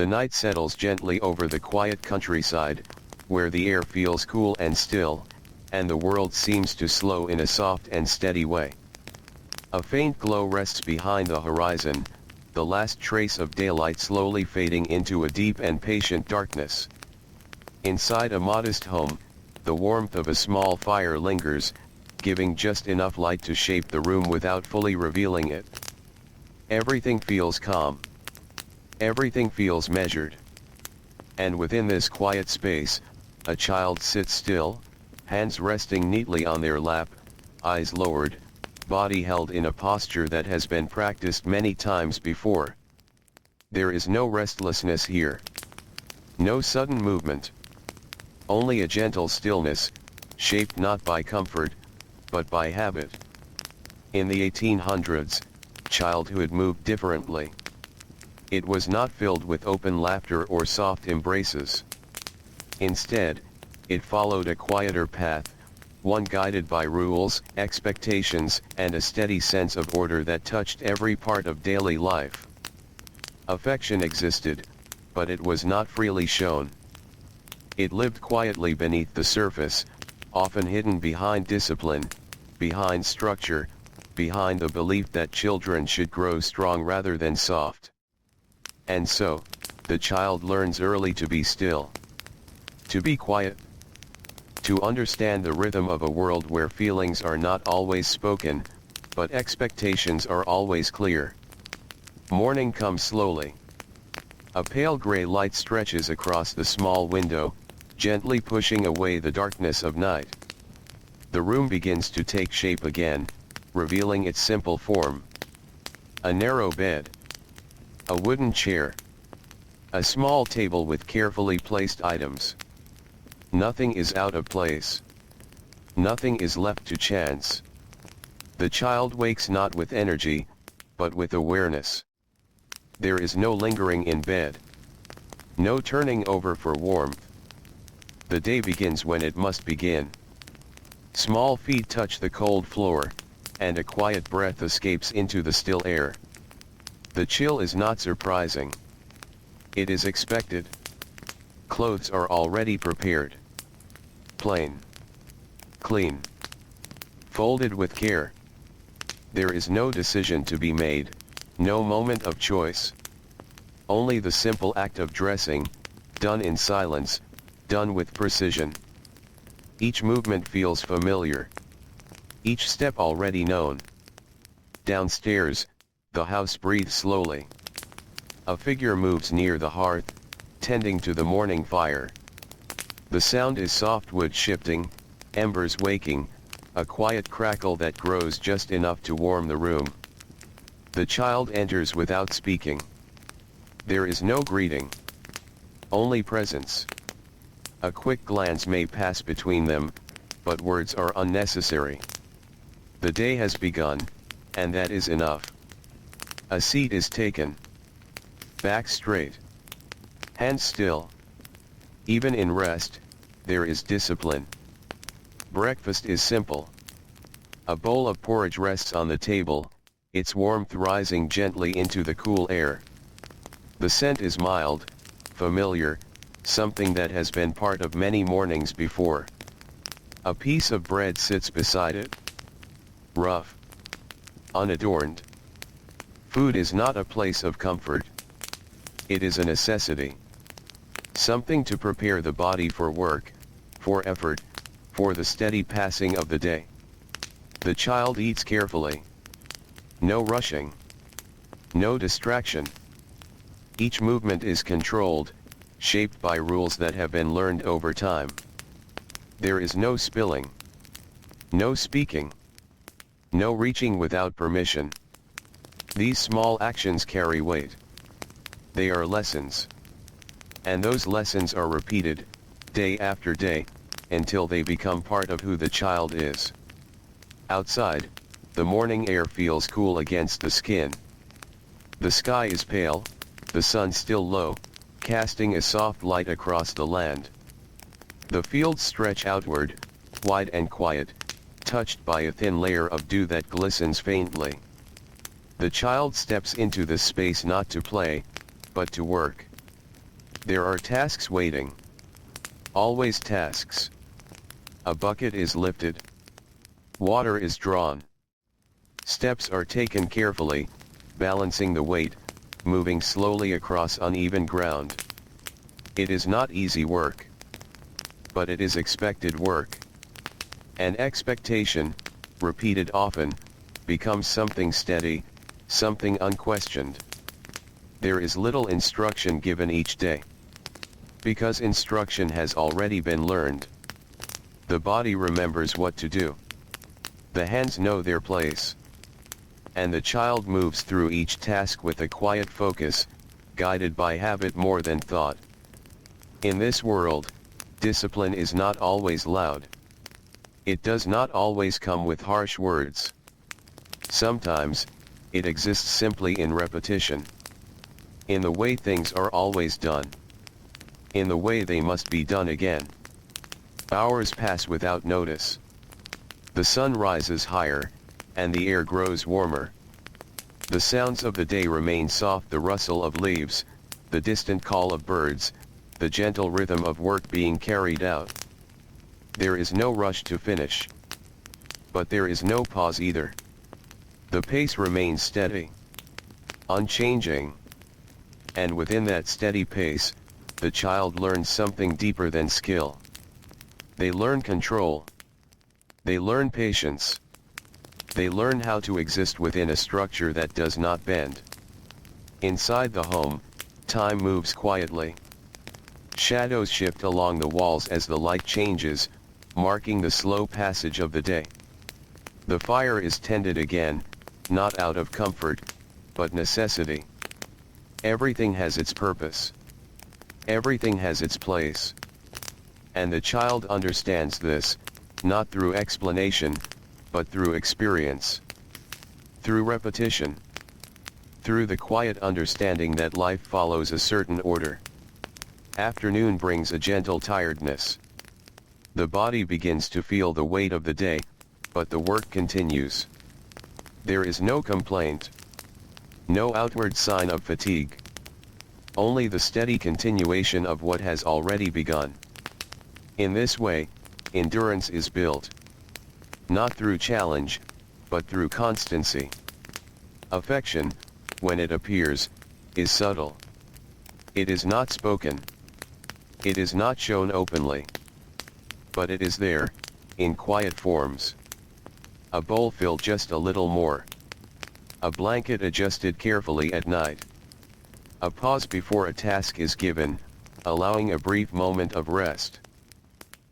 The night settles gently over the quiet countryside, where the air feels cool and still, and the world seems to slow in a soft and steady way. A faint glow rests behind the horizon, the last trace of daylight slowly fading into a deep and patient darkness. Inside a modest home, the warmth of a small fire lingers, giving just enough light to shape the room without fully revealing it. Everything feels calm. Everything feels measured. And within this quiet space, a child sits still, hands resting neatly on their lap, eyes lowered, body held in a posture that has been practiced many times before. There is no restlessness here. No sudden movement. Only a gentle stillness, shaped not by comfort, but by habit. In the 1800s, childhood moved differently. It was not filled with open laughter or soft embraces. Instead, it followed a quieter path, one guided by rules, expectations, and a steady sense of order that touched every part of daily life. Affection existed, but it was not freely shown. It lived quietly beneath the surface, often hidden behind discipline, behind structure, behind the belief that children should grow strong rather than soft. And so, the child learns early to be still. To be quiet. To understand the rhythm of a world where feelings are not always spoken, but expectations are always clear. Morning comes slowly. A pale gray light stretches across the small window, gently pushing away the darkness of night. The room begins to take shape again, revealing its simple form. A narrow bed. A wooden chair. A small table with carefully placed items. Nothing is out of place. Nothing is left to chance. The child wakes not with energy, but with awareness. There is no lingering in bed. No turning over for warmth. The day begins when it must begin. Small feet touch the cold floor, and a quiet breath escapes into the still air. The chill is not surprising. It is expected. Clothes are already prepared. Plain. Clean. Folded with care. There is no decision to be made, no moment of choice. Only the simple act of dressing, done in silence, done with precision. Each movement feels familiar. Each step already known. Downstairs, the house breathes slowly. A figure moves near the hearth, tending to the morning fire. The sound is soft wood shifting, embers waking, a quiet crackle that grows just enough to warm the room. The child enters without speaking. There is no greeting. Only presence. A quick glance may pass between them, but words are unnecessary. The day has begun, and that is enough. A seat is taken. Back straight. Hands still. Even in rest, there is discipline. Breakfast is simple. A bowl of porridge rests on the table, its warmth rising gently into the cool air. The scent is mild, familiar, something that has been part of many mornings before. A piece of bread sits beside it. Rough. Unadorned. Food is not a place of comfort. It is a necessity. Something to prepare the body for work, for effort, for the steady passing of the day. The child eats carefully. No rushing. No distraction. Each movement is controlled, shaped by rules that have been learned over time. There is no spilling. No speaking. No reaching without permission. These small actions carry weight. They are lessons. And those lessons are repeated, day after day, until they become part of who the child is. Outside, the morning air feels cool against the skin. The sky is pale, the sun still low, casting a soft light across the land. The fields stretch outward, wide and quiet, touched by a thin layer of dew that glistens faintly. The child steps into this space not to play, but to work. There are tasks waiting. Always tasks. A bucket is lifted. Water is drawn. Steps are taken carefully, balancing the weight, moving slowly across uneven ground. It is not easy work. But it is expected work. An expectation, repeated often, becomes something steady, something unquestioned. There is little instruction given each day. Because instruction has already been learned. The body remembers what to do. The hands know their place. And the child moves through each task with a quiet focus, guided by habit more than thought. In this world, discipline is not always loud. It does not always come with harsh words. Sometimes, it exists simply in repetition. In the way things are always done. In the way they must be done again. Hours pass without notice. The sun rises higher, and the air grows warmer. The sounds of the day remain soft, the rustle of leaves, the distant call of birds, the gentle rhythm of work being carried out. There is no rush to finish. But there is no pause either. The pace remains steady. Unchanging. And within that steady pace, the child learns something deeper than skill. They learn control. They learn patience. They learn how to exist within a structure that does not bend. Inside the home, time moves quietly. Shadows shift along the walls as the light changes, marking the slow passage of the day. The fire is tended again, not out of comfort, but necessity. Everything has its purpose. Everything has its place. And the child understands this, not through explanation, but through experience. Through repetition. Through the quiet understanding that life follows a certain order. Afternoon brings a gentle tiredness. The body begins to feel the weight of the day, but the work continues. There is no complaint. No outward sign of fatigue. Only the steady continuation of what has already begun. In this way, endurance is built. Not through challenge, but through constancy. Affection, when it appears, is subtle. It is not spoken. It is not shown openly. But it is there, in quiet forms. A bowl filled just a little more. A blanket adjusted carefully at night. A pause before a task is given, allowing a brief moment of rest.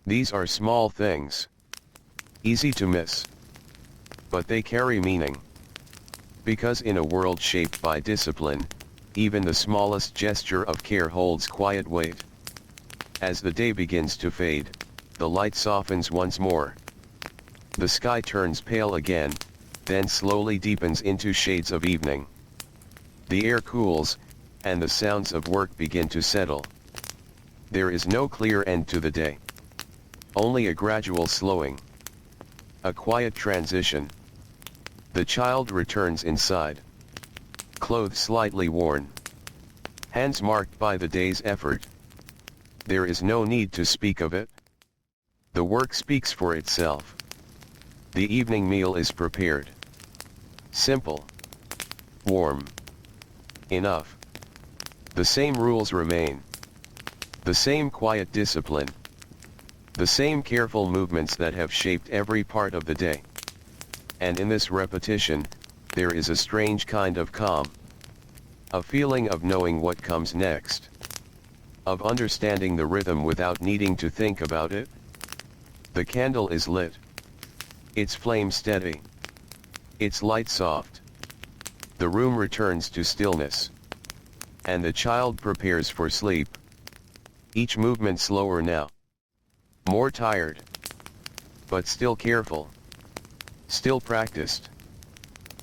These are small things. Easy to miss. But they carry meaning. Because in a world shaped by discipline, even the smallest gesture of care holds quiet weight. As the day begins to fade, the light softens once more. The sky turns pale again, then slowly deepens into shades of evening. The air cools, and the sounds of work begin to settle. There is no clear end to the day. Only a gradual slowing. A quiet transition. The child returns inside. Clothes slightly worn. Hands marked by the day's effort. There is no need to speak of it. The work speaks for itself. The evening meal is prepared. Simple. Warm. Enough. The same rules remain. The same quiet discipline. The same careful movements that have shaped every part of the day. And in this repetition, there is a strange kind of calm. A feeling of knowing what comes next. Of understanding the rhythm without needing to think about it. The candle is lit. Its flame steady. Its light soft. The room returns to stillness. And the child prepares for sleep. Each movement slower now. More tired. But still careful. Still practiced.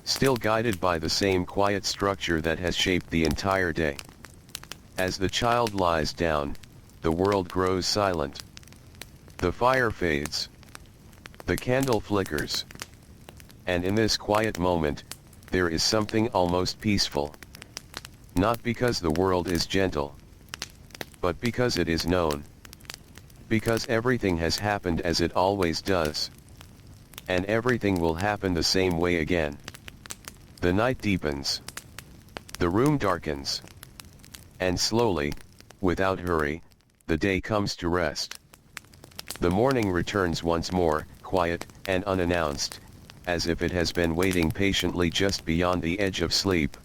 Still guided by the same quiet structure that has shaped the entire day. As the child lies down, the world grows silent. The fire fades. The candle flickers. And in this quiet moment, there is something almost peaceful. Not because the world is gentle, but because it is known. Because everything has happened as it always does. And everything will happen the same way again. The night deepens. The room darkens. And slowly, without hurry, the day comes to rest. The morning returns once more, quiet and unannounced, as if it has been waiting patiently just beyond the edge of sleep.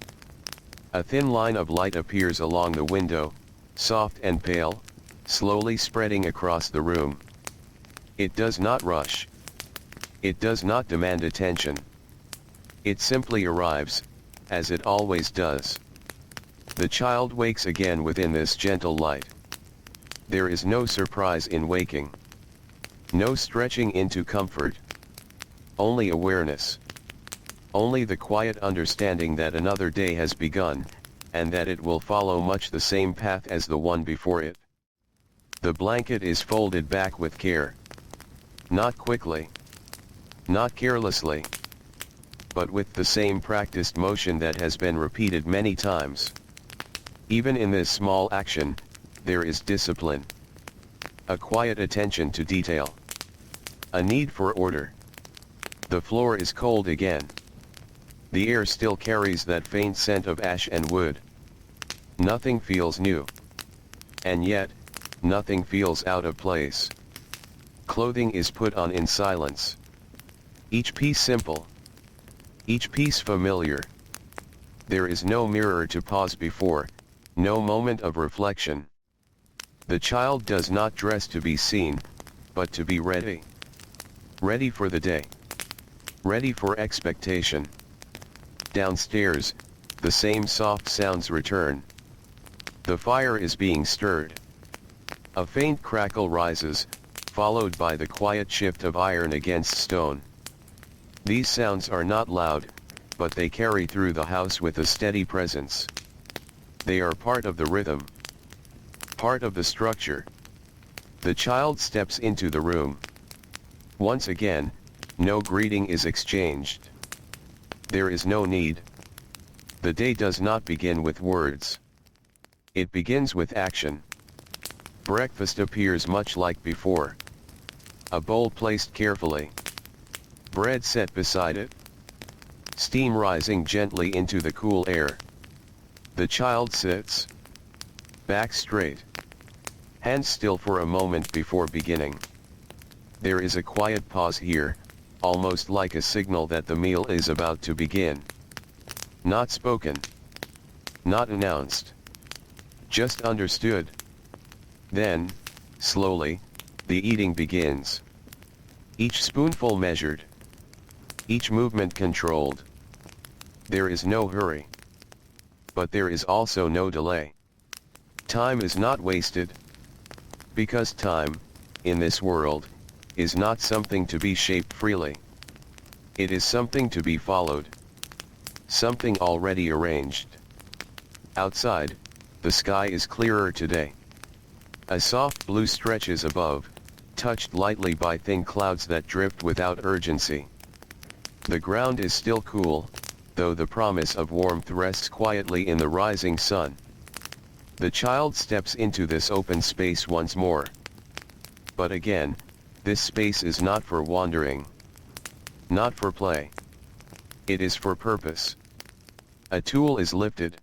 A thin line of light appears along the window, soft and pale, slowly spreading across the room. It does not rush. It does not demand attention. It simply arrives, as it always does. The child wakes again within this gentle light. There is no surprise in waking. No stretching into comfort. Only awareness. Only the quiet understanding that another day has begun, and that it will follow much the same path as the one before it. The blanket is folded back with care. Not quickly. Not carelessly. But with the same practiced motion that has been repeated many times. Even in this small action, there is discipline. A quiet attention to detail. A need for order. The floor is cold again. The air still carries that faint scent of ash and wood. Nothing feels new. And yet, nothing feels out of place. Clothing is put on in silence. Each piece simple. Each piece familiar. There is no mirror to pause before, no moment of reflection. The child does not dress to be seen, but to be ready. Ready for the day. Ready for expectation. Downstairs, the same soft sounds return. The fire is being stirred. A faint crackle rises, followed by the quiet shift of iron against stone. These sounds are not loud, but they carry through the house with a steady presence. They are part of the rhythm. Part of the structure. The child steps into the room. Once again, no greeting is exchanged. There is no need. The day does not begin with words. It begins with action. Breakfast appears much like before. A bowl placed carefully. Bread set beside it. Steam rising gently into the cool air. The child sits. Back straight. Hands still for a moment before beginning. There is a quiet pause here, almost like a signal that the meal is about to begin. Not spoken. Not announced. Just understood. Then, slowly, the eating begins. Each spoonful measured. Each movement controlled. There is no hurry. But there is also no delay. Time is not wasted. Because time, in this world, is not something to be shaped freely. It is something to be followed. Something already arranged. Outside, the sky is clearer today. A soft blue stretches above, touched lightly by thin clouds that drift without urgency. The ground is still cool, though the promise of warmth rests quietly in the rising sun. The child steps into this open space once more. But again, this space is not for wandering. Not for play. It is for purpose. A tool is lifted.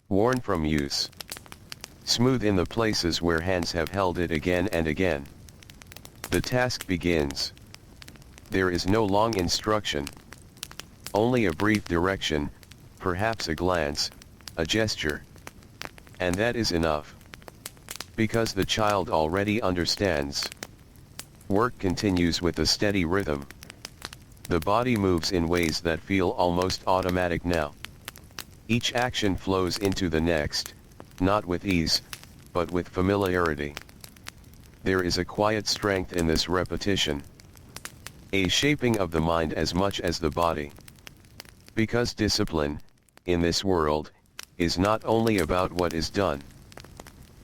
Worn from use. Smooth in the places where hands have held it again and again. The task begins. There is no long instruction. Only a brief direction, perhaps a glance, a gesture. And that is enough. Because the child already understands. Work continues with a steady rhythm. The body moves in ways that feel almost automatic now. Each action flows into the next, not with ease, but with familiarity. There is a quiet strength in this repetition. A shaping of the mind as much as the body. Because discipline, in this world, is not only about what is done.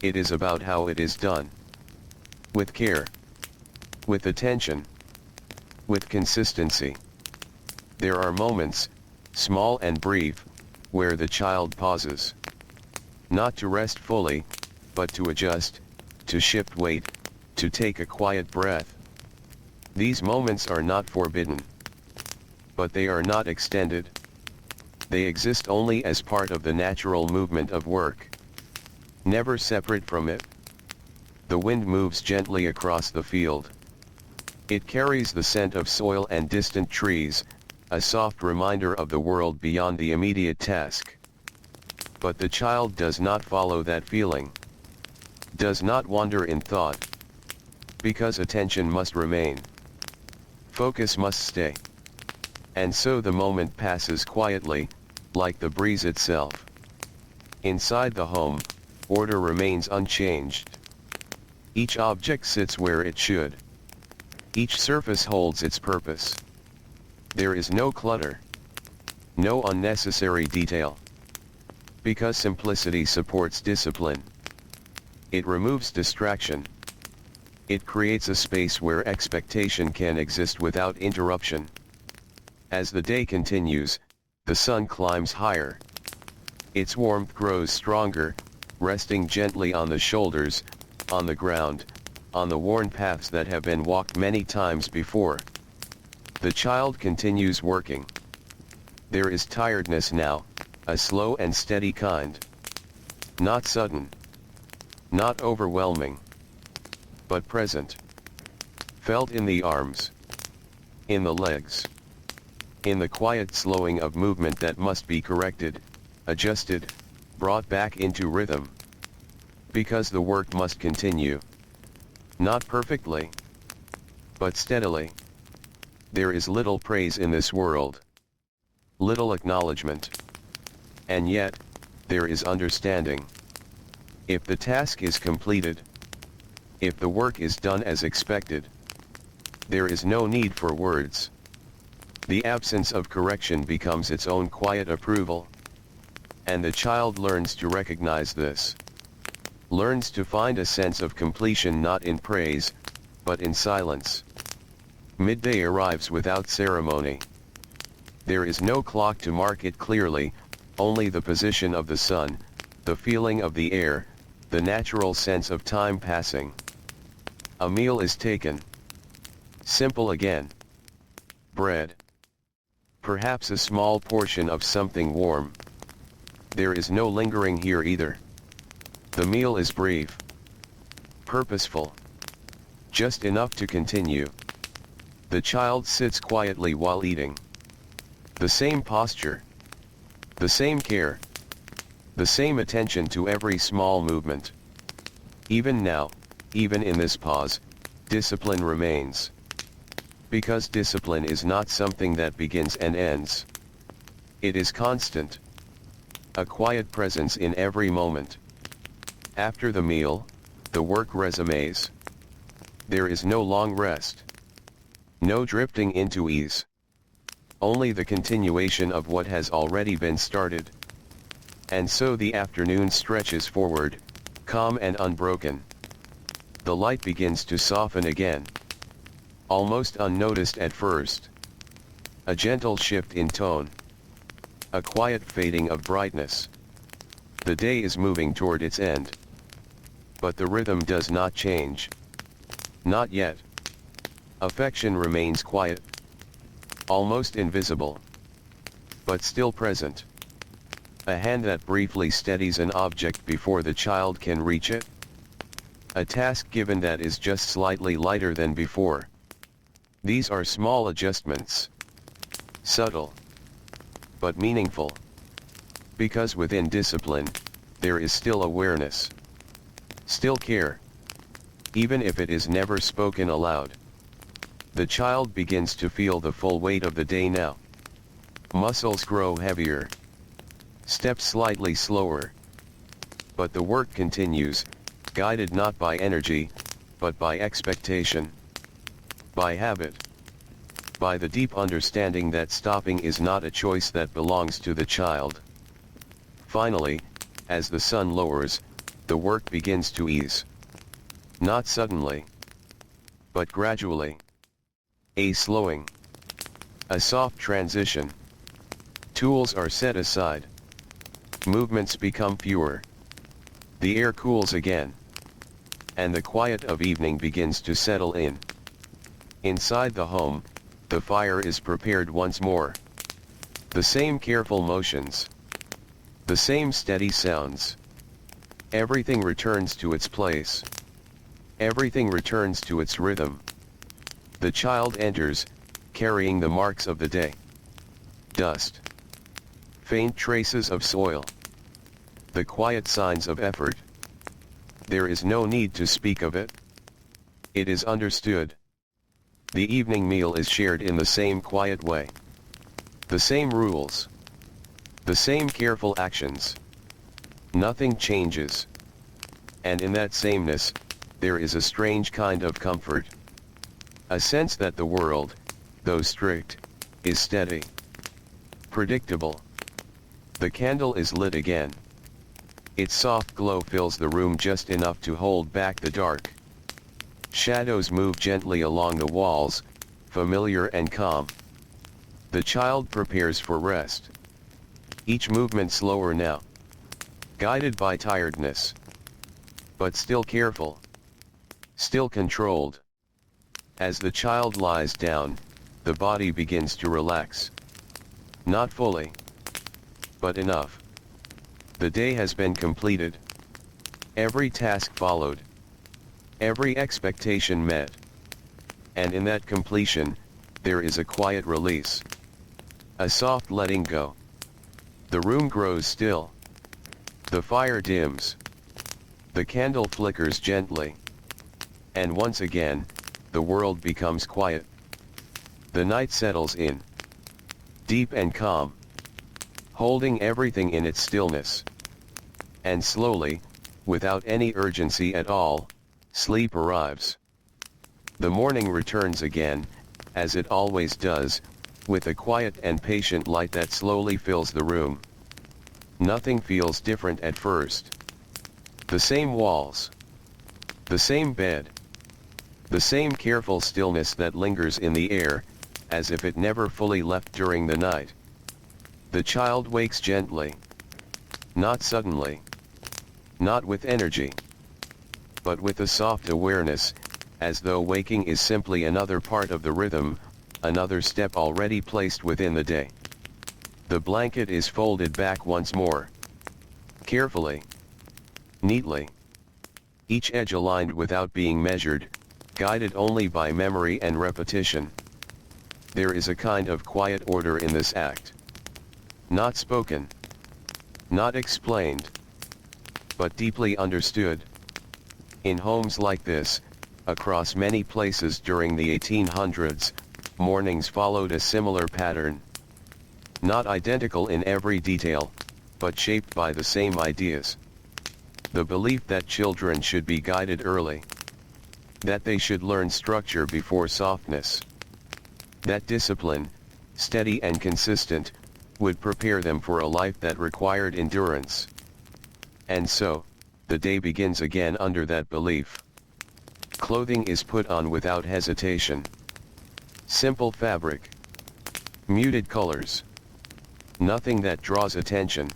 It is about how it is done. With care. With attention. With consistency. There are moments, small and brief, where the child pauses. Not to rest fully, but to adjust, to shift weight, to take a quiet breath. These moments are not forbidden. But they are not extended. They exist only as part of the natural movement of work. Never separate from it. The wind moves gently across the field. It carries the scent of soil and distant trees, a soft reminder of the world beyond the immediate task. But the child does not follow that feeling. Does not wander in thought. Because attention must remain. Focus must stay. And so the moment passes quietly, like the breeze itself. Inside the home, order remains unchanged. Each object sits where it should. Each surface holds its purpose. There is no clutter. No unnecessary detail. Because simplicity supports discipline. It removes distraction. It creates a space where expectation can exist without interruption. As the day continues, the sun climbs higher. Its warmth grows stronger, resting gently on the shoulders, on the ground, on the worn paths that have been walked many times before. The child continues working. There is tiredness now, a slow and steady kind. Not sudden. Not overwhelming. But present. Felt in the arms. In the legs. In the quiet slowing of movement that must be corrected, adjusted, brought back into rhythm. Because the work must continue. Not perfectly. But steadily. There is little praise in this world. Little acknowledgement. And yet, there is understanding. If the task is completed, if the work is done as expected, there is no need for words. The absence of correction becomes its own quiet approval. And the child learns to recognize this. Learns to find a sense of completion not in praise, but in silence. Midday arrives without ceremony. There is no clock to mark it clearly, only the position of the sun, the feeling of the air, the natural sense of time passing. A meal is taken. Simple again. Bread. Perhaps a small portion of something warm. There is no lingering here either. The meal is brief. Purposeful. Just enough to continue. The child sits quietly while eating. The same posture. The same care. The same attention to every small movement. Even now, even in this pause, discipline remains. Because discipline is not something that begins and ends. It is constant. A quiet presence in every moment. After the meal, the work resumes. There is no long rest. No drifting into ease. Only the continuation of what has already been started. And so the afternoon stretches forward, calm and unbroken. The light begins to soften again. Almost unnoticed at first. A gentle shift in tone. A quiet fading of brightness. The day is moving toward its end. But the rhythm does not change. Not yet. Affection remains quiet. Almost invisible. But still present. A hand that briefly steadies an object before the child can reach it. A task given that is just slightly lighter than before. These are small adjustments. Subtle. But meaningful. Because within discipline, there is still awareness. Still care. Even if it is never spoken aloud. The child begins to feel the full weight of the day now. Muscles grow heavier. Steps slightly slower. But the work continues, guided not by energy, but by expectation. By habit. By the deep understanding that stopping is not a choice that belongs to the child. Finally, as the sun lowers, the work begins to ease. Not suddenly, but gradually. A slowing. A soft transition. Tools are set aside. Movements become fewer. The air cools again, and the quiet of evening begins to settle in. Inside the home, the fire is prepared once more. The same careful motions. The same steady sounds. Everything returns to its place. Everything returns to its rhythm. The child enters, carrying the marks of the day. Dust. Faint traces of soil. The quiet signs of effort. There is no need to speak of it. It is understood. The evening meal is shared in the same quiet way. The same rules. The same careful actions. Nothing changes. And in that sameness, there is a strange kind of comfort. A sense that the world, though strict, is steady. Predictable. The candle is lit again. Its soft glow fills the room just enough to hold back the dark. Shadows move gently along the walls, familiar and calm. The child prepares for rest. Each movement slower now. Guided by tiredness. But still careful. Still controlled. As the child lies down, the body begins to relax. Not fully. But enough. The day has been completed. Every task followed. Every expectation met. And in that completion, there is a quiet release. A soft letting go. The room grows still. The fire dims. The candle flickers gently. And once again, the world becomes quiet. The night settles in. Deep and calm. Holding everything in its stillness. And slowly, without any urgency at all, sleep arrives. The morning returns again, as it always does, with a quiet and patient light that slowly fills the room. Nothing feels different at first. The same walls. The same bed. The same careful stillness that lingers in the air, as if it never fully left during the night. The child wakes gently. Not suddenly. Not with energy. But with a soft awareness, as though waking is simply another part of the rhythm, another step already placed within the day. The blanket is folded back once more. Carefully. Neatly. Each edge aligned without being measured, guided only by memory and repetition. There is a kind of quiet order in this act. Not spoken. Not explained. But deeply understood. In homes like this, across many places during the 1800s, mornings followed a similar pattern. Not identical in every detail, but shaped by the same ideas. The belief that children should be guided early. That they should learn structure before softness. That discipline, steady and consistent, would prepare them for a life that required endurance. And so, the day begins again under that belief. Clothing is put on without hesitation. Simple fabric. Muted colors. Nothing that draws attention.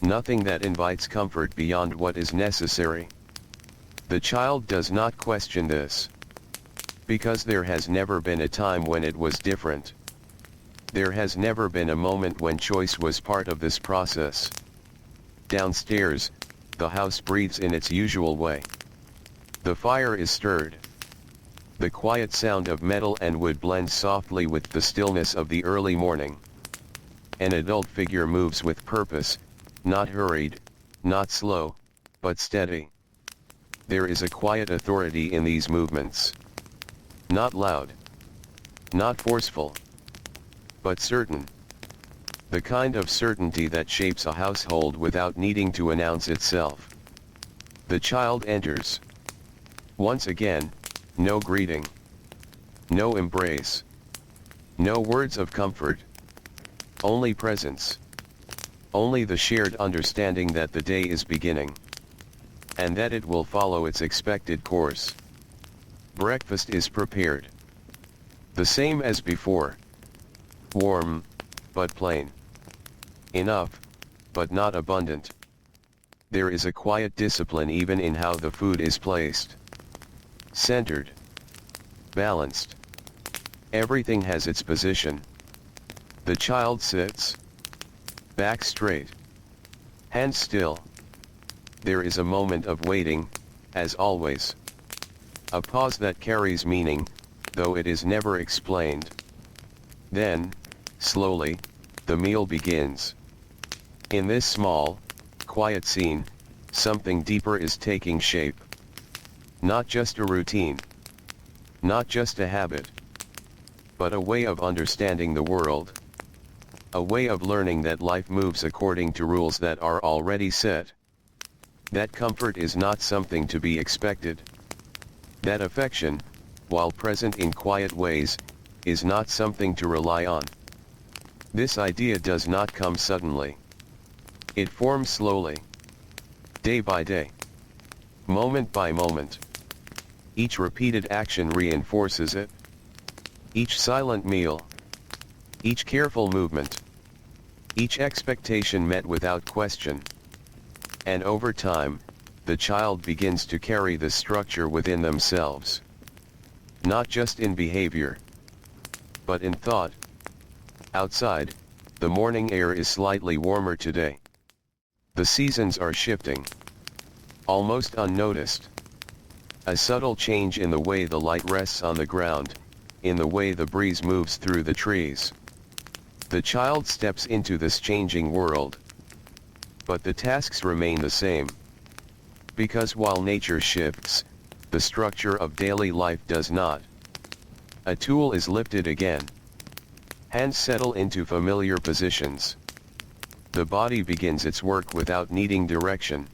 Nothing that invites comfort beyond what is necessary. The child does not question this. Because there has never been a time when it was different. There has never been a moment when choice was part of this process. Downstairs, the house breathes in its usual way. The fire is stirred. The quiet sound of metal and wood blends softly with the stillness of the early morning. An adult figure moves with purpose, not hurried, not slow, but steady. There is a quiet authority in these movements. Not loud. Not forceful. But certain. The kind of certainty that shapes a household without needing to announce itself. The child enters. Once again, no greeting. No embrace. No words of comfort. Only presence. Only the shared understanding that the day is beginning. And that it will follow its expected course. Breakfast is prepared. The same as before. Warm, but plain. Enough, but not abundant. There is a quiet discipline even in how the food is placed. Centered. Balanced. Everything has its position. The child sits. Back straight. Hands still. There is a moment of waiting, as always. A pause that carries meaning, though it is never explained. Then, slowly, the meal begins. In this small, quiet scene, something deeper is taking shape. Not just a routine. Not just a habit. But a way of understanding the world. A way of learning that life moves according to rules that are already set. That comfort is not something to be expected. That affection, while present in quiet ways, is not something to rely on. This idea does not come suddenly. It forms slowly. Day by day. Moment by moment. Each repeated action reinforces it. Each silent meal. Each careful movement. Each expectation met without question. And over time, the child begins to carry this structure within themselves. Not just in behavior, but in thought. Outside, the morning air is slightly warmer today. The seasons are shifting. Almost unnoticed. A subtle change in the way the light rests on the ground, in the way the breeze moves through the trees. The child steps into this changing world. But the tasks remain the same. Because while nature shifts, the structure of daily life does not. A tool is lifted again. Hands settle into familiar positions. The body begins its work without needing direction.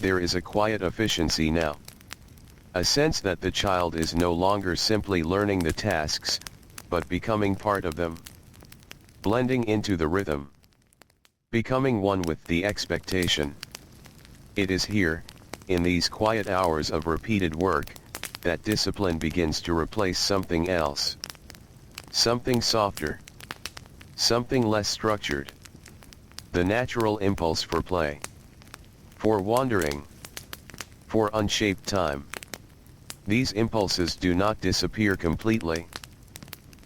There is a quiet efficiency now. A sense that the child is no longer simply learning the tasks, but becoming part of them. Blending into the rhythm. Becoming one with the expectation. It is here, in these quiet hours of repeated work, that discipline begins to replace something else. Something softer. Something less structured. The natural impulse for play. For wandering. For unshaped time. These impulses do not disappear completely.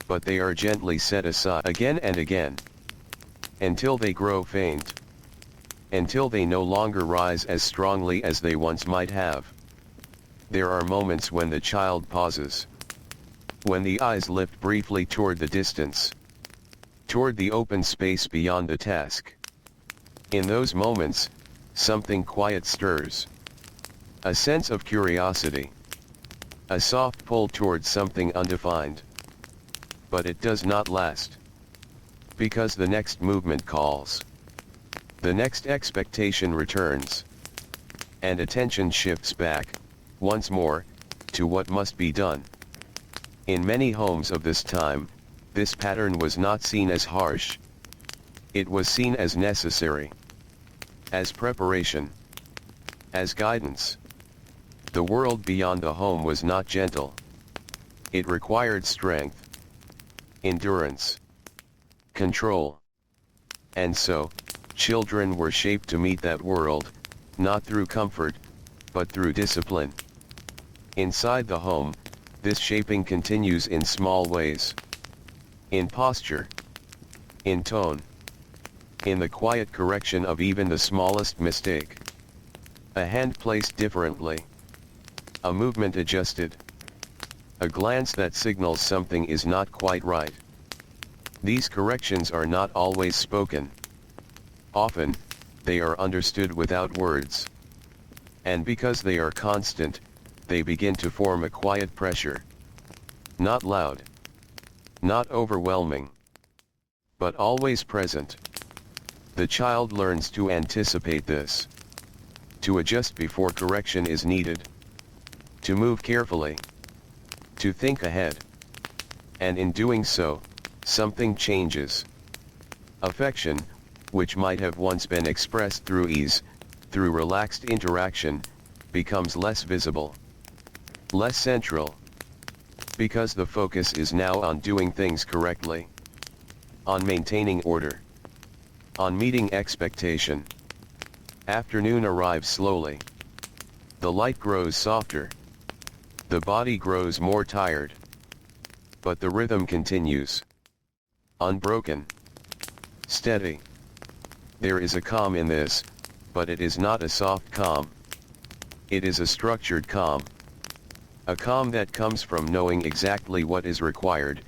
But they are gently set aside again and again. Until they grow faint. Until they no longer rise as strongly as they once might have. There are moments when the child pauses. When the eyes lift briefly toward the distance. Toward the open space beyond the task. In those moments, something quiet stirs. A sense of curiosity. A soft pull towards something undefined. But it does not last. Because the next movement calls. The next expectation returns. And attention shifts back, once more, to what must be done. In many homes of this time, this pattern was not seen as harsh. It was seen as necessary. As preparation. As guidance. The world beyond the home was not gentle. It required strength. Endurance. Control. And so, children were shaped to meet that world, not through comfort, but through discipline. Inside the home, this shaping continues in small ways. In posture. In tone. In the quiet correction of even the smallest mistake. A hand placed differently. A movement adjusted. A glance that signals something is not quite right. These corrections are not always spoken. Often, they are understood without words. And because they are constant, they begin to form a quiet pressure. Not loud. Not overwhelming. But always present. The child learns to anticipate this. To adjust before correction is needed. To move carefully. To think ahead. And in doing so, something changes. Affection, which might have once been expressed through ease, through relaxed interaction, becomes less visible. Less central. Because the focus is now on doing things correctly. On maintaining order. On meeting expectation. Afternoon arrives slowly. The light grows softer. The body grows more tired. But the rhythm continues. Unbroken. Steady. There is a calm in this, but it is not a soft calm. It is a structured calm. A calm that comes from knowing exactly what is required,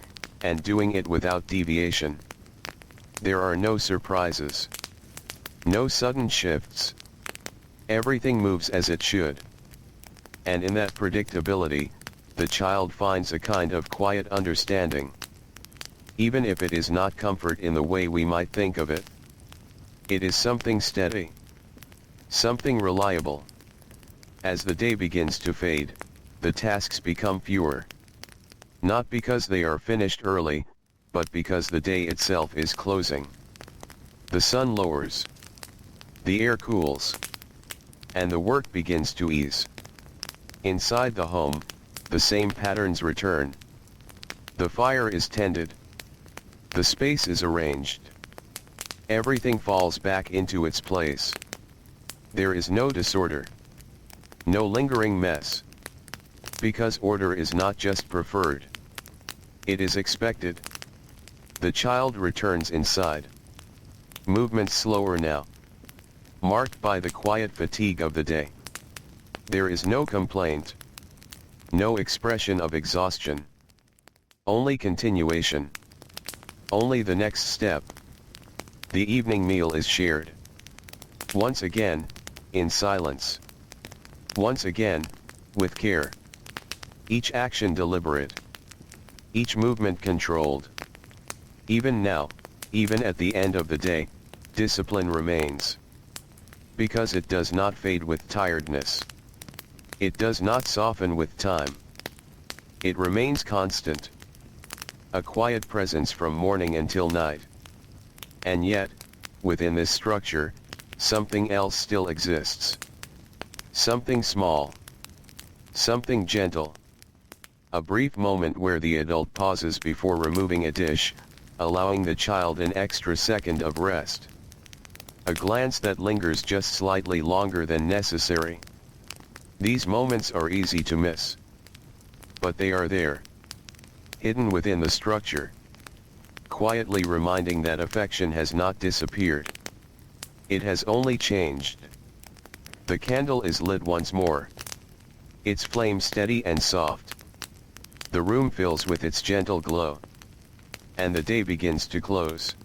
and doing it without deviation. There are no surprises. No sudden shifts. Everything moves as it should. And in that predictability, the child finds a kind of quiet understanding. Even if it is not comfort in the way we might think of it. It is something steady. Something reliable. As the day begins to fade, the tasks become fewer. Not because they are finished early, but because the day itself is closing. The sun lowers. The air cools. And the work begins to ease. Inside the home, the same patterns return. The fire is tended. The space is arranged. Everything falls back into its place. There is no disorder. No lingering mess. Because order is not just preferred. It is expected. The child returns inside. Movements slower now. Marked by the quiet fatigue of the day. There is no complaint. No expression of exhaustion. Only continuation. Only the next step. The evening meal is shared. Once again, in silence. Once again, with care. Each action deliberate. Each movement controlled. Even now, even at the end of the day, discipline remains. Because it does not fade with tiredness. It does not soften with time. It remains constant. A quiet presence from morning until night. And yet, within this structure, something else still exists. Something small. Something gentle. A brief moment where the adult pauses before removing a dish, allowing the child an extra second of rest. A glance that lingers just slightly longer than necessary. These moments are easy to miss. But they are there. Hidden within the structure. Quietly reminding that affection has not disappeared. It has only changed. The candle is lit once more. Its flame steady and soft. The room fills with its gentle glow. And the day begins to close.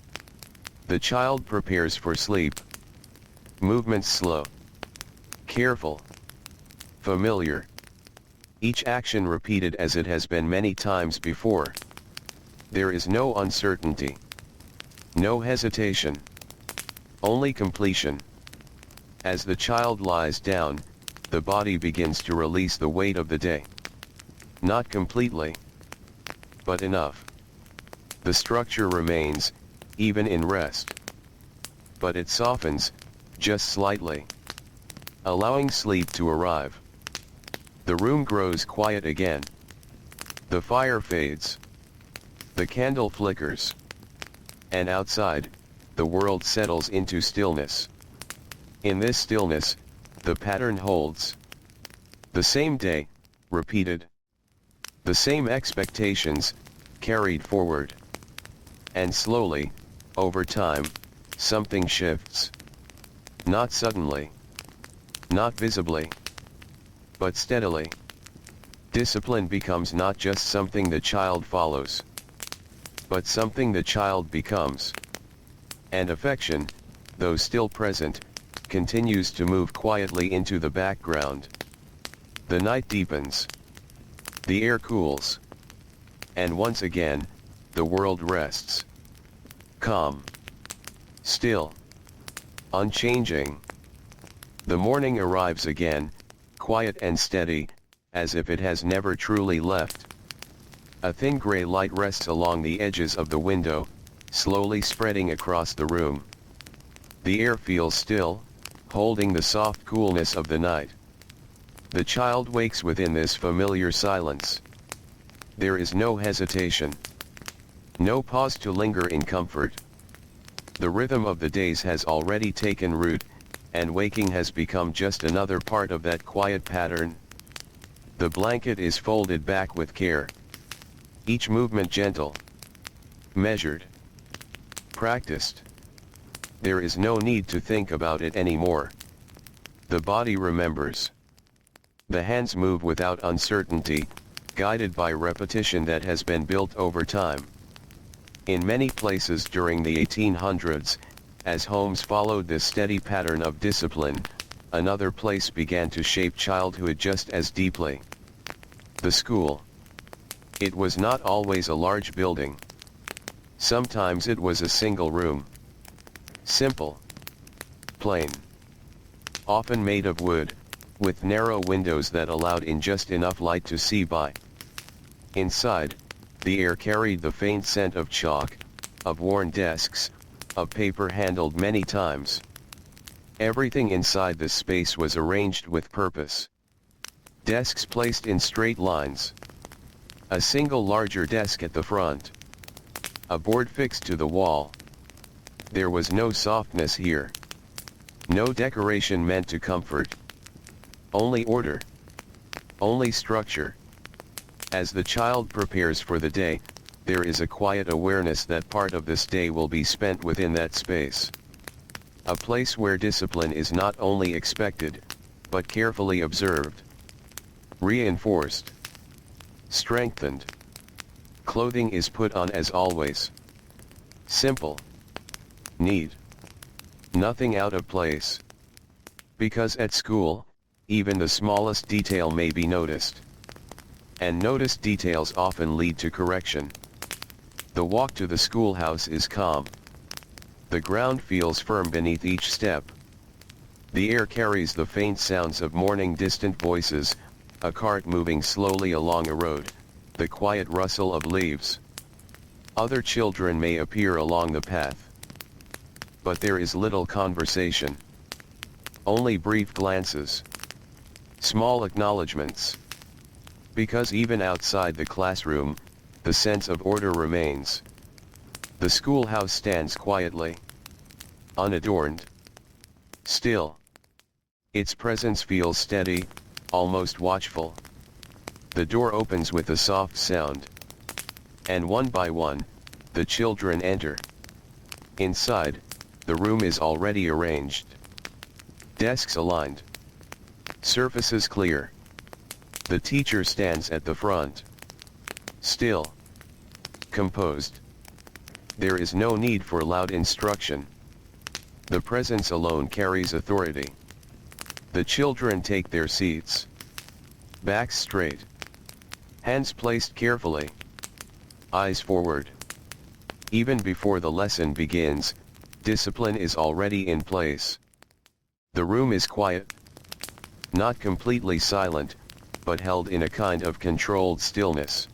The child prepares for sleep. Movements slow. Careful. Familiar. Each action repeated as it has been many times before. There is no uncertainty. No hesitation. Only completion. As the child lies down, the body begins to release the weight of the day. Not completely. But enough. The structure remains, even in rest. But it softens, just slightly. Allowing sleep to arrive. The room grows quiet again. The fire fades. The candle flickers. And outside, the world settles into stillness. In this stillness, the pattern holds. The same day, repeated. The same expectations, carried forward. And slowly, over time, something shifts. Not suddenly. Not visibly. But steadily. Discipline becomes not just something the child follows. But something the child becomes. And affection, though still present, continues to move quietly into the background. The night deepens. The air cools. And once again, the world rests. Calm. Still. Unchanging. The morning arrives again, quiet and steady, as if it has never truly left. A thin gray light rests along the edges of the window, slowly spreading across the room. The air feels still, holding the soft coolness of the night. The child wakes within this familiar silence. There is no hesitation. No pause to linger in comfort. The rhythm of the days has already taken root, and waking has become just another part of that quiet pattern. The blanket is folded back with care. Each movement gentle, measured, practiced. There is no need to think about it anymore. The body remembers. The hands move without uncertainty, guided by repetition that has been built over time. In many places during the 1800s, as homes followed this steady pattern of discipline, another place began to shape childhood just as deeply. The school. It was not always a large building. Sometimes it was a single room. Simple. Plain. Often made of wood, with narrow windows that allowed in just enough light to see by. Inside, the air carried the faint scent of chalk, of worn desks, of paper handled many times. Everything inside this space was arranged with purpose. Desks placed in straight lines. A single larger desk at the front. A board fixed to the wall. There was no softness here. No decoration meant to comfort. Only order. Only structure. As the child prepares for the day, there is a quiet awareness that part of this day will be spent within that space. A place where discipline is not only expected, but carefully observed. Reinforced. Strengthened. Clothing is put on as always. Simple. Neat. Nothing out of place. Because at school, even the smallest detail may be noticed. And noticed details often lead to correction. The walk to the schoolhouse is calm. The ground feels firm beneath each step. The air carries the faint sounds of morning distant voices, a cart moving slowly along a road, the quiet rustle of leaves. Other children may appear along the path. But there is little conversation. Only brief glances. Small acknowledgements. Because even outside the classroom, the sense of order remains. The schoolhouse stands quietly. Unadorned. Still. Its presence feels steady, almost watchful. The door opens with a soft sound. And one by one, the children enter. Inside, the room is already arranged. Desks aligned. Surfaces clear. The teacher stands at the front. Still. Composed. There is no need for loud instruction. The presence alone carries authority. The children take their seats. Backs straight. Hands placed carefully. Eyes forward. Even before the lesson begins, discipline is already in place. The room is quiet. Not completely silent, but held in a kind of controlled stillness.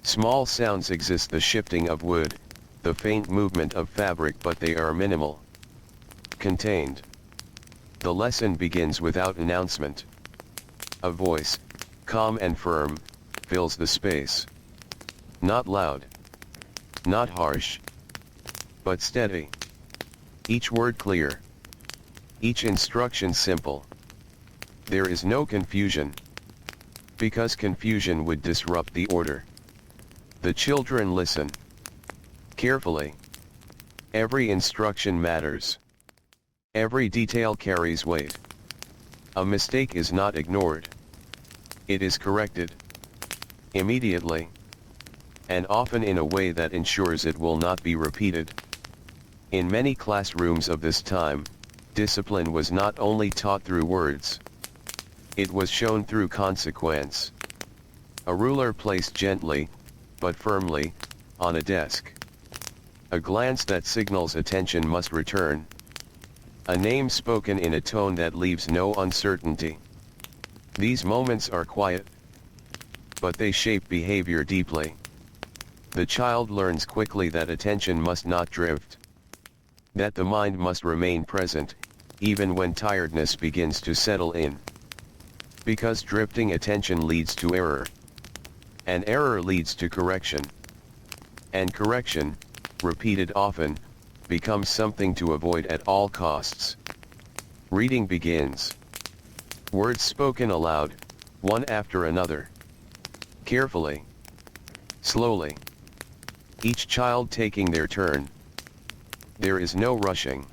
Small sounds exist, the shifting of wood, the faint movement of fabric, but they are minimal. Contained. The lesson begins without announcement. A voice, calm and firm, fills the space. Not loud. Not harsh. But steady. Each word clear. Each instruction simple. There is no confusion. Because confusion would disrupt the order. The children listen. Carefully. Every instruction matters. Every detail carries weight. A mistake is not ignored. It is corrected. Immediately. And often in a way that ensures it will not be repeated. In many classrooms of this time, discipline was not only taught through words. It was shown through consequence. A ruler placed gently, but firmly, on a desk. A glance that signals attention must return. A name spoken in a tone that leaves no uncertainty. These moments are quiet, but they shape behavior deeply. The child learns quickly that attention must not drift. That the mind must remain present, even when tiredness begins to settle in. Because drifting attention leads to error. And error leads to correction. And correction, repeated often, becomes something to avoid at all costs. Reading begins. Words spoken aloud, one after another. Carefully. Slowly. Each child taking their turn. There is no rushing.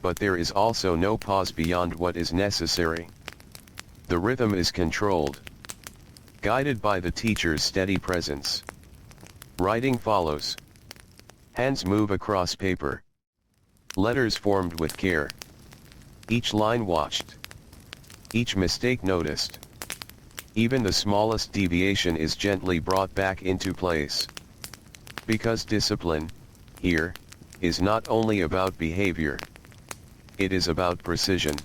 But there is also no pause beyond what is necessary. The rhythm is controlled. Guided by the teacher's steady presence. Writing follows. Hands move across paper. Letters formed with care. Each line watched. Each mistake noticed. Even the smallest deviation is gently brought back into place. Because discipline, here, is not only about behavior. It is about precision,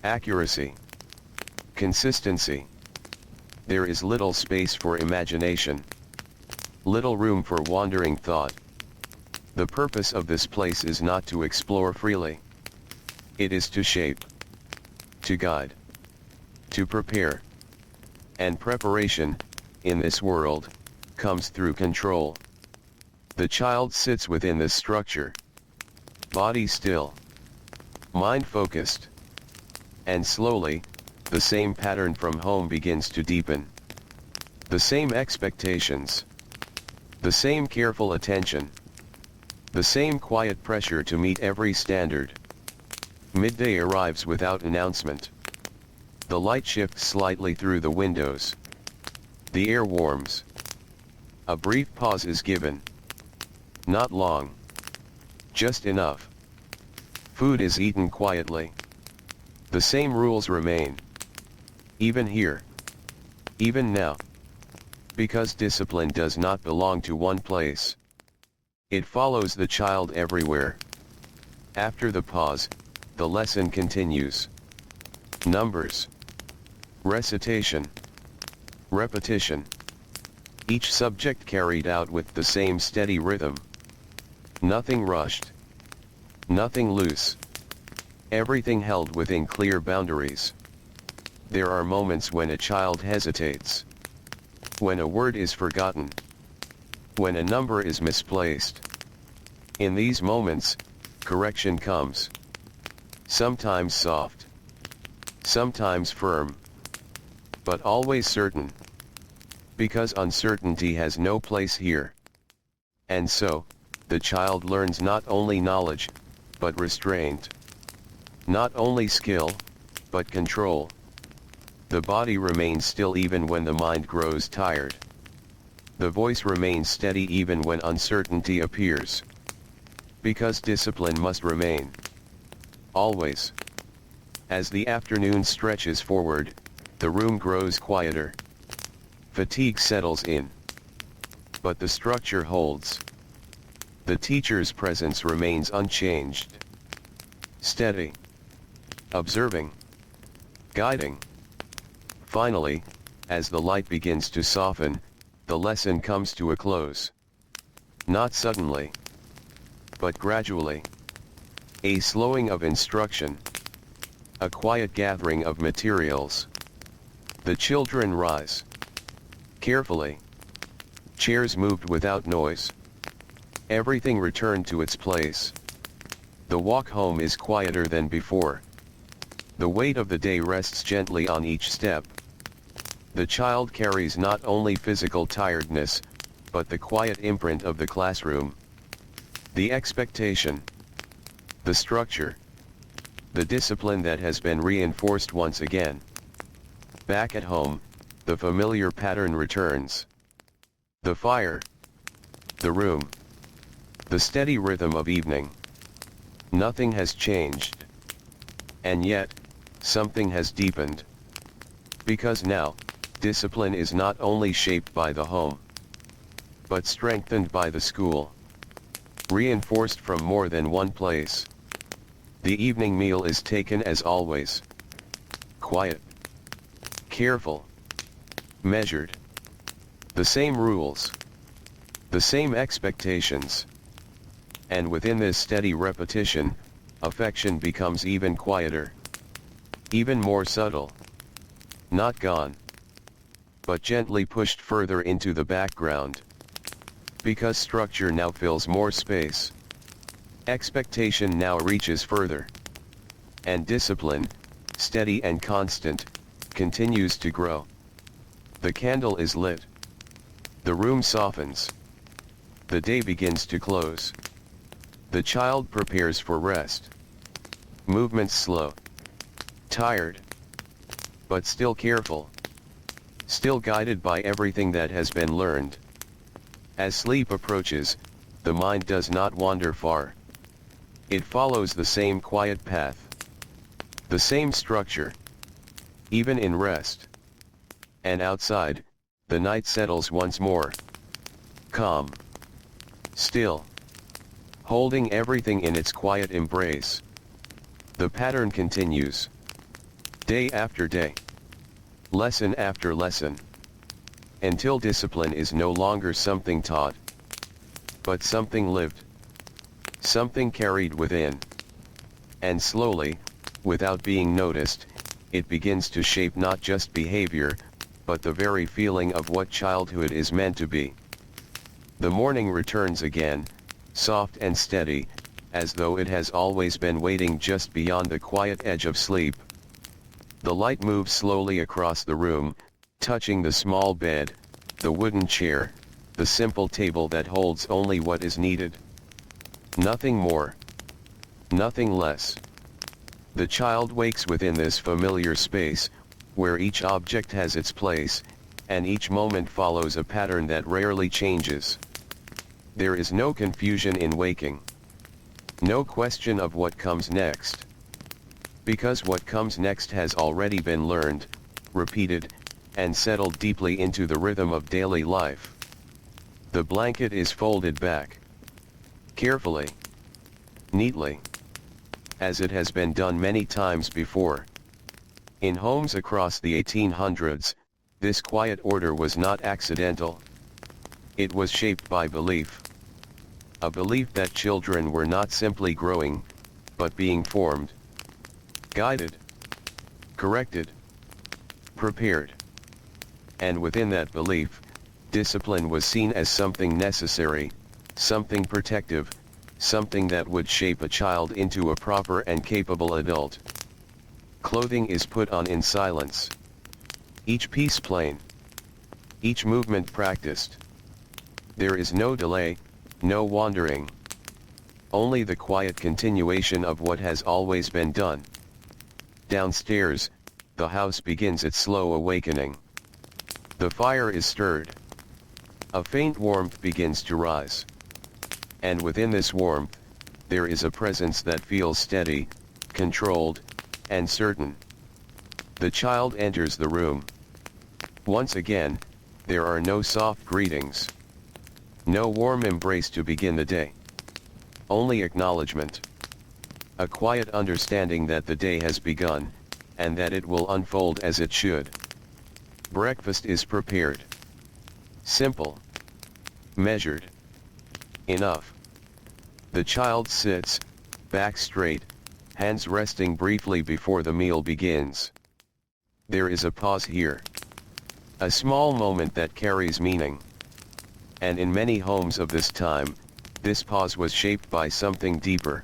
accuracy, consistency. There is little space for imagination. Little room for wandering thought. The purpose of this place is not to explore freely. It is to shape, to guide, to prepare. And preparation, in this world, comes through control. The child sits within this structure. Body still. Mind focused. And slowly, the same pattern from home begins to deepen. The same expectations. The same careful attention. The same quiet pressure to meet every standard. Midday arrives without announcement. The light shifts slightly through the windows. The air warms. A brief pause is given. Not long. Just enough. Food is eaten quietly. The same rules remain. Even here. Even now. Because discipline does not belong to one place. It follows the child everywhere. After the pause, the lesson continues. Numbers. Recitation. Repetition. Each subject carried out with the same steady rhythm. Nothing rushed. Nothing loose. Everything held within clear boundaries. There are moments when a child hesitates. When a word is forgotten. When a number is misplaced. In these moments, correction comes. Sometimes soft. Sometimes firm. But always certain. Because uncertainty has no place here. And so, the child learns not only knowledge, but restraint. Not only skill, but control. The body remains still even when the mind grows tired. The voice remains steady even when uncertainty appears. Because discipline must remain. Always. As the afternoon stretches forward, the room grows quieter. Fatigue settles in. But the structure holds. The teacher's presence remains unchanged. Steady. Observing. Guiding. Finally, as the light begins to soften, the lesson comes to a close. Not suddenly. But gradually. A slowing of instruction. A quiet gathering of materials. The children rise. Carefully. Chairs moved without noise. Everything returned to its place. The walk home is quieter than before. The weight of the day rests gently on each step. The child carries not only physical tiredness, but the quiet imprint of the classroom. The expectation. The structure. The discipline that has been reinforced once again. Back at home, the familiar pattern returns. The fire. The room. The steady rhythm of evening. Nothing has changed. And yet, something has deepened. Because now, discipline is not only shaped by the home, but strengthened by the school. Reinforced from more than one place. The evening meal is taken as always. Quiet. Careful. Measured. The same rules. The same expectations. And within this steady repetition, affection becomes even quieter. Even more subtle. Not gone. But gently pushed further into the background. Because structure now fills more space. Expectation now reaches further. and discipline, steady and constant, continues to grow. The candle is lit. The room softens. The day begins to close. The child prepares for rest. Movements slow. Tired. But still careful. Still guided by everything that has been learned. As sleep approaches, the mind does not wander far. It follows the same quiet path. The same structure. Even in rest. And outside, the night settles once more. Calm. Still. Holding everything in its quiet embrace. The pattern continues. Day after day. Lesson after lesson. Until discipline is no longer something taught, but something lived. Something carried within. And slowly, without being noticed, it begins to shape not just behavior, but the very feeling of what childhood is meant to be. The morning returns again, soft and steady, as though it has always been waiting just beyond the quiet edge of sleep. The light moves slowly across the room, touching the small bed, the wooden chair, the simple table that holds only what is needed. Nothing more. Nothing less. The child wakes within this familiar space, where each object has its place, and each moment follows a pattern that rarely changes. There is no confusion in waking. No question of what comes next. Because what comes next has already been learned, repeated, and settled deeply into the rhythm of daily life. The blanket is folded back. Carefully. Neatly. As it has been done many times before. In homes across the 1800s, this quiet order was not accidental. It was shaped by belief. A belief that children were not simply growing, but being formed. Guided. Corrected. Prepared. And within that belief, discipline was seen as something necessary, something protective, something that would shape a child into a proper and capable adult. Clothing is put on in silence. Each piece plain. Each movement practiced. There is no delay, no wandering. Only the quiet continuation of what has always been done. Downstairs, the house begins its slow awakening. The fire is stirred. A faint warmth begins to rise. And within this warmth, there is a presence that feels steady, controlled, and certain. The child enters the room. Once again, there are no soft greetings. No warm embrace to begin the day. Only acknowledgement. A quiet understanding that the day has begun, and that it will unfold as it should. Breakfast is prepared. Simple. Measured. Enough. The child sits, back straight, hands resting briefly before the meal begins. There is a pause here. A small moment that carries meaning. And in many homes of this time, this pause was shaped by something deeper.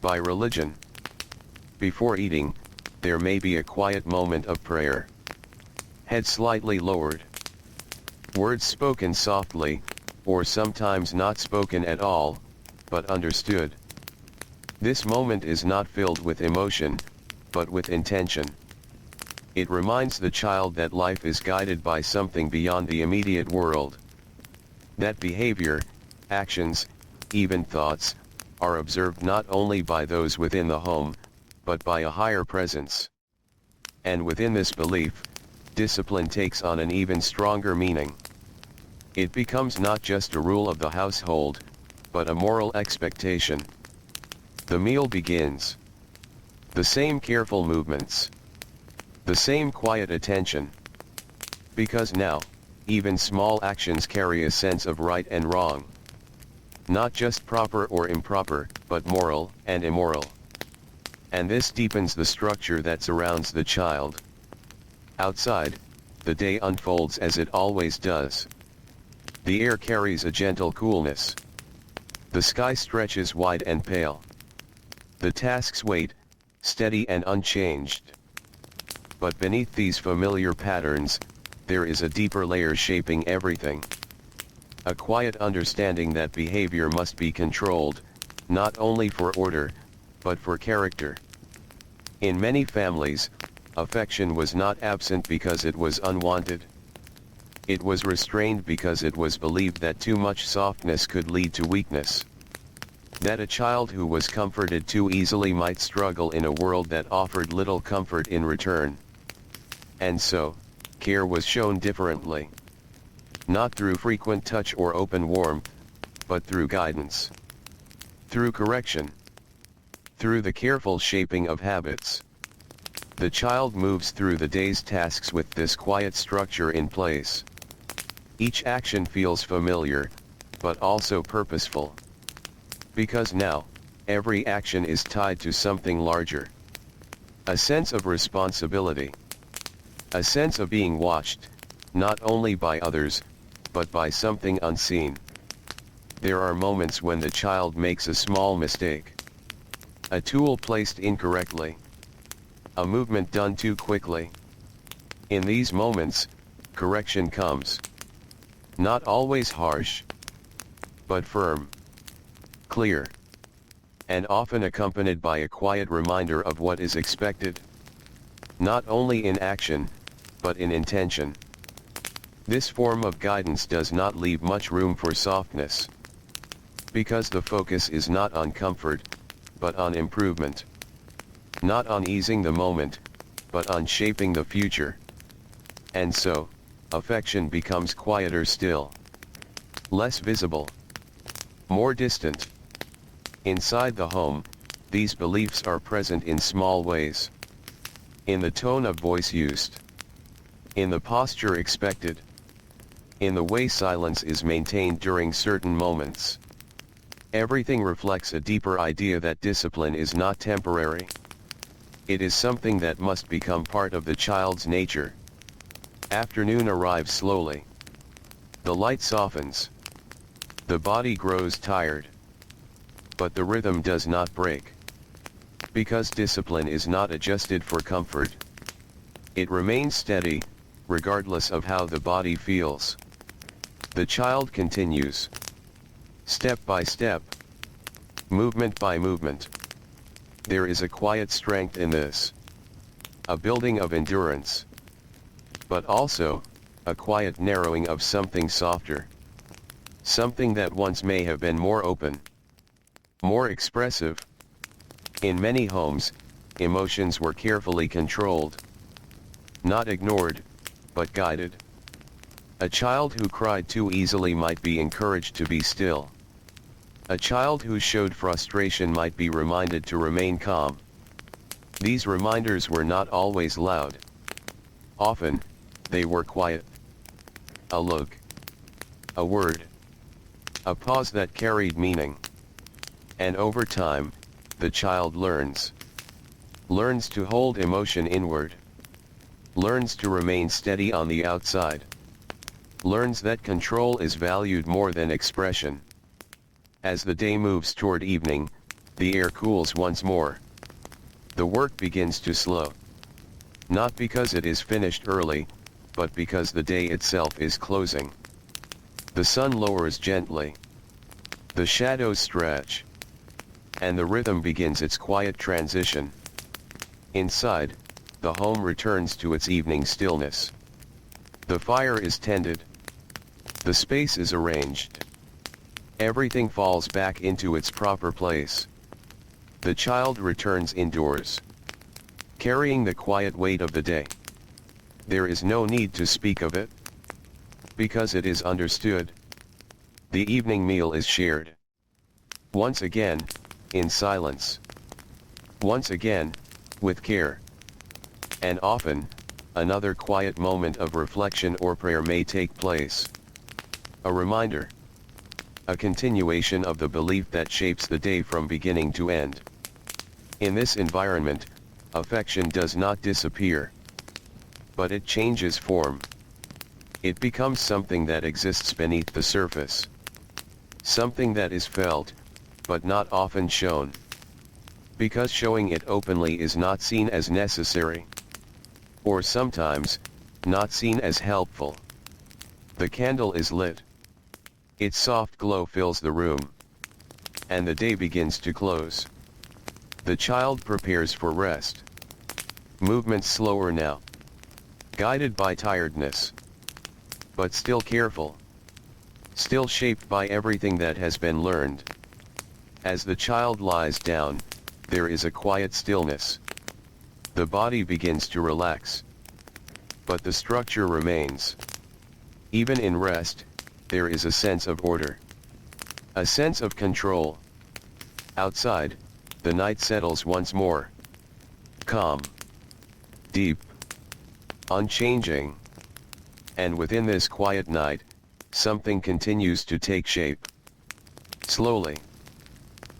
By religion. Before eating, there may be a quiet moment of prayer. Head slightly lowered. Words spoken softly, or sometimes not spoken at all, but understood. This moment is not filled with emotion, but with intention. It reminds the child that life is guided by something beyond the immediate world. That behavior, actions, even thoughts, are observed not only by those within the home, but by a higher presence. And within this belief, discipline takes on an even stronger meaning. It becomes not just a rule of the household, but a moral expectation. The meal begins. The same careful movements. The same quiet attention. Because now, even small actions carry a sense of right and wrong. Not just proper or improper, but moral and immoral. And this deepens the structure that surrounds the child. Outside, the day unfolds as it always does. The air carries a gentle coolness. The sky stretches wide and pale. The tasks wait, steady and unchanged. But beneath these familiar patterns, there is a deeper layer shaping everything. A quiet understanding that behavior must be controlled, not only for order, but for character. In many families, affection was not absent because it was unwanted. It was restrained because it was believed that too much softness could lead to weakness. That a child who was comforted too easily might struggle in a world that offered little comfort in return. And so, care was shown differently. Not through frequent touch or open warmth, but through guidance. Through correction. Through the careful shaping of habits. The child moves through the day's tasks with this quiet structure in place. Each action feels familiar, but also purposeful. Because now, every action is tied to something larger. A sense of responsibility. A sense of being watched, not only by others, but by something unseen. There are moments when the child makes a small mistake. A tool placed incorrectly. A movement done too quickly. In these moments, correction comes. Not always harsh, but firm, clear, and often accompanied by a quiet reminder of what is expected. Not only in action, but in intention. This form of guidance does not leave much room for softness. Because the focus is not on comfort, but on improvement. Not on easing the moment, but on shaping the future. And so, affection becomes quieter still. Less visible. More distant. Inside the home, these beliefs are present in small ways. In the tone of voice used. In the posture expected. In the way silence is maintained during certain moments. Everything reflects a deeper idea that discipline is not temporary. It is something that must become part of the child's nature. Afternoon arrives slowly. The light softens. The body grows tired. But the rhythm does not break. Because discipline is not adjusted for comfort. It remains steady, regardless of how the body feels. The child continues. Step by step. Movement by movement. There is a quiet strength in this. A building of endurance. But also, a quiet narrowing of something softer. Something that once may have been more open. More expressive. In many homes, emotions were carefully controlled. Not ignored, but guided. A child who cried too easily might be encouraged to be still. A child who showed frustration might be reminded to remain calm. These reminders were not always loud. Often, they were quiet. A look. A word. A pause that carried meaning. And over time, the child learns. Learns to hold emotion inward. Learns to remain steady on the outside. Learns that control is valued more than expression. As the day moves toward evening, the air cools once more. The work begins to slow. Not because it is finished early, but because the day itself is closing. The sun lowers gently. The shadows stretch. And the rhythm begins its quiet transition. Inside, the home returns to its evening stillness. The fire is tended. The space is arranged. Everything falls back into its proper place. The child returns indoors, carrying the quiet weight of the day. There is no need to speak of it, because it is understood. The evening meal is shared. Once again, in silence. Once again, with care. And often, another quiet moment of reflection or prayer may take place. A reminder. A continuation of the belief that shapes the day from beginning to end. In this environment, affection does not disappear. But it changes form. It becomes something that exists beneath the surface. Something that is felt, but not often shown. because showing it openly is not seen as necessary. Or sometimes, not seen as helpful. The candle is lit. Its soft glow fills the room. And the day begins to close. The child prepares for rest. Movements slower now. Guided by tiredness. But still careful. Still shaped by everything that has been learned. As the child lies down, there is a quiet stillness. The body begins to relax. But the structure remains. Even in rest, there is a sense of order. A sense of control. Outside, the night settles once more. Calm. Deep. Unchanging. And within this quiet night, something continues to take shape. Slowly.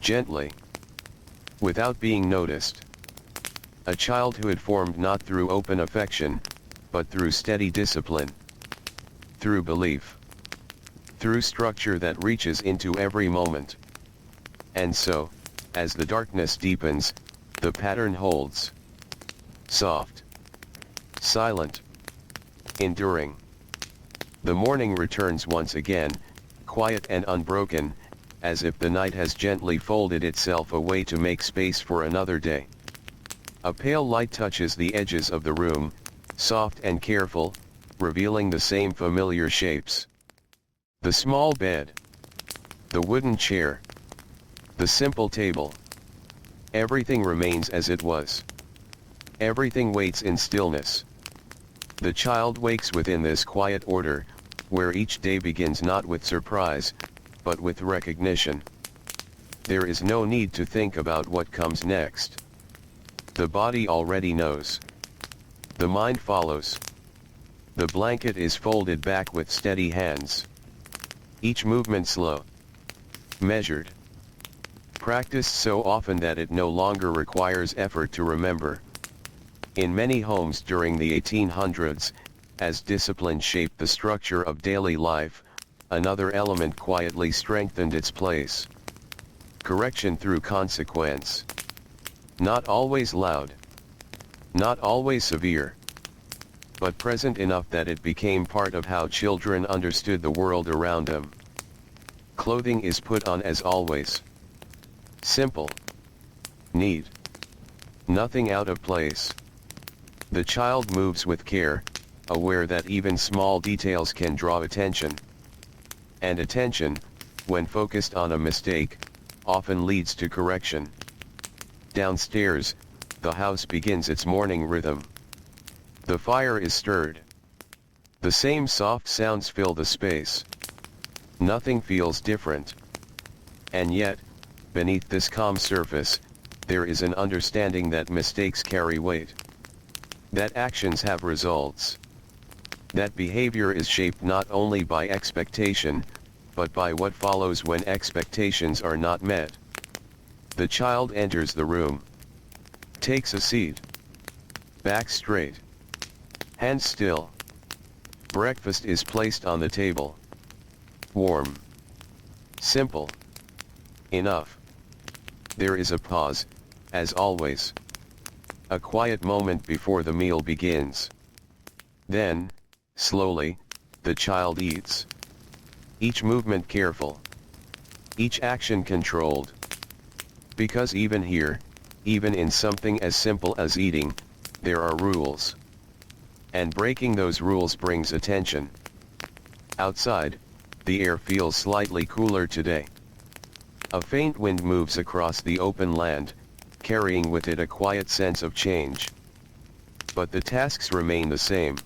Gently. Without being noticed. A childhood formed not through open affection, but through steady discipline. Through belief. Through structure that reaches into every moment. And so, as the darkness deepens, the pattern holds. Soft. Silent. Enduring. The morning returns once again, quiet and unbroken, as if the night has gently folded itself away to make space for another day. A pale light touches the edges of the room, soft and careful, revealing the same familiar shapes. The small bed. The wooden chair. The simple table. Everything remains as it was. Everything waits in stillness. The child wakes within this quiet order, where each day begins not with surprise, but with recognition. There is no need to think about what comes next. The body already knows. The mind follows. The blanket is folded back with steady hands. Each movement slow. Measured. Practiced so often that it no longer requires effort to remember. In many homes during the 1800s, as discipline shaped the structure of daily life, another element quietly strengthened its place. Correction through consequence. Not always loud. Not always severe. But present enough that it became part of how children understood the world around them. Clothing is put on as always. Simple. Neat. Nothing out of place. The child moves with care, aware that even small details can draw attention. And attention, when focused on a mistake, often leads to correction. Downstairs, the house begins its morning rhythm. The fire is stirred. The same soft sounds fill the space. Nothing feels different. And yet, beneath this calm surface, there is an understanding that mistakes carry weight. That actions have results. That behavior is shaped not only by expectation, but by what follows when expectations are not met. The child enters the room. Takes a seat. Back straight. Hands still. Breakfast is placed on the table. Warm. Simple. Enough. There is a pause, as always. A quiet moment before the meal begins. Then, slowly, the child eats. Each movement careful. Each action controlled. Because even here, even in something as simple as eating, there are rules. And breaking those rules brings attention. Outside, the air feels slightly cooler today. A faint wind moves across the open land, carrying with it a quiet sense of change. But the tasks remain the same.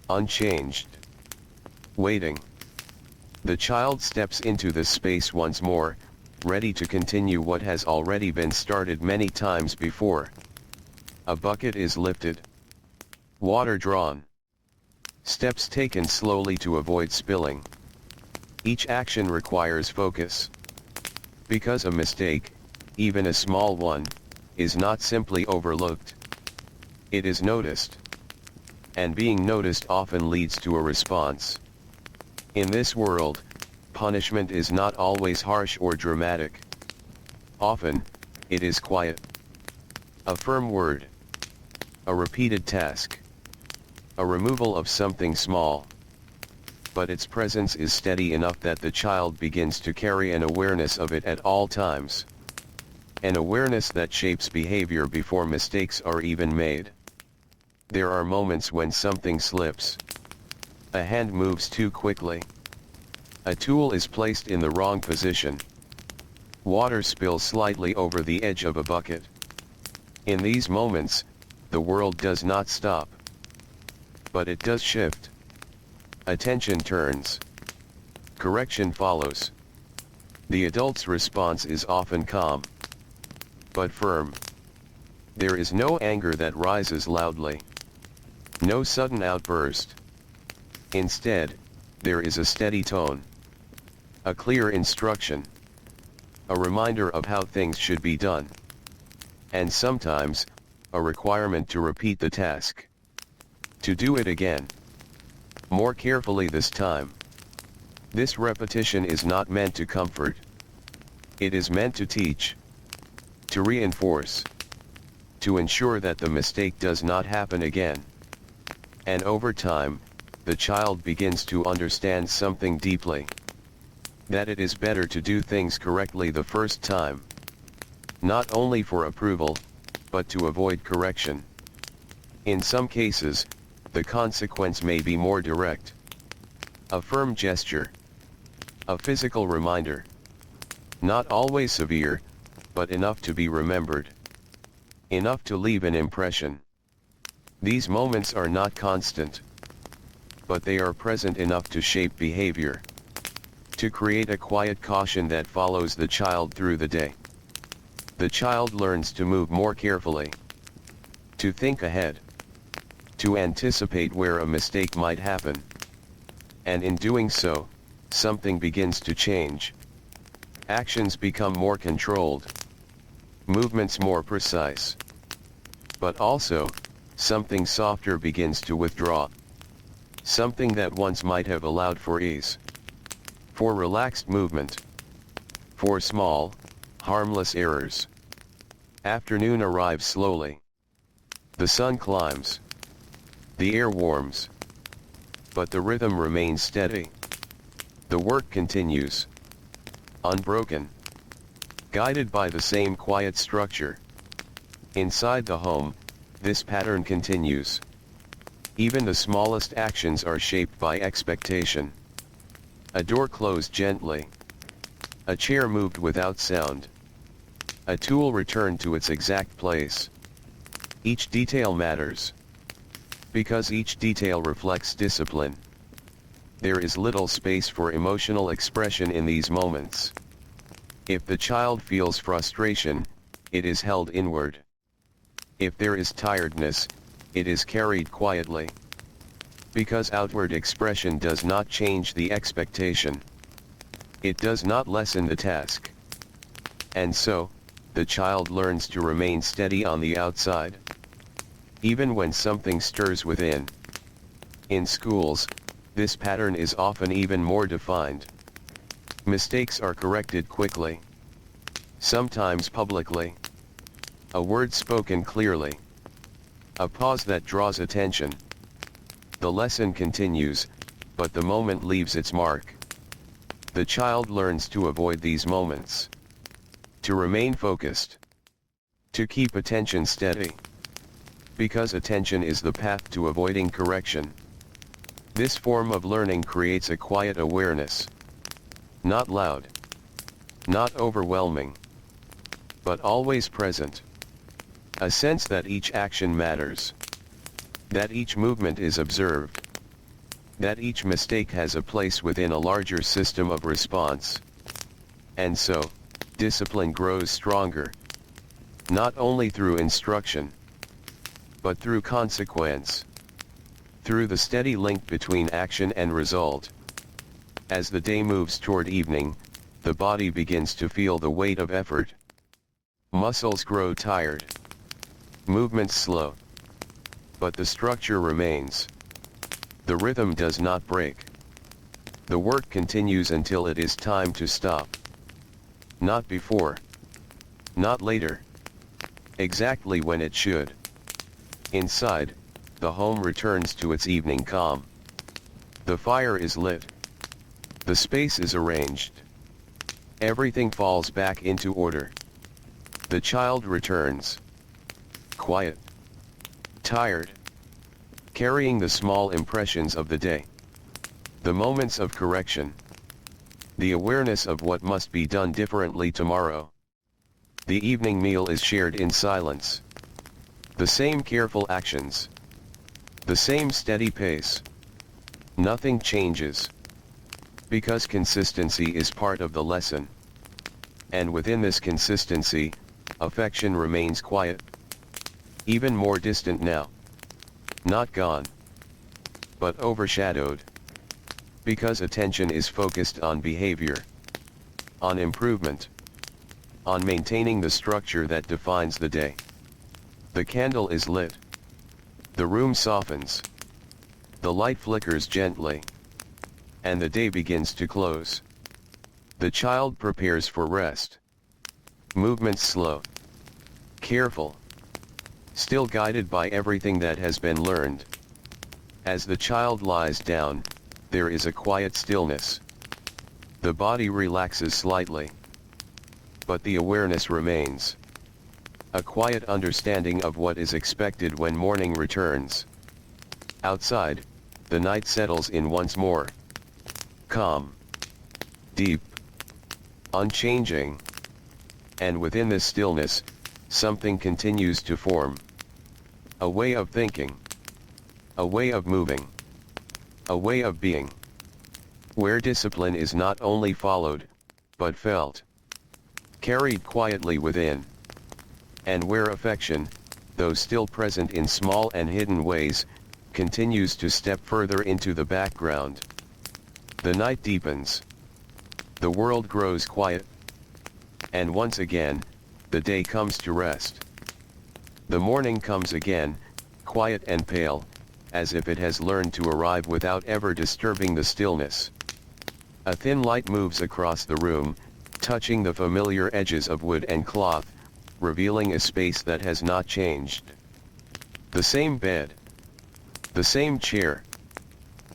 Unchanged. Waiting. The child steps into this space once more, ready to continue what has already been started many times before. A bucket is lifted. Water drawn. Steps taken slowly to avoid spilling. Each action requires focus. Because a mistake, even a small one, is not simply overlooked. It is noticed. And being noticed often leads to a response. In this world, punishment is not always harsh or dramatic. Often, it is quiet. A firm word. A repeated task. A removal of something small. But its presence is steady enough that the child begins to carry an awareness of it at all times. An awareness that shapes behavior before mistakes are even made. There are moments when something slips. A hand moves too quickly. A tool is placed in the wrong position. Water spills slightly over the edge of a bucket. In these moments, the world does not stop. But it does shift. Attention turns. Correction follows. The adult's response is often calm, but firm. There is no anger that rises loudly. No sudden outburst. Instead, there is a steady tone. A clear instruction. A reminder of how things should be done. And sometimes, a requirement to repeat the task. To do it again. More carefully this time. This repetition is not meant to comfort. It is meant to teach. To reinforce. To ensure that the mistake does not happen again. And over time, the child begins to understand something deeply. That it is better to do things correctly the first time. Not only for approval, but to avoid correction. In some cases, the consequence may be more direct. A firm gesture. A physical reminder. Not always severe, but enough to be remembered. Enough to leave an impression. These moments are not constant. But they are present enough to shape behavior. To create a quiet caution that follows the child through the day. The child learns to move more carefully. To think ahead. To anticipate where a mistake might happen. And in doing so, something begins to change. Actions become more controlled. Movements more precise. But also, something softer begins to withdraw. Something that once might have allowed for ease. For relaxed movement. For small, harmless errors. Afternoon arrives slowly. The sun climbs. The air warms. But the rhythm remains steady. The work continues. Unbroken. Guided by the same quiet structure. Inside the home, this pattern continues. Even the smallest actions are shaped by expectation. A door closed gently. A chair moved without sound. A tool returned to its exact place. Each detail matters. Because each detail reflects discipline. There is little space for emotional expression in these moments. If the child feels frustration, it is held inward. If there is tiredness, it is carried quietly. Because outward expression does not change the expectation. It does not lessen the task. And so, the child learns to remain steady on the outside. Even when something stirs within. In schools, this pattern is often even more defined. Mistakes are corrected quickly. Sometimes publicly. A word spoken clearly. A pause that draws attention. The lesson continues, but the moment leaves its mark. The child learns to avoid these moments. To remain focused. To keep attention steady. Because attention is the path to avoiding correction. This form of learning creates a quiet awareness. Not loud. Not overwhelming. But always present. A sense that each action matters. That each movement is observed. That each mistake has a place within a larger system of response. And so, discipline grows stronger. Not only through instruction, but through consequence. Through the steady link between action and result. As the day moves toward evening, the body begins to feel the weight of effort. Muscles grow tired. Movements slow. But the structure remains. The rhythm does not break. The work continues until it is time to stop. Not before. Not later. Exactly when it should. Inside, the home returns to its evening calm. The fire is lit. The space is arranged. Everything falls back into order. The child returns. Quiet. Tired. Carrying the small impressions of the day. The moments of correction. The awareness of what must be done differently tomorrow. The evening meal is shared in silence. The same careful actions. The same steady pace. Nothing changes. Because consistency is part of the lesson. And within this consistency, affection remains quiet. Even more distant now. Not gone. But overshadowed. Because attention is focused on behavior. On improvement. On maintaining the structure that defines the day. The candle is lit. The room softens. The light flickers gently. And the day begins to close. The child prepares for rest. Movements slow. Careful. Still guided by everything that has been learned. As the child lies down, there is a quiet stillness. The body relaxes slightly. But the awareness remains. A quiet understanding of what is expected when morning returns. Outside, the night settles in once more. Calm. Deep. Unchanging. And within this stillness, something continues to form. A way of thinking. A way of moving. A way of being. Where discipline is not only followed, but felt. Carried quietly within. And where affection, though still present in small and hidden ways, continues to step further into the background. The night deepens. The world grows quiet. And once again, the day comes to rest. The morning comes again, quiet and pale, as if it has learned to arrive without ever disturbing the stillness. A thin light moves across the room, touching the familiar edges of wood and cloth, revealing a space that has not changed. The same bed. The same chair.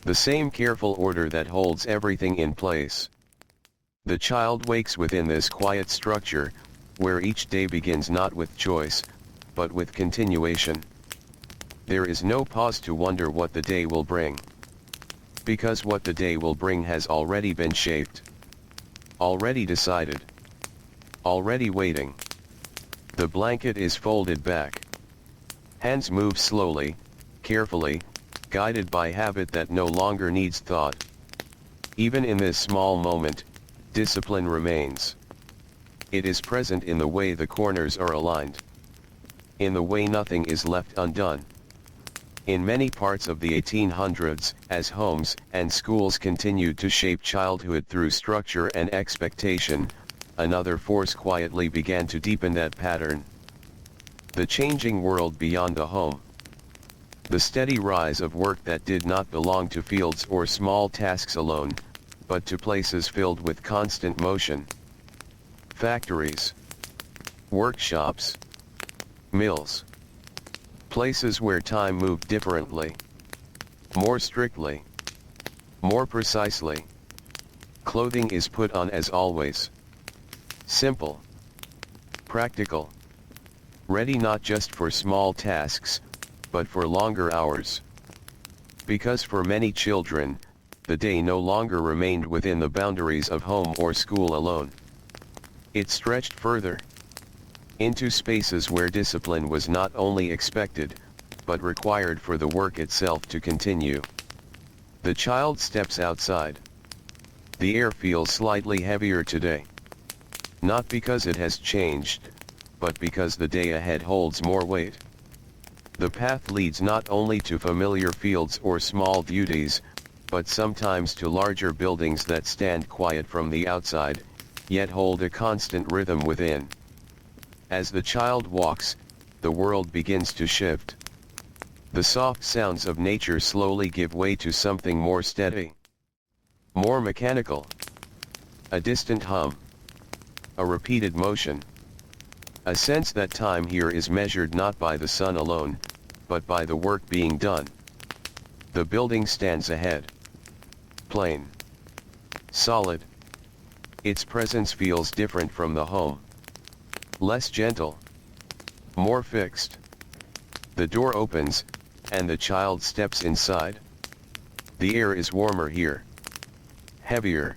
The same careful order that holds everything in place. The child wakes within this quiet structure, where each day begins not with choice, but with continuation. There is no pause to wonder what the day will bring. Because what the day will bring has already been shaped. Already decided. Already waiting. The blanket is folded back. Hands move slowly, carefully, guided by habit that no longer needs thought. Even in this small moment, discipline remains. It is present in the way the corners are aligned. In the way nothing is left undone. In many parts of the 1800s, as homes and schools continued to shape childhood through structure and expectation, another force quietly began to deepen that pattern. The changing world beyond the home. The steady rise of work that did not belong to fields or small tasks alone, but to places filled with constant motion. Factories. Workshops. Mills. Places where time moved differently. More strictly. More precisely. Clothing is put on as always. Simple. Practical. Ready not just for small tasks, but for longer hours. Because for many children, the day no longer remained within the boundaries of home or school alone. It stretched further. Into spaces where discipline was not only expected, but required for the work itself to continue. The child steps outside. The air feels slightly heavier today. Not because it has changed, but because the day ahead holds more weight. The path leads not only to familiar fields or small duties, but sometimes to larger buildings that stand quiet from the outside, yet hold a constant rhythm within. As the child walks, the world begins to shift. The soft sounds of nature slowly give way to something more steady. More mechanical. A distant hum. A repeated motion. A sense that time here is measured not by the sun alone, but by the work being done. The building stands ahead. Plain. Solid. Its presence feels different from the home. Less gentle. More fixed. The door opens, and the child steps inside. The air is warmer here. Heavier.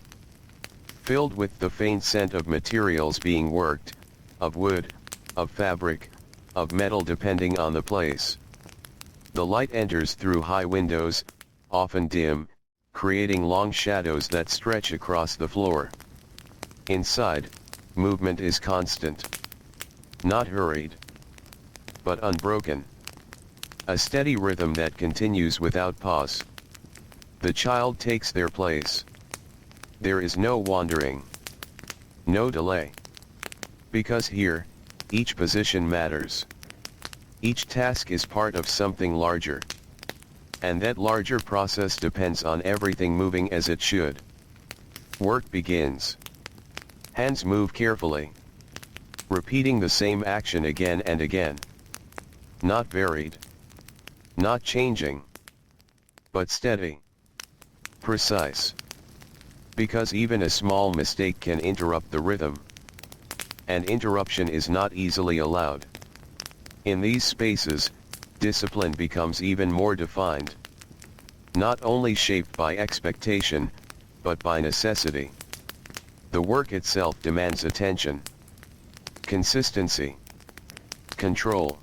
Filled with the faint scent of materials being worked, of wood, of fabric, of metal depending on the place. The light enters through high windows, often dim, creating long shadows that stretch across the floor. Inside, movement is constant. Not hurried, but unbroken. A steady rhythm that continues without pause. The child takes their place. There is no wandering. No delay. Because here, each position matters. Each task is part of something larger. And that larger process depends on everything moving as it should. Work begins. Hands move carefully. Repeating the same action again and again. Not varied. Not changing. But steady. Precise. Because even a small mistake can interrupt the rhythm. And interruption is not easily allowed. In these spaces, discipline becomes even more defined. Not only shaped by expectation, but by necessity. The work itself demands attention. Consistency. Control.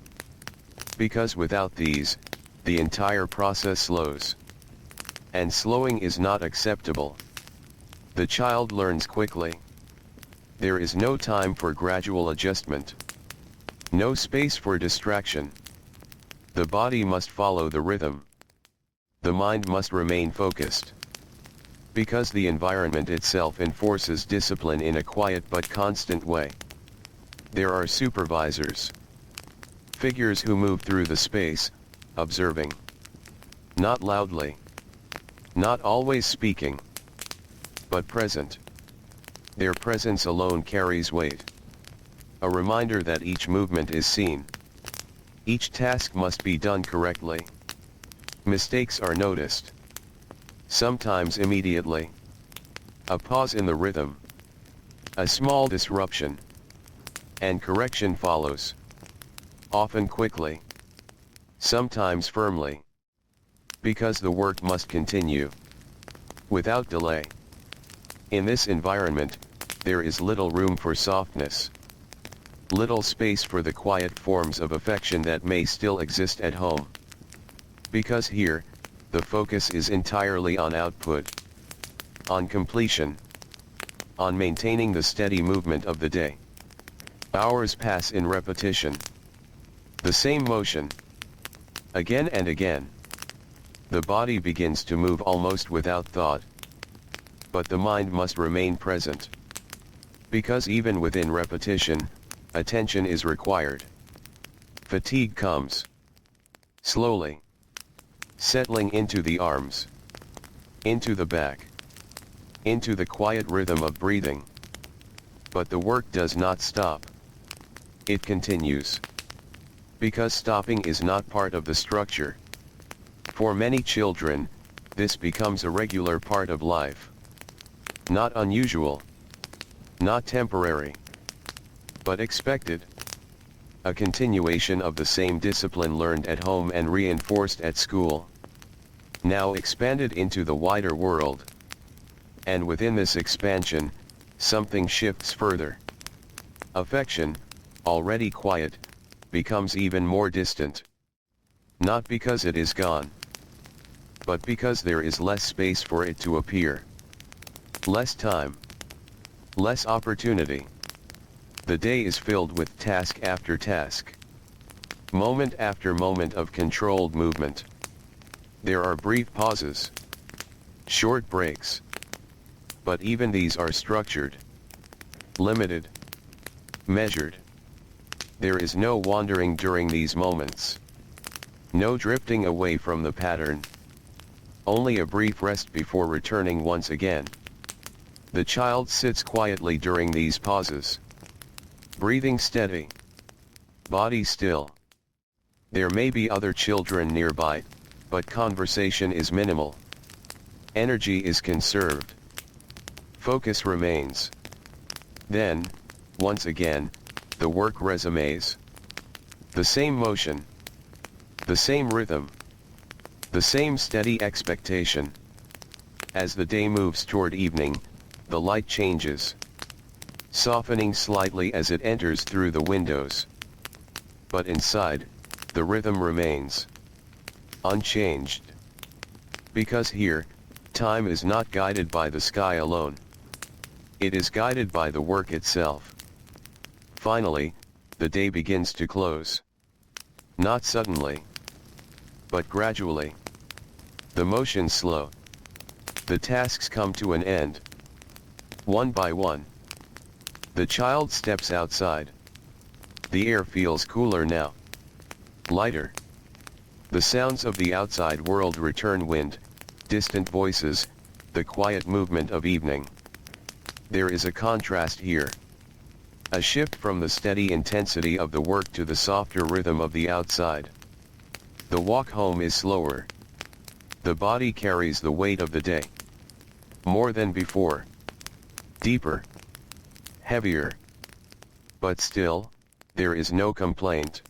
Because without these, the entire process slows. And slowing is not acceptable. The child learns quickly. There is no time for gradual adjustment. No space for distraction. The body must follow the rhythm. The mind must remain focused. Because the environment itself enforces discipline in a quiet but constant way. There are supervisors. Figures who move through the space, observing. Not loudly. Not always speaking. But present. Their presence alone carries weight. A reminder that each movement is seen. Each task must be done correctly. Mistakes are noticed. Sometimes immediately. A pause in the rhythm. A small disruption. And correction follows. Often quickly. Sometimes firmly. Because the work must continue. Without delay. In this environment, there is little room for softness. Little space for the quiet forms of affection that may still exist at home. Because here, the focus is entirely on output. On completion. On maintaining the steady movement of the day. Hours pass in repetition. The same motion. Again and again. The body begins to move almost without thought. But the mind must remain present. Because even within repetition, attention is required. Fatigue comes. Slowly. Settling into the arms. Into the back. Into the quiet rhythm of breathing. But the work does not stop. It continues. Because stopping is not part of the structure. For many children, this becomes a regular part of life. Not unusual. Not temporary. But expected. A continuation of the same discipline learned at home and reinforced at school. Now expanded into the wider world. And within this expansion, something shifts further. Affection, already quiet, becomes even more distant. Not because it is gone. But because there is less space for it to appear. Less time. Less opportunity. The day is filled with task after task. Moment after moment of controlled movement. There are brief pauses. Short breaks. But even these are structured. Limited. Measured. There is no wandering during these moments. No drifting away from the pattern. Only a brief rest before returning once again. The child sits quietly during these pauses. Breathing steady. Body still. There may be other children nearby, but conversation is minimal. Energy is conserved. Focus remains. Then, once again, the work resumes. The same motion. The same rhythm. The same steady expectation. As the day moves toward evening, the light changes, softening slightly as it enters through the windows. But inside, the rhythm remains unchanged. Because here, time is not guided by the sky alone. It is guided by the work itself. Finally, the day begins to close. Not suddenly, but gradually. The motion slow. The tasks come to an end. One by one. The child steps outside. The air feels cooler now. Lighter. The sounds of the outside world return: wind, distant voices, the quiet movement of evening. There is a contrast here. A shift from the steady intensity of the work to the softer rhythm of the outside. The walk home is slower. The body carries the weight of the day. More than before. Deeper. Heavier. But still, there is no complaint.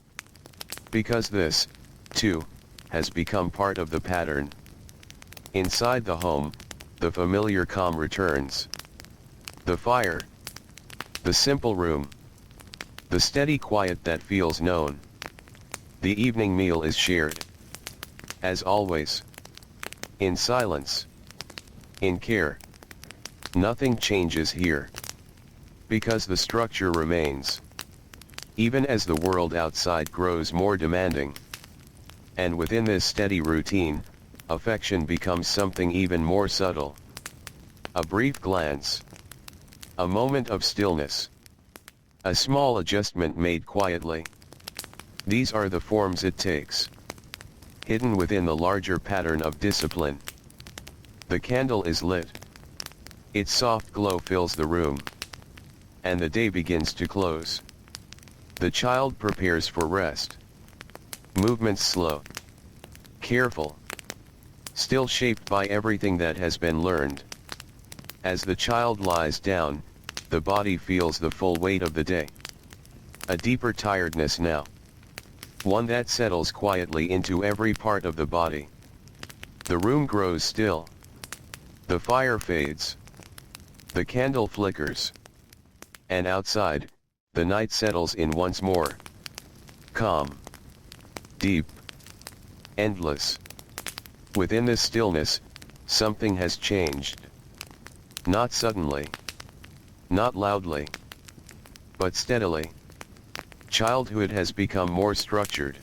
Because this, too, has become part of the pattern. Inside the home, the familiar calm returns. The fire. The simple room. The steady quiet that feels known. The evening meal is shared. As always. In silence. In care. Nothing changes here. Because the structure remains. Even as the world outside grows more demanding. And within this steady routine, affection becomes something even more subtle. A brief glance. A moment of stillness. A small adjustment made quietly. These are the forms it takes. Hidden within the larger pattern of discipline. The candle is lit. Its soft glow fills the room. And the day begins to close. The child prepares for rest. Movements slow. Careful. Still shaped by everything that has been learned. As the child lies down, the body feels the full weight of the day. A deeper tiredness now. One that settles quietly into every part of the body. The room grows still. The fire fades. The candle flickers. And outside, the night settles in once more. Calm. Deep. Endless. Within this stillness, something has changed. Not suddenly. Not loudly. But steadily. Childhood has become more structured.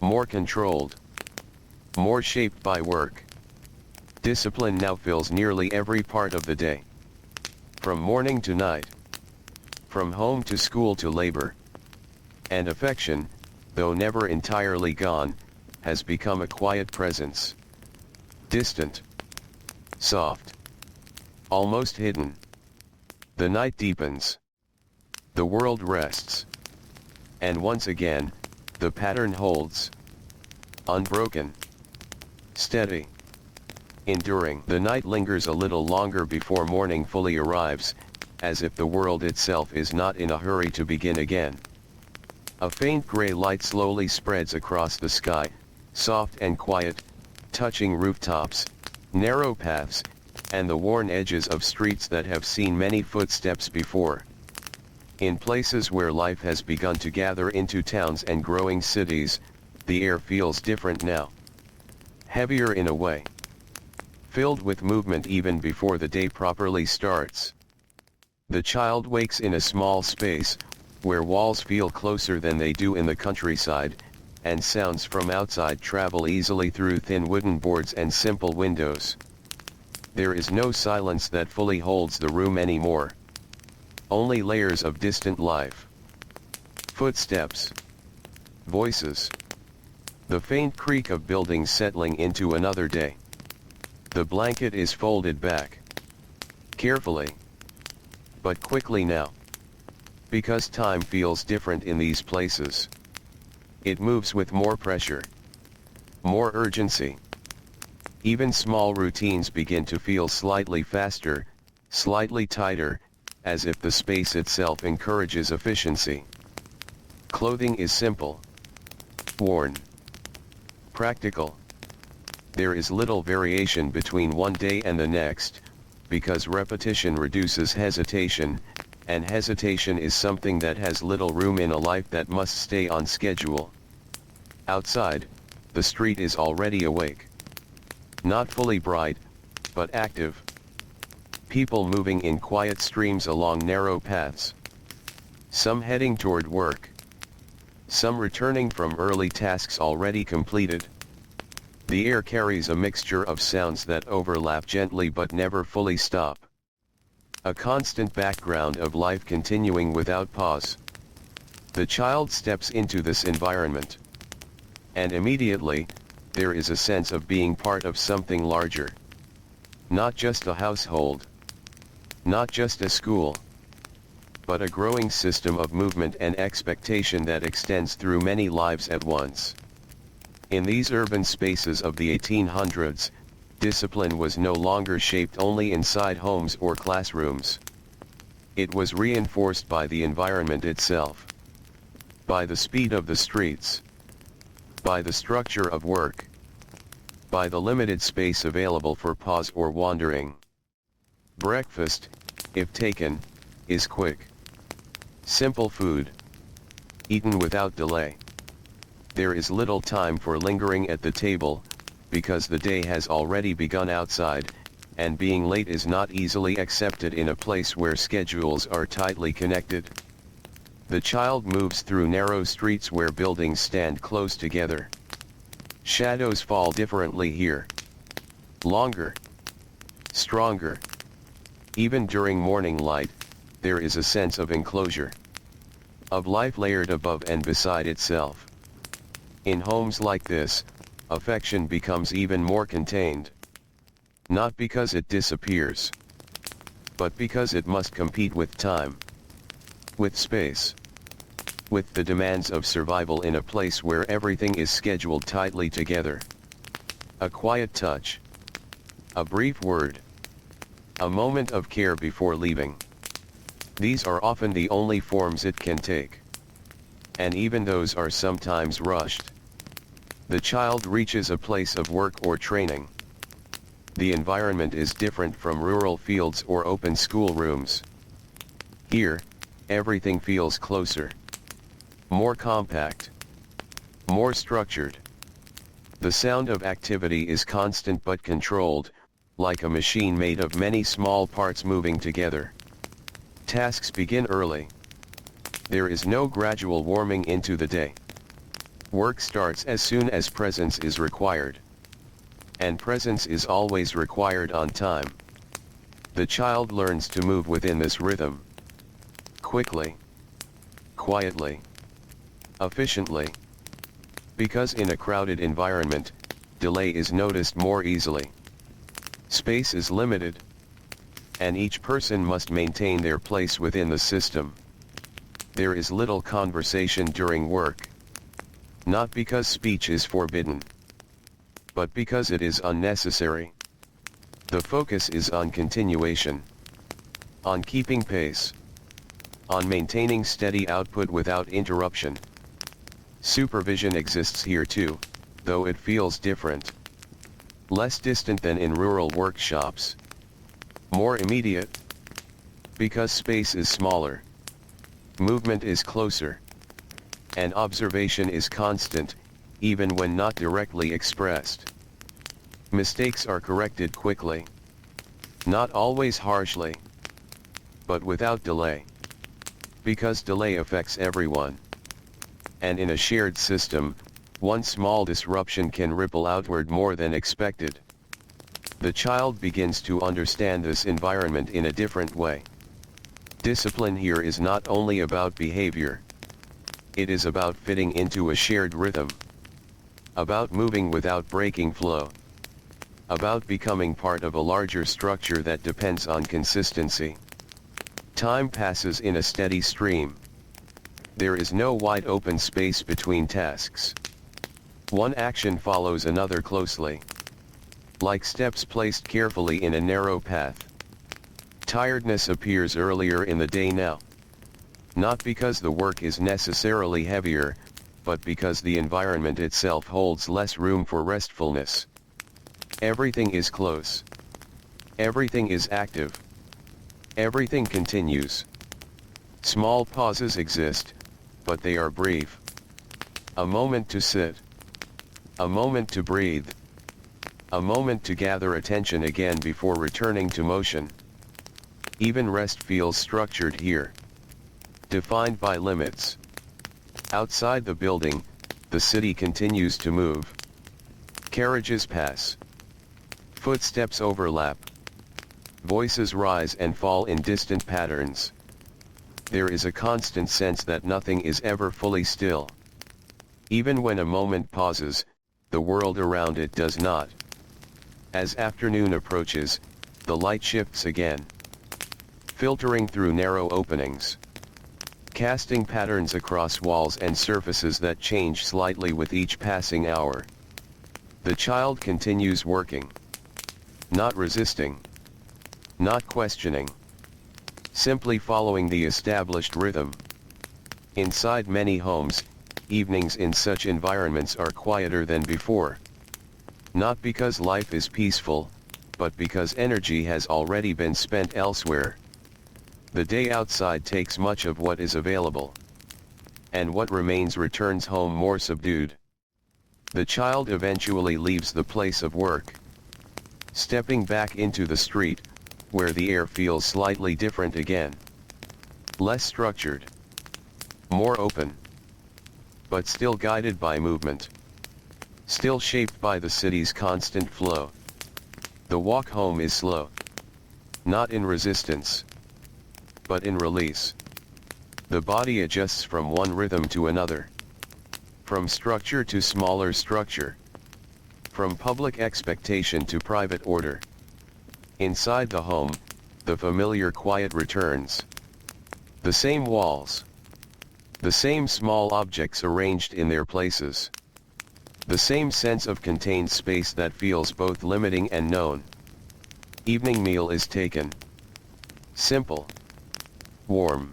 More controlled. More shaped by work. Discipline now fills nearly every part of the day. From morning to night. From home to school to labor. And affection, though never entirely gone, has become a quiet presence. Distant. Soft. Almost hidden. The night deepens. The world rests. And once again, the pattern holds. Unbroken. Steady. Enduring. The night lingers a little longer before morning fully arrives, as if the world itself is not in a hurry to begin again. A faint gray light slowly spreads across the sky, soft and quiet, touching rooftops, narrow paths, and the worn edges of streets that have seen many footsteps before. In places where life has begun to gather into towns and growing cities, the air feels different now. Heavier in a way. Filled with movement even before the day properly starts. The child wakes in a small space, where walls feel closer than they do in the countryside, and sounds from outside travel easily through thin wooden boards and simple windows. There is no silence that fully holds the room anymore. Only layers of distant life. Footsteps. Voices. The faint creak of buildings settling into another day. The blanket is folded back. Carefully. But quickly now. because time feels different in these places. It moves with more pressure, more urgency. Even small routines begin to feel slightly faster, slightly tighter, as if the space itself encourages efficiency. Clothing is simple, worn, practical. There is little variation between one day and the next, because repetition reduces hesitation, and hesitation is something that has little room in a life that must stay on schedule. Outside, the street is already awake. Not fully bright, but active. People moving in quiet streams along narrow paths. Some heading toward work. Some returning from early tasks already completed. The air carries a mixture of sounds that overlap gently but never fully stop. A constant background of life continuing without pause. The child steps into this environment. And immediately, there is a sense of being part of something larger. Not just a household. Not just a school. But a growing system of movement and expectation that extends through many lives at once. In these urban spaces of the 1800s, discipline was no longer shaped only inside homes or classrooms. It was reinforced by the environment itself. By the speed of the streets. By the structure of work. By the limited space available for pause or wandering. Breakfast, if taken, is quick. Simple food. Eaten without delay. There is little time for lingering at the table, because the day has already begun outside, and being late is not easily accepted in a place where schedules are tightly connected. The child moves through narrow streets where buildings stand close together. Shadows fall differently here. Longer. Stronger. Even during morning light, there is a sense of enclosure. Of life layered above and beside itself. In homes like this, affection becomes even more contained. Not because it disappears, but because it must compete with time, with space, with the demands of survival in a place where everything is scheduled tightly together. A quiet touch, a brief word, a moment of care before leaving. These are often the only forms it can take. And even those are sometimes rushed. The child reaches a place of work or training. The environment is different from rural fields or open schoolrooms. Here, everything feels closer. More compact. More structured. The sound of activity is constant but controlled, like a machine made of many small parts moving together. Tasks begin early. There is no gradual warming into the day. Work starts as soon as presence is required. And presence is always required on time. The child learns to move within this rhythm. Quickly. Quietly. Efficiently. Because in a crowded environment, delay is noticed more easily. Space is limited. And each person must maintain their place within the system. There is little conversation during work. Not because speech is forbidden, but because it is unnecessary. The focus is on continuation, on keeping pace, on maintaining steady output without interruption. Supervision exists here too, though it feels different. Less distant than in rural workshops. More immediate. Because space is smaller. Movement is closer. And observation is constant, even when not directly expressed. Mistakes are corrected quickly. Not always harshly. But without delay. Because delay affects everyone. And in a shared system, one small disruption can ripple outward more than expected. The child begins to understand this environment in a different way. Discipline here is not only about behavior. It is about fitting into a shared rhythm. About moving without breaking flow. About becoming part of a larger structure that depends on consistency. Time passes in a steady stream. There is no wide open space between tasks. One action follows another closely, like steps placed carefully in a narrow path. Tiredness appears earlier in the day now. Not because the work is necessarily heavier, but because the environment itself holds less room for restfulness. Everything is close. Everything is active. Everything continues. Small pauses exist, but they are brief. A moment to sit. A moment to breathe. A moment to gather attention again before returning to motion. Even rest feels structured here, defined by limits. Outside the building, the city continues to move. Carriages pass. Footsteps overlap. Voices rise and fall in distant patterns. There is a constant sense that nothing is ever fully still. Even when a moment pauses, the world around it does not. As afternoon approaches, the light shifts again, filtering through narrow openings, casting patterns across walls and surfaces that change slightly with each passing hour. The child continues working. Not resisting. Not questioning. Simply following the established rhythm. Inside many homes, evenings in such environments are quieter than before. Not because life is peaceful, but because energy has already been spent elsewhere. The day outside takes much of what is available, and what remains returns home more subdued. The child eventually leaves the place of work, stepping back into the street, where the air feels slightly different again. Less structured, more open, but still guided by movement. Still shaped by the city's constant flow. The walk home is slow. Not in resistance, but in release. The body adjusts from one rhythm to another. From structure to smaller structure. From public expectation to private order. Inside the home, the familiar quiet returns. The same walls. The same small objects arranged in their places. The same sense of contained space that feels both limiting and known. Evening meal is taken. Simple. Warm.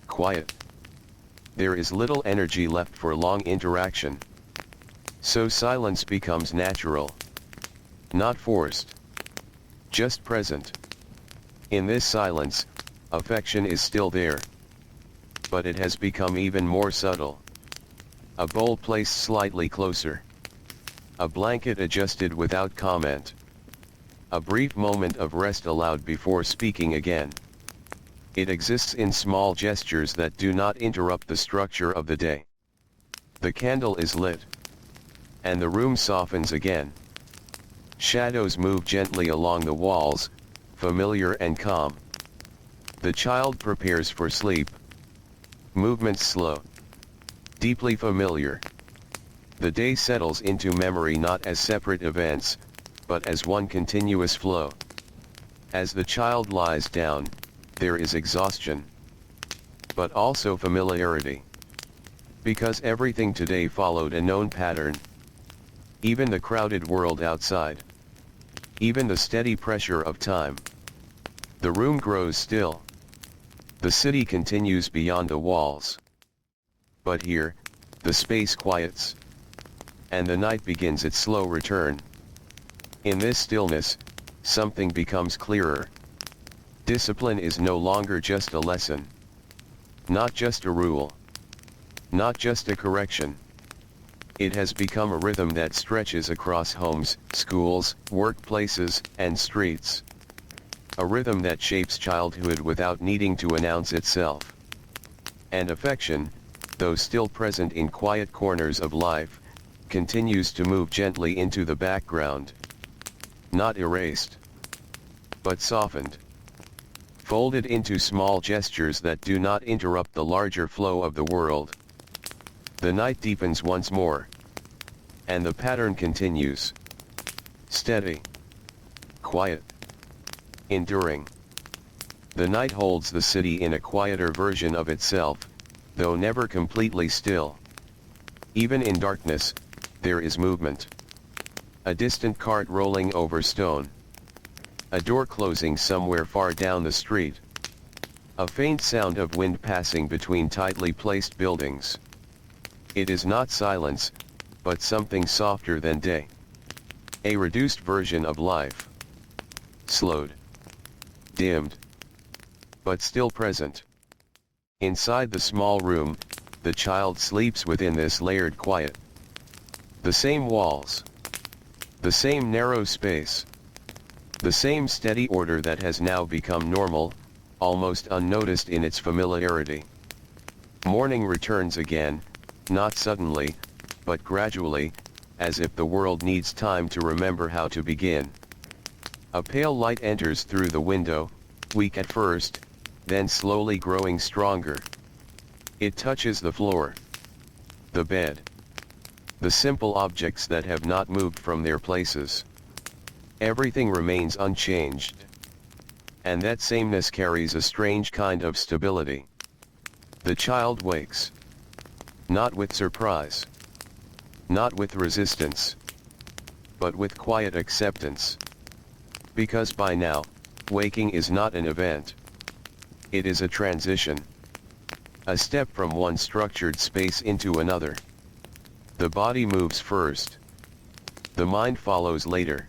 Quiet. There is little energy left for long interaction. So silence becomes natural. Not forced. Just present. In this silence, affection is still there. But it has become even more subtle. A bowl placed slightly closer. A blanket adjusted without comment. A brief moment of rest allowed before speaking again. It exists in small gestures that do not interrupt the structure of the day. The candle is lit. And the room softens again. Shadows move gently along the walls, familiar and calm. The child prepares for sleep. Movements slow. Deeply familiar. The day settles into memory not as separate events, but as one continuous flow. As the child lies down, there is exhaustion, but also familiarity. Because everything today followed a known pattern. Even the crowded world outside. Even the steady pressure of time. The room grows still. The city continues beyond the walls. But here, the space quiets. And the night begins its slow return. In this stillness, something becomes clearer. Discipline is no longer just a lesson. Not just a rule. Not just a correction. It has become a rhythm that stretches across homes, schools, workplaces, and streets. A rhythm that shapes childhood without needing to announce itself. And affection, though still present in quiet corners of life, continues to move gently into the background. Not erased, but softened. Folded into small gestures that do not interrupt the larger flow of the world. The night deepens once more. And the pattern continues. Steady. Quiet. Enduring. The night holds the city in a quieter version of itself, though never completely still. Even in darkness, there is movement. A distant cart rolling over stone. A door closing somewhere far down the street. A faint sound of wind passing between tightly placed buildings. It is not silence, but something softer than day. A reduced version of life. Slowed. Dimmed. But still present. Inside the small room, the child sleeps within this layered quiet. The same walls. The same narrow space. The same steady order that has now become normal, almost unnoticed in its familiarity. Morning returns again, not suddenly, but gradually, as if the world needs time to remember how to begin. A pale light enters through the window, weak at first, then slowly growing stronger. It touches the floor. The bed. The simple objects that have not moved from their places. Everything remains unchanged. And that sameness carries a strange kind of stability. The child wakes. Not with surprise. Not with resistance. But with quiet acceptance. Because by now, waking is not an event. It is a transition. A step from one structured space into another. The body moves first. The mind follows later.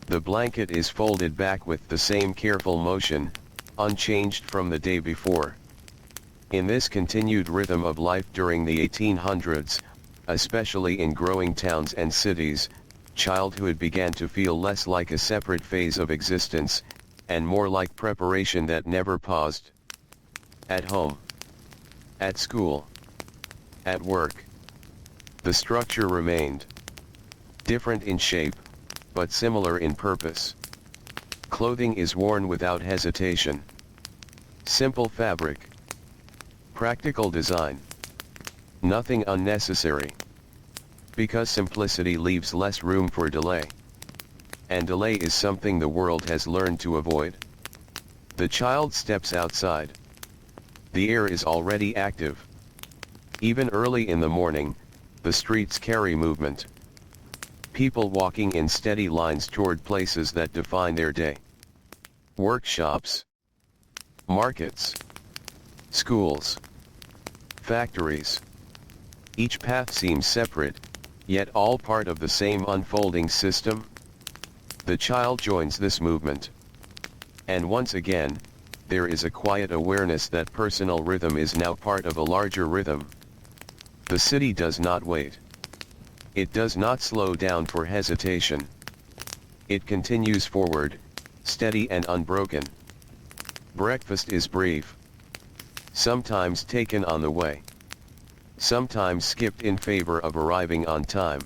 The blanket is folded back with the same careful motion, unchanged from the day before. In this continued rhythm of life during the 1800s, especially in growing towns and cities, childhood began to feel less like a separate phase of existence, and more like preparation that never paused. At home. At school. At work. The structure remained. Different in shape, but similar in purpose. Clothing is worn without hesitation. Simple fabric. Practical design. Nothing unnecessary. Because simplicity leaves less room for delay. And delay is something the world has learned to avoid. The child steps outside. The air is already active. Even early in the morning, the streets carry movement. People walking in steady lines toward places that define their day. Workshops. Markets. Schools. Factories. Each path seems separate, yet all part of the same unfolding system. The child joins this movement. And once again, there is a quiet awareness that personal rhythm is now part of a larger rhythm. The city does not wait. It does not slow down for hesitation. It continues forward, steady and unbroken. Breakfast is brief. Sometimes taken on the way. Sometimes skipped in favor of arriving on time.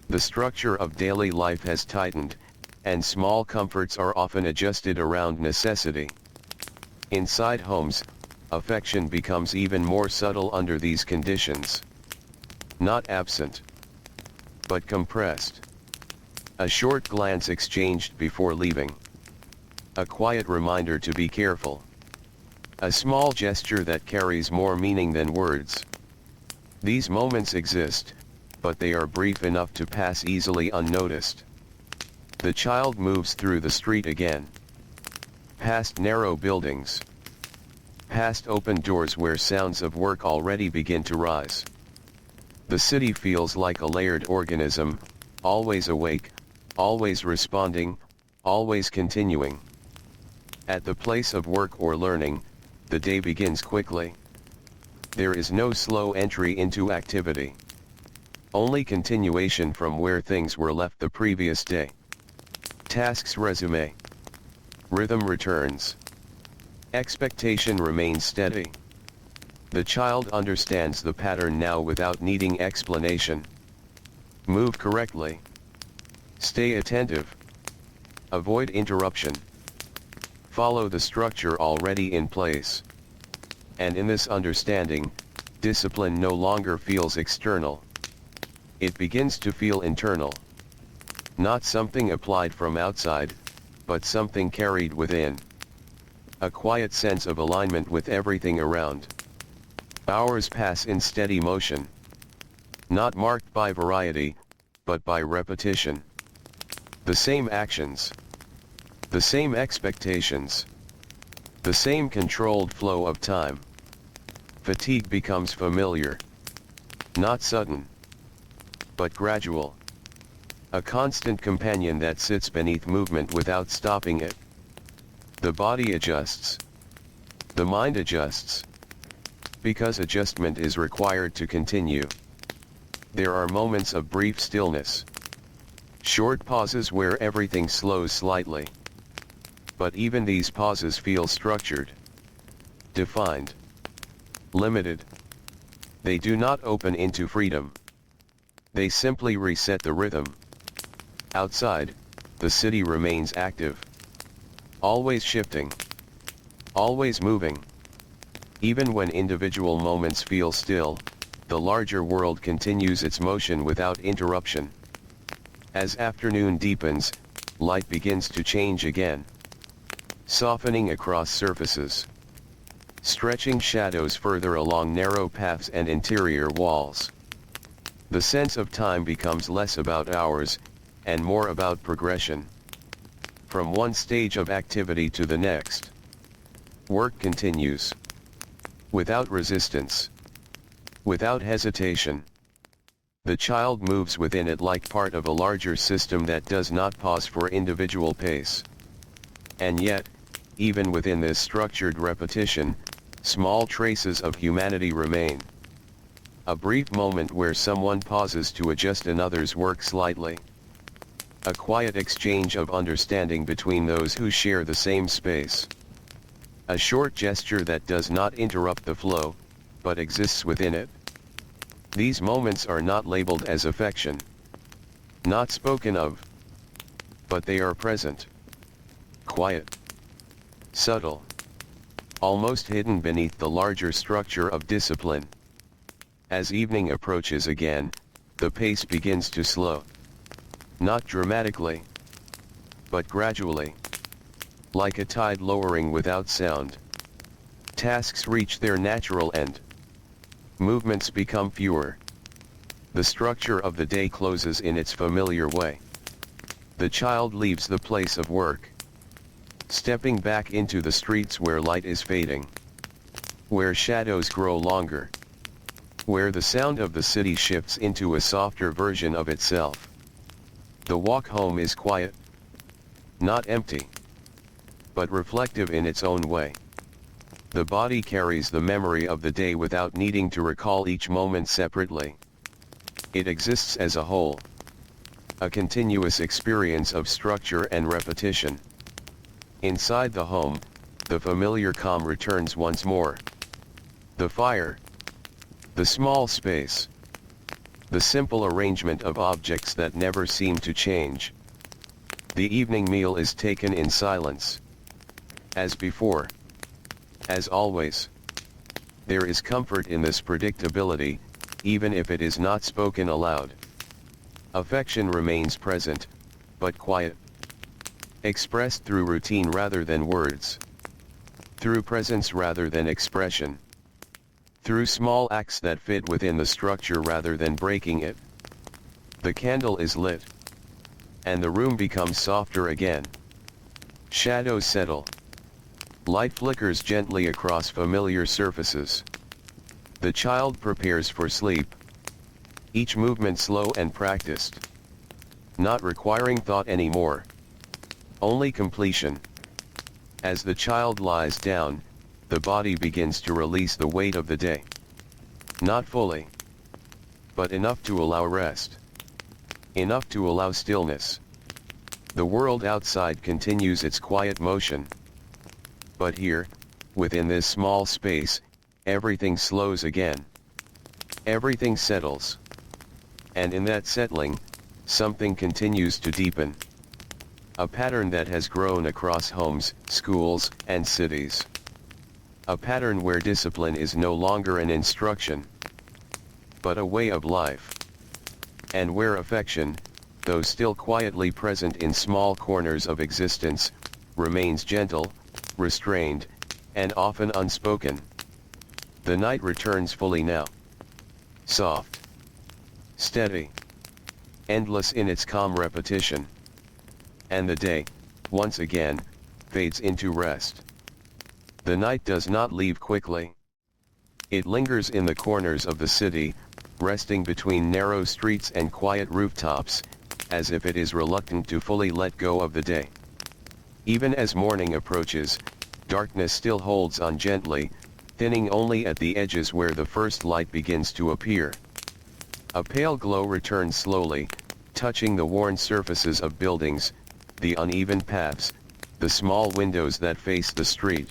The structure of daily life has tightened, and small comforts are often adjusted around necessity. Inside homes, affection becomes even more subtle under these conditions. Not absent, but compressed. A short glance exchanged before leaving. A quiet reminder to be careful. A small gesture that carries more meaning than words. These moments exist, but they are brief enough to pass easily unnoticed. The child moves through the street again. Past narrow buildings. Past open doors where sounds of work already begin to rise. The city feels like a layered organism, always awake, always responding, always continuing. At the place of work or learning, the day begins quickly. There is no slow entry into activity. Only continuation from where things were left the previous day. Tasks resume. Rhythm returns. Expectation remains steady. The child understands the pattern now without needing explanation. Move correctly. Stay attentive. Avoid interruption. Follow the structure already in place. And in this understanding, discipline no longer feels external. It begins to feel internal. Not something applied from outside, but something carried within. A quiet sense of alignment with everything around. Hours pass in steady motion. Not marked by variety, but by repetition. The same actions. The same expectations. The same controlled flow of time. Fatigue becomes familiar. Not sudden, but gradual. A constant companion that sits beneath movement without stopping it. The body adjusts. The mind adjusts. Because adjustment is required to continue. There are moments of brief stillness. Short pauses where everything slows slightly. But even these pauses feel structured. Defined. Limited. They do not open into freedom. They simply reset the rhythm. Outside, the city remains active. Always shifting. Always moving. Even when individual moments feel still, the larger world continues its motion without interruption. As afternoon deepens, light begins to change again. Softening across surfaces. Stretching shadows further along narrow paths and interior walls. The sense of time becomes less about hours, and more about progression. From one stage of activity to the next. Work continues. Without resistance. Without hesitation. The child moves within it like part of a larger system that does not pause for individual pace. And yet, even within this structured repetition, small traces of humanity remain. A brief moment where someone pauses to adjust another's work slightly. A quiet exchange of understanding between those who share the same space. A short gesture that does not interrupt the flow, but exists within it. These moments are not labeled as affection. Not spoken of. But they are present. Quiet. Subtle. Almost hidden beneath the larger structure of discipline. As evening approaches again, the pace begins to slow. Not dramatically, but gradually. Like a tide lowering without sound. Tasks reach their natural end. Movements become fewer. The structure of the day closes in its familiar way. The child leaves the place of work. Stepping back into the streets where light is fading. Where shadows grow longer. Where the sound of the city shifts into a softer version of itself. The walk home is quiet. Not empty. But reflective in its own way. The body carries the memory of the day without needing to recall each moment separately. It exists as a whole. A continuous experience of structure and repetition. Inside the home, the familiar calm returns once more. The fire. The small space. The simple arrangement of objects that never seem to change. The evening meal is taken in silence. As before. As always. There is comfort in this predictability, even if it is not spoken aloud. Affection remains present, but quiet. Expressed through routine rather than words. Through presence rather than expression. Through small acts that fit within the structure rather than breaking it. The candle is lit. And the room becomes softer again. Shadows settle. Light flickers gently across familiar surfaces. The child prepares for sleep. Each movement slow and practiced. Not requiring thought anymore. Only completion. As the child lies down, the body begins to release the weight of the day. Not fully. But enough to allow rest. Enough to allow stillness. The world outside continues its quiet motion. But here, within this small space, everything slows again. Everything settles. And in that settling, something continues to deepen. A pattern that has grown across homes, schools, and cities. A pattern where discipline is no longer an instruction, but a way of life. And where affection, though still quietly present in small corners of existence, remains gentle, restrained, and often unspoken. The night returns fully now. Soft. Steady. Endless in its calm repetition. And the day, once again, fades into rest. The night does not leave quickly. It lingers in the corners of the city, resting between narrow streets and quiet rooftops, as if it is reluctant to fully let go of the day. Even as morning approaches, darkness still holds on gently, thinning only at the edges where the first light begins to appear. A pale glow returns slowly, touching the worn surfaces of buildings, the uneven paths, the small windows that face the street.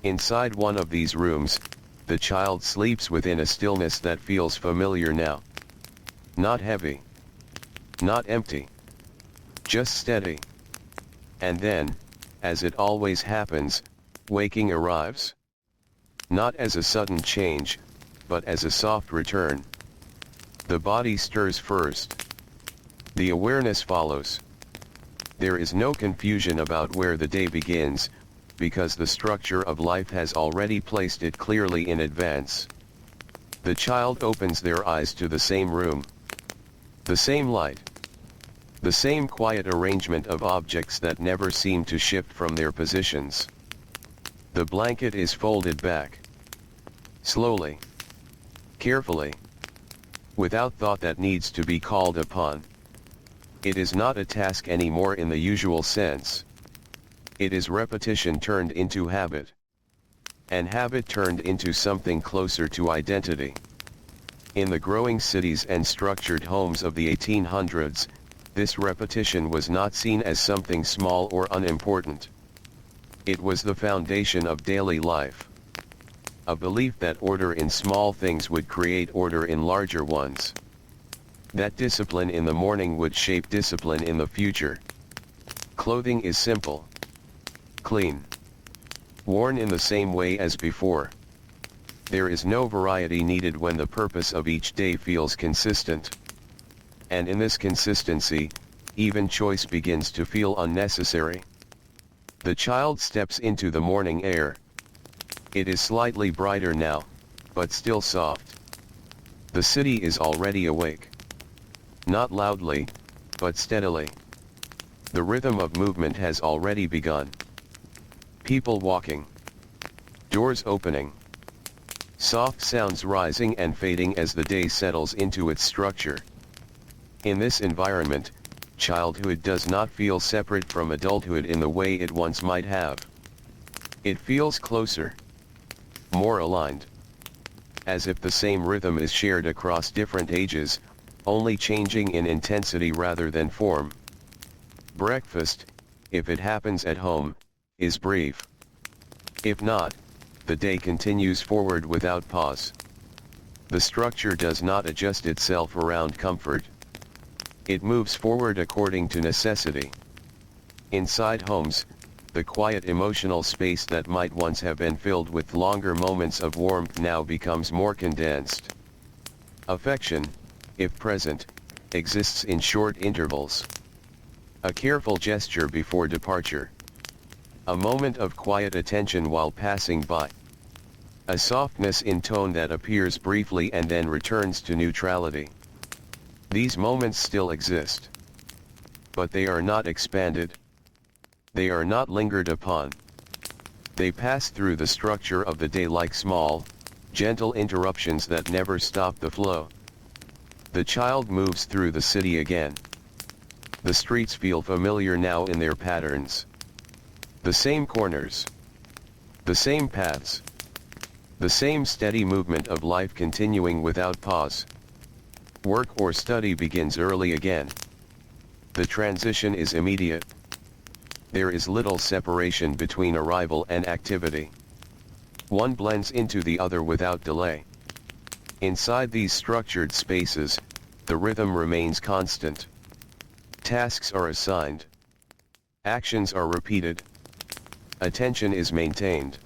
Inside one of these rooms, the child sleeps within a stillness that feels familiar now. Not heavy. Not empty. Just steady. And then, as it always happens, waking arrives. Not as a sudden change, but as a soft return. The body stirs first. The awareness follows. There is no confusion about where the day begins, because the structure of life has already placed it clearly in advance. The child opens their eyes to the same room. The same light. The same quiet arrangement of objects that never seem to shift from their positions. The blanket is folded back. Slowly. Carefully. Without thought that needs to be called upon. It is not a task anymore in the usual sense. It is repetition turned into habit. And habit turned into something closer to identity. In the growing cities and structured homes of the 1800s, this repetition was not seen as something small or unimportant. It was the foundation of daily life. A belief that order in small things would create order in larger ones. That discipline in the morning would shape discipline in the future. Clothing is simple. Clean. Worn in the same way as before. There is no variety needed when the purpose of each day feels consistent. And in this consistency, even choice begins to feel unnecessary. The child steps into the morning air. It is slightly brighter now, but still soft. The city is already awake. Not loudly, but steadily. The rhythm of movement has already begun. People walking. Doors opening. Soft sounds rising and fading as the day settles into its structure. In this environment, childhood does not feel separate from adulthood in the way it once might have. It feels closer. More aligned. As if the same rhythm is shared across different ages, only changing in intensity rather than form. Breakfast, if it happens at home, is brief. If not, the day continues forward without pause. The structure does not adjust itself around comfort. It moves forward according to necessity. Inside homes, the quiet emotional space that might once have been filled with longer moments of warmth now becomes more condensed. Affection, if present, exists in short intervals. A careful gesture before departure. A moment of quiet attention while passing by. A softness in tone that appears briefly and then returns to neutrality. These moments still exist. But they are not expanded. They are not lingered upon. They pass through the structure of the day like small, gentle interruptions that never stop the flow. The child moves through the city again. The streets feel familiar now in their patterns. The same corners. The same paths. The same steady movement of life continuing without pause. Work or study begins early again. The transition is immediate. There is little separation between arrival and activity. One blends into the other without delay. Inside these structured spaces, the rhythm remains constant. Tasks are assigned. Actions are repeated. Attention is maintained.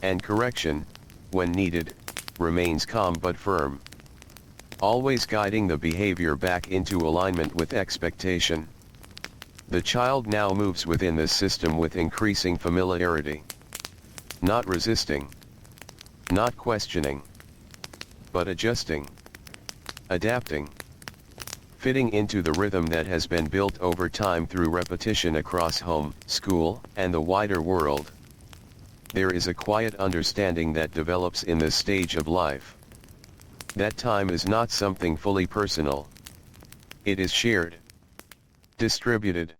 And correction, when needed, remains calm but firm. Always guiding the behavior back into alignment with expectation. The child now moves within this system with increasing familiarity. Not resisting. Not questioning, but adjusting, adapting, fitting into the rhythm that has been built over time through repetition across home, school, and the wider world. There is a quiet understanding that develops in this stage of life. That time is not something fully personal. It is shared, distributed,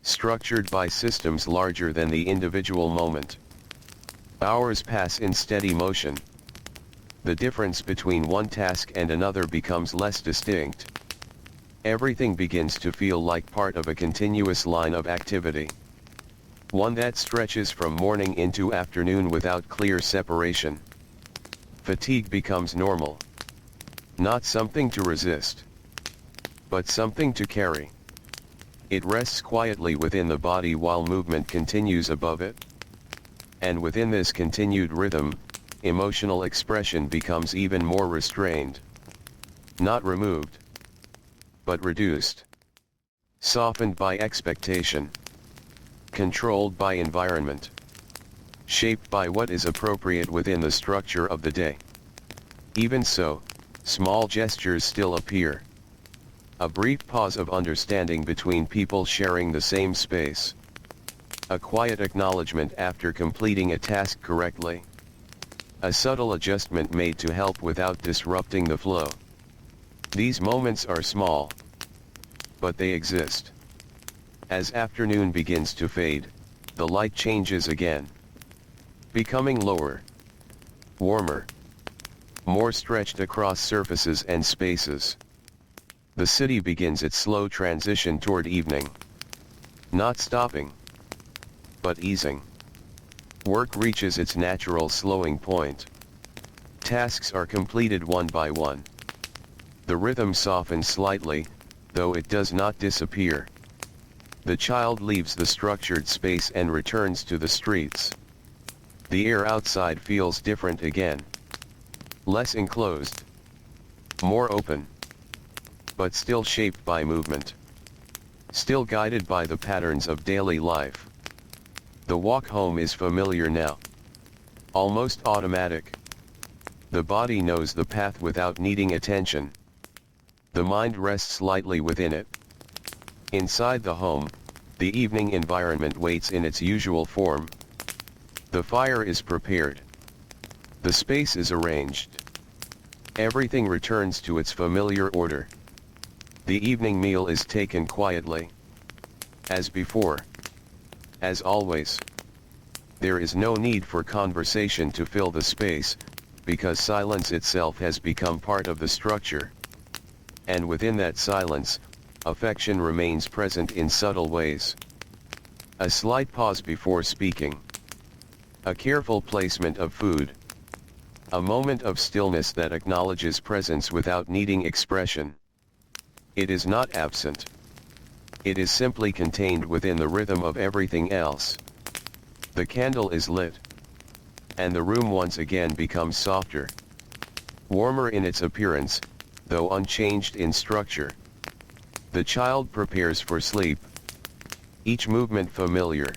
structured by systems larger than the individual moment. Hours pass in steady motion. The difference between one task and another becomes less distinct. Everything begins to feel like part of a continuous line of activity. One that stretches from morning into afternoon without clear separation. Fatigue becomes normal. Not something to resist, but something to carry. It rests quietly within the body while movement continues above it. And within this continued rhythm, emotional expression becomes even more restrained. Not removed, but reduced. Softened by expectation. Controlled by environment. Shaped by what is appropriate within the structure of the day. Even so, small gestures still appear. A brief pause of understanding between people sharing the same space. A quiet acknowledgement after completing a task correctly. A subtle adjustment made to help without disrupting the flow. These moments are small, but they exist. As afternoon begins to fade, the light changes again. Becoming lower, warmer, more stretched across surfaces and spaces. The city begins its slow transition toward evening. Not stopping, but easing. Work reaches its natural slowing point. Tasks are completed one by one. The rhythm softens slightly, though it does not disappear. The child leaves the structured space and returns to the streets. The air outside feels different again. Less enclosed. More open. But still shaped by movement. Still guided by the patterns of daily life. The walk home is familiar now. Almost automatic. The body knows the path without needing attention. The mind rests lightly within it. Inside the home, the evening environment waits in its usual form. The fire is prepared. The space is arranged. Everything returns to its familiar order. The evening meal is taken quietly. As before. As always. There is no need for conversation to fill the space, because silence itself has become part of the structure. And within that silence, affection remains present in subtle ways. A slight pause before speaking. A careful placement of food. A moment of stillness that acknowledges presence without needing expression. It is not absent. It is simply contained within the rhythm of everything else. The candle is lit. And the room once again becomes softer. Warmer in its appearance, though unchanged in structure. The child prepares for sleep. Each movement familiar.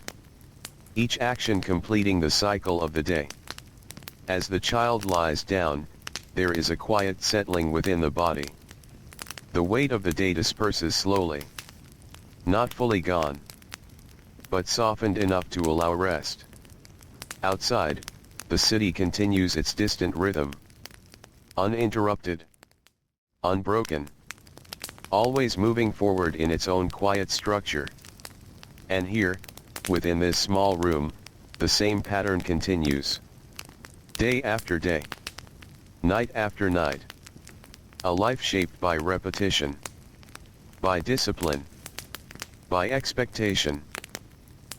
Each action completing the cycle of the day. As the child lies down, there is a quiet settling within the body. The weight of the day disperses slowly. Not fully gone, but softened enough to allow rest. Outside, the city continues its distant rhythm. Uninterrupted. Unbroken. Always moving forward in its own quiet structure. And here, within this small room, the same pattern continues. Day after day. Night after night. A life shaped by repetition. By discipline. By expectation.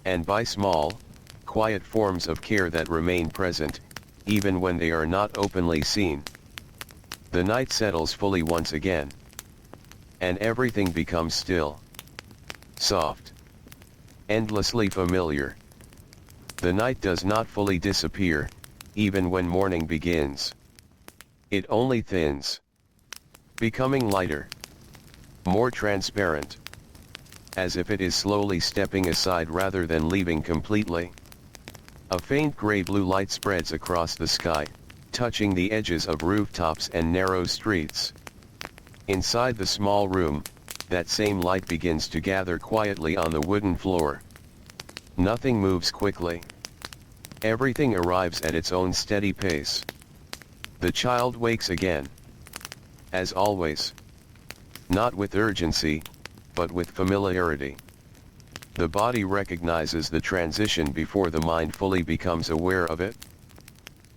And by small, quiet forms of care that remain present, even when they are not openly seen. The night settles fully once again. And everything becomes still. Soft. Endlessly familiar. The night does not fully disappear, even when morning begins. It only thins. Becoming lighter. More transparent. As if it is slowly stepping aside rather than leaving completely. A faint gray-blue light spreads across the sky, touching the edges of rooftops and narrow streets. Inside the small room, that same light begins to gather quietly on the wooden floor. Nothing moves quickly. Everything arrives at its own steady pace. The child wakes again. As always. Not with urgency, but with familiarity. The body recognizes the transition before the mind fully becomes aware of it.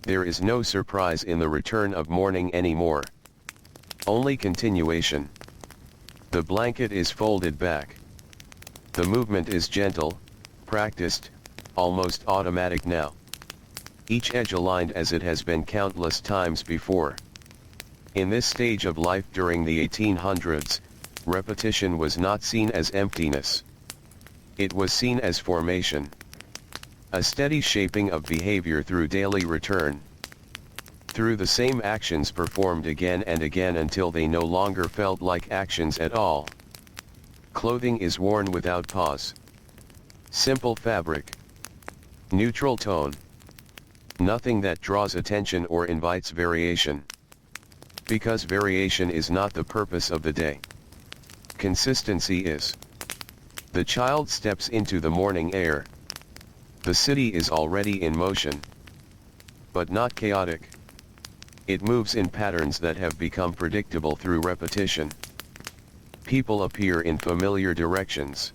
There is no surprise in the return of morning anymore. Only continuation. The blanket is folded back. The movement is gentle, practiced, almost automatic now. Each edge aligned as it has been countless times before. In this stage of life during the 1800s, repetition was not seen as emptiness. It was seen as formation. A steady shaping of behavior through daily return. Through the same actions performed again and again until they no longer felt like actions at all. Clothing is worn without pause. Simple fabric. Neutral tone. Nothing that draws attention or invites variation. Because variation is not the purpose of the day. Consistency is. The child steps into the morning air. The city is already in motion. But not chaotic. It moves in patterns that have become predictable through repetition. People appear in familiar directions.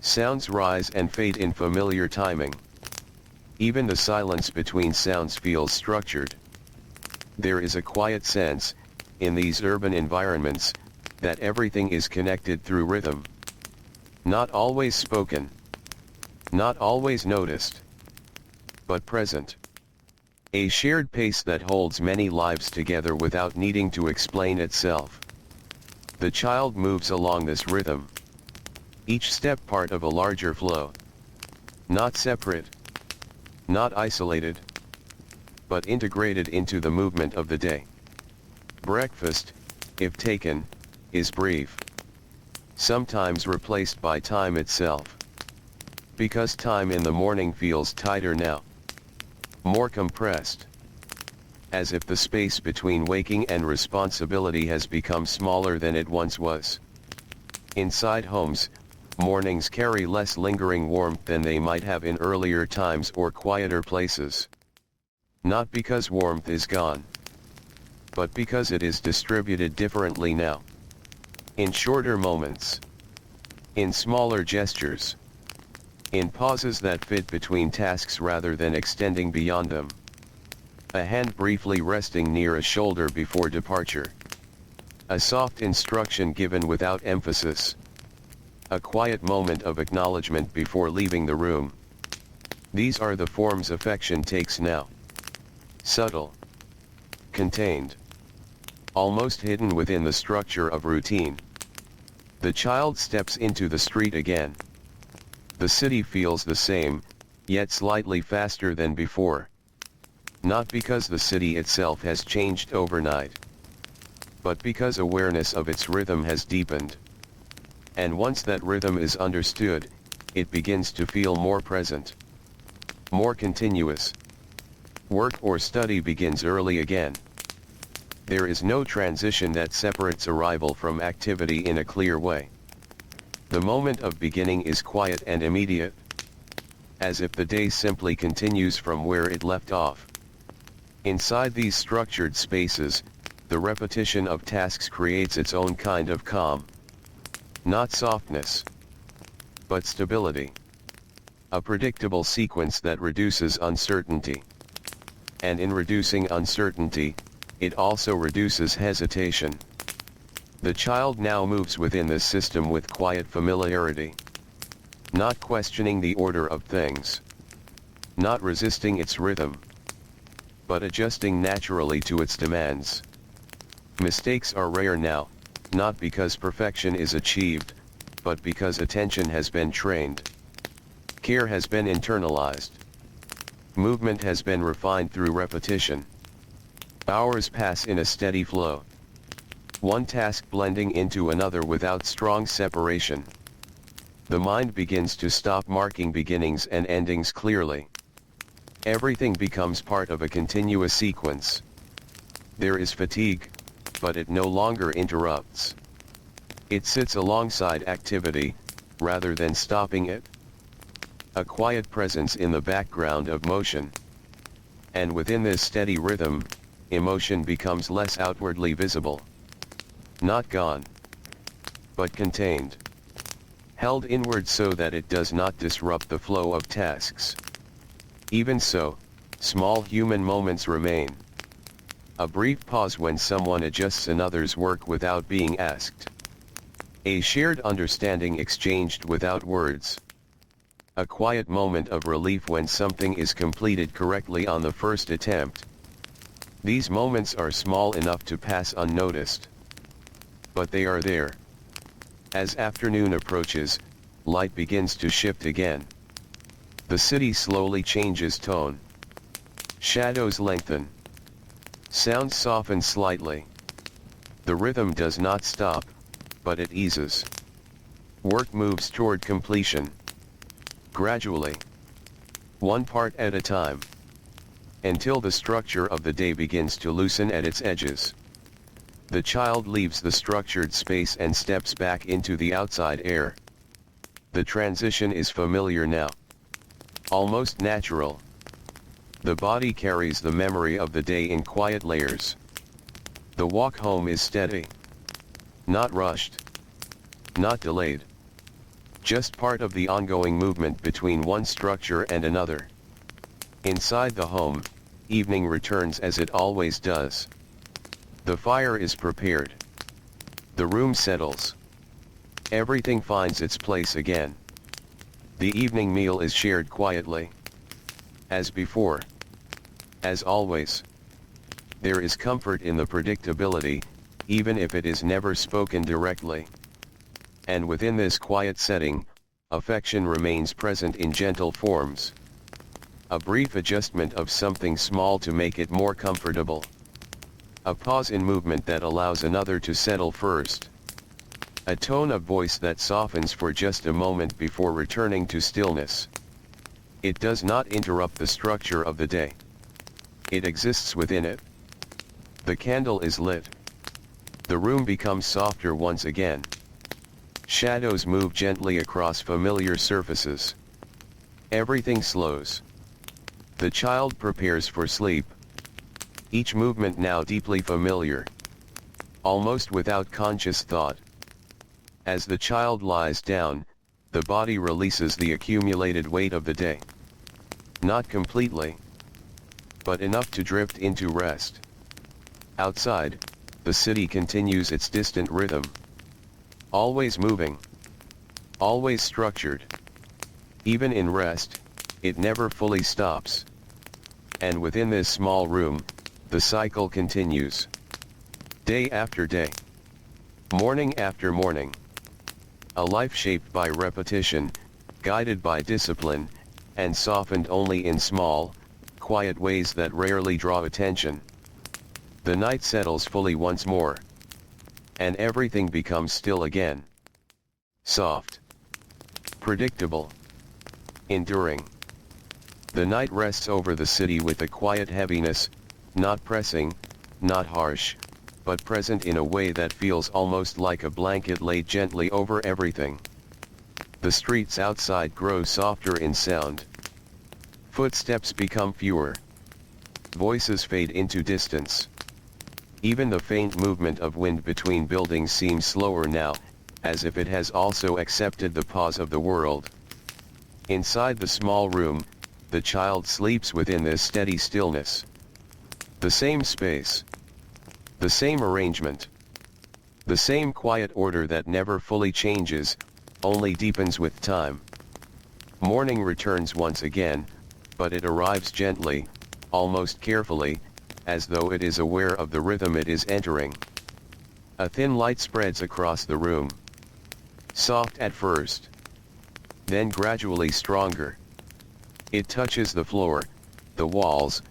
Sounds rise and fade in familiar timing. Even the silence between sounds feels structured. There is a quiet sense, in these urban environments, that everything is connected through rhythm. Not always spoken. Not always noticed. But present. A shared pace that holds many lives together without needing to explain itself. The child moves along this rhythm. Each step part of a larger flow. Not separate. Not isolated. But integrated into the movement of the day. Breakfast, if taken, is brief. Sometimes replaced by time itself. Because time in the morning feels tighter now. More compressed. As if the space between waking and responsibility has become smaller than it once was. Inside homes, mornings carry less lingering warmth than they might have in earlier times or quieter places. Not because warmth is gone. But because it is distributed differently now. In shorter moments. In smaller gestures. In pauses that fit between tasks rather than extending beyond them. A hand briefly resting near a shoulder before departure. A soft instruction given without emphasis. A quiet moment of acknowledgement before leaving the room. These are the forms affection takes now. Subtle. Contained. Almost hidden within the structure of routine. The child steps into the street again. The city feels the same, yet slightly faster than before. Not because the city itself has changed overnight. But because awareness of its rhythm has deepened. And once that rhythm is understood, it begins to feel more present. More continuous. Work or study begins early again. There is no transition that separates arrival from activity in a clear way. The moment of beginning is quiet and immediate. As if the day simply continues from where it left off. Inside these structured spaces, the repetition of tasks creates its own kind of calm. Not softness. But stability. A predictable sequence that reduces uncertainty. And in reducing uncertainty, it also reduces hesitation. The child now moves within this system with quiet familiarity. Not questioning the order of things. Not resisting its rhythm. But adjusting naturally to its demands. Mistakes are rare now, not because perfection is achieved, but because attention has been trained. Care has been internalized. Movement has been refined through repetition. Hours pass in a steady flow. One task blending into another without strong separation. The mind begins to stop marking beginnings and endings clearly. Everything becomes part of a continuous sequence. There is fatigue, but it no longer interrupts. It sits alongside activity, rather than stopping it. A quiet presence in the background of motion. And within this steady rhythm, emotion becomes less outwardly visible. Not gone, but contained. Held inward so that it does not disrupt the flow of tasks. Even so, small human moments remain. A brief pause when someone adjusts another's work without being asked. A shared understanding exchanged without words. A quiet moment of relief when something is completed correctly on the first attempt. These moments are small enough to pass unnoticed. But they are there. As afternoon approaches, light begins to shift again. The city slowly changes tone. Shadows lengthen. Sounds soften slightly. The rhythm does not stop, but it eases. Work moves toward completion. Gradually. One part at a time. Until the structure of the day begins to loosen at its edges. The child leaves the structured space and steps back into the outside air. The transition is familiar now. Almost natural. The body carries the memory of the day in quiet layers. The walk home is steady. Not rushed. Not delayed. Just part of the ongoing movement between one structure and another. Inside the home, evening returns as it always does. The fire is prepared. The room settles. Everything finds its place again. The evening meal is shared quietly. As before. As always. There is comfort in the predictability, even if it is never spoken directly. And within this quiet setting, affection remains present in gentle forms. A brief adjustment of something small to make it more comfortable. A pause in movement that allows another to settle first. A tone of voice that softens for just a moment before returning to stillness. It does not interrupt the structure of the day. It exists within it. The candle is lit. The room becomes softer once again. Shadows move gently across familiar surfaces. Everything slows. The child prepares for sleep. Each movement now deeply familiar. Almost without conscious thought. As the child lies down, the body releases the accumulated weight of the day. Not completely, but enough to drift into rest. Outside, the city continues its distant rhythm. Always moving. Always structured. Even in rest, it never fully stops. And within this small room, the cycle continues. Day after day. Morning after morning. A life shaped by repetition, guided by discipline, and softened only in small, quiet ways that rarely draw attention. The night settles fully once more. And everything becomes still again. Soft. Predictable. Enduring. The night rests over the city with a quiet heaviness, not pressing, not harsh, but present in a way that feels almost like a blanket laid gently over everything. The streets outside grow softer in sound. Footsteps become fewer. Voices fade into distance. Even the faint movement of wind between buildings seems slower now, as if it has also accepted the pause of the world. Inside the small room, the child sleeps within this steady stillness. The same space. The same arrangement. The same quiet order that never fully changes, only deepens with time. Morning returns once again, but it arrives gently, almost carefully, as though it is aware of the rhythm it is entering. A thin light spreads across the room. Soft at first. Then gradually stronger. It touches the floor, the walls,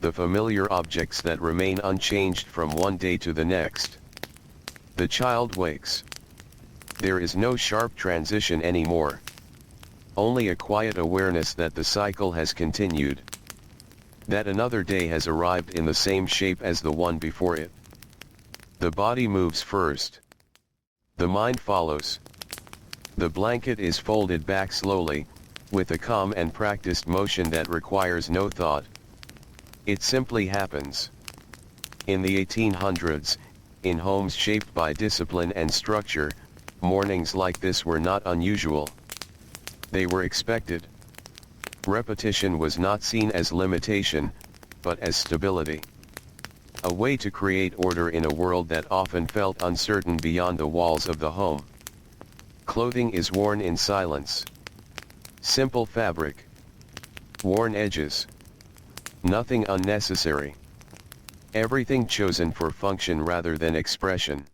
the familiar objects that remain unchanged from one day to the next. The child wakes. There is no sharp transition anymore. Only a quiet awareness that the cycle has continued. that another day has arrived in the same shape as the one before it. The body moves first. The mind follows. The blanket is folded back slowly, with a calm and practiced motion that requires no thought. It simply happens. In the 1800s, in homes shaped by discipline and structure, mornings like this were not unusual. They were expected. Repetition was not seen as limitation, but as stability. A way to create order in a world that often felt uncertain beyond the walls of the home. Clothing is worn in silence. Simple fabric. Worn edges. Nothing unnecessary. Everything chosen for function rather than expression.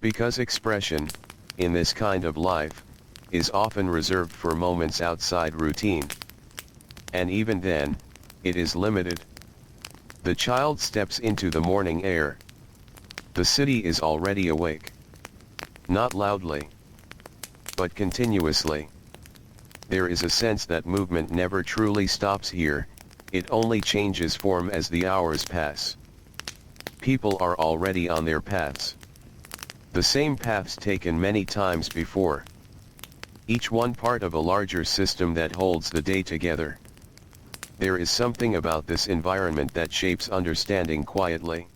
Because expression, in this kind of life, is often reserved for moments outside routine. And even then, it is limited. The child steps into the morning air. The city is already awake. Not loudly, but continuously. There is a sense that movement never truly stops here, it only changes form as the hours pass. People are already on their paths. The same paths taken many times before. Each one part of a larger system that holds the day together. There is something about this environment that shapes understanding quietly.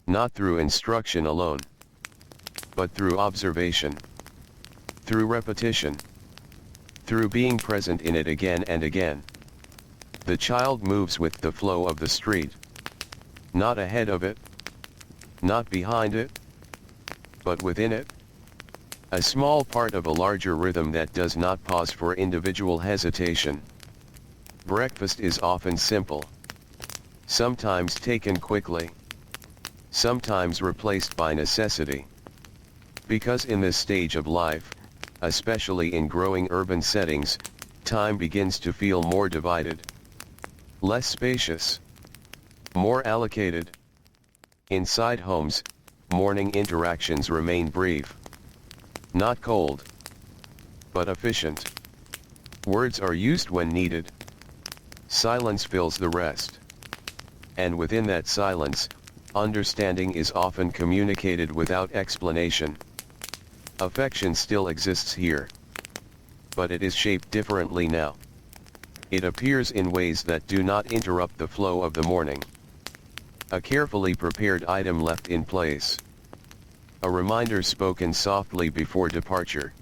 Not through instruction alone, but through observation. Through repetition. Through being present in it again and again. The child moves with the flow of the street. Not ahead of it. Not behind it. But within it. A small part of a larger rhythm that does not pause for individual hesitation. Breakfast is often simple. Sometimes taken quickly. Sometimes replaced by necessity. Because in this stage of life, especially in growing urban settings, time begins to feel more divided. Less spacious. More allocated. Inside homes, morning interactions remain brief. Not cold, but efficient. Words are used when needed. Silence fills the rest. And within that silence, understanding is often communicated without explanation. Affection still exists here. But it is shaped differently now. It appears in ways that do not interrupt the flow of the morning. A carefully prepared item left in place. A reminder spoken softly before departure.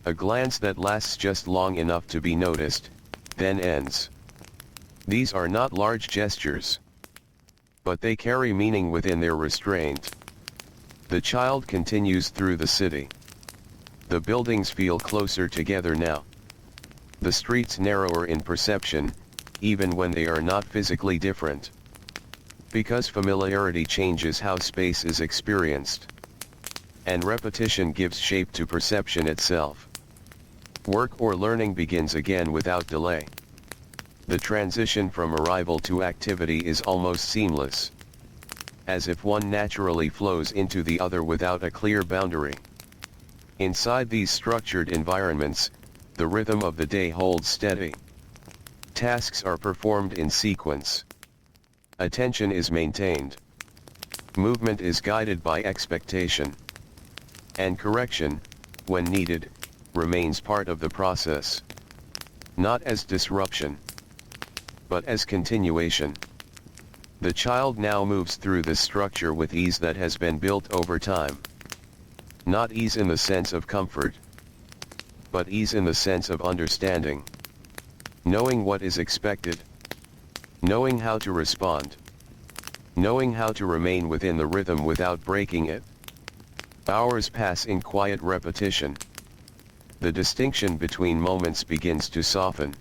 A glance that lasts just long enough to be noticed, then ends. These are not large gestures. But they carry meaning within their restraint. The child continues through the city. The buildings feel closer together now. The streets narrower in perception, even when they are not physically different. Because familiarity changes how space is experienced. And repetition gives shape to perception itself. Work or learning begins again without delay. The transition from arrival to activity is almost seamless. As if one naturally flows into the other without a clear boundary. Inside these structured environments, the rhythm of the day holds steady. Tasks are performed in sequence. Attention is maintained. Movement is guided by expectation. And correction, when needed, remains part of the process. Not as disruption, but as continuation. The child now moves through this structure with ease that has been built over time. Not ease in the sense of comfort, but ease in the sense of understanding. Knowing what is expected. Knowing how to respond. Knowing how to remain within the rhythm without breaking it. Hours pass in quiet repetition. The distinction between moments begins to soften.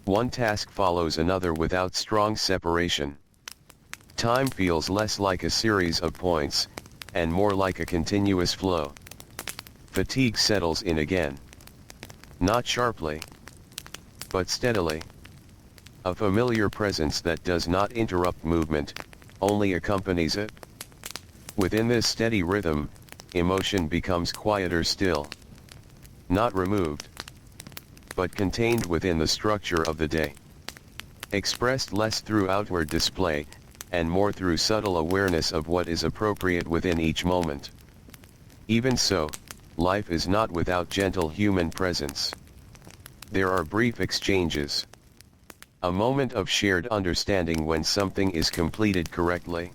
One task follows another without strong separation. Time feels less like a series of points, and more like a continuous flow. Fatigue settles in again. Not sharply, but steadily. A familiar presence that does not interrupt movement, only accompanies it. Within this steady rhythm, emotion becomes quieter still. Not removed, but contained within the structure of the day. expressed less through outward display, and more through subtle awareness of what is appropriate within each moment. Even so, life is not without gentle human presence. There are brief exchanges. A moment of shared understanding when something is completed correctly.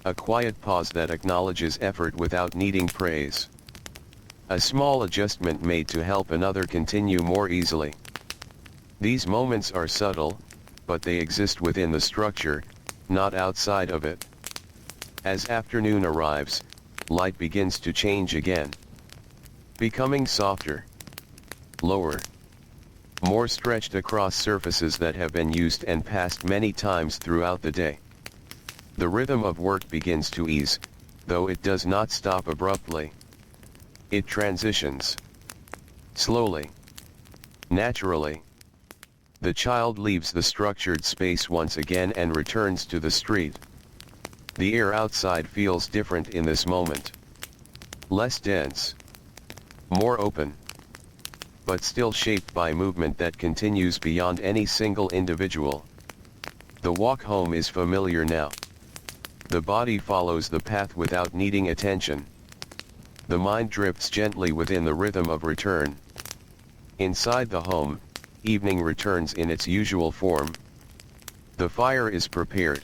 A quiet pause that acknowledges effort without needing praise. A small adjustment made to help another continue more easily. These moments are subtle, but they exist within the structure, not outside of it. As afternoon arrives, light begins to change again. Becoming softer, lower, more stretched across surfaces that have been used and passed many times throughout the day. The rhythm of work begins to ease, though it does not stop abruptly. It transitions. Slowly. Naturally. The child leaves the structured space once again and returns to the street. The air outside feels different in this moment. Less dense. More open. But still shaped by movement that continues beyond any single individual. The walk home is familiar now. The body follows the path without needing attention. The mind drifts gently within the rhythm of return. Inside the home, evening returns in its usual form. The fire is prepared.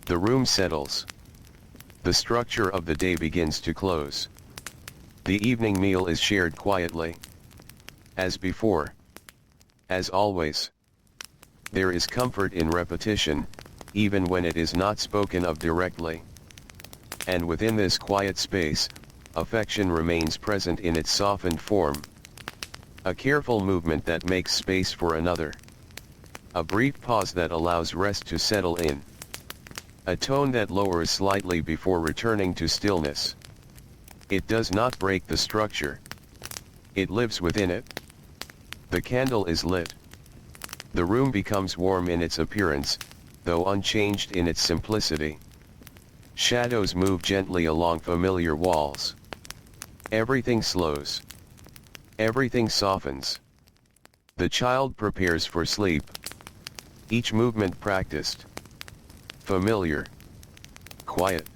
The room settles. The structure of the day begins to close. The evening meal is shared quietly. As before. As always. There is comfort in repetition, even when it is not spoken of directly. And within this quiet space, affection remains present in its softened form. A careful movement that makes space for another. A brief pause that allows rest to settle in. A tone that lowers slightly before returning to stillness. It does not break the structure. It lives within it. The candle is lit. The room becomes warm in its appearance, though unchanged in its simplicity. Shadows move gently along familiar walls. Everything slows. Everything softens. The child prepares for sleep. Each movement practiced. Familiar. Quiet.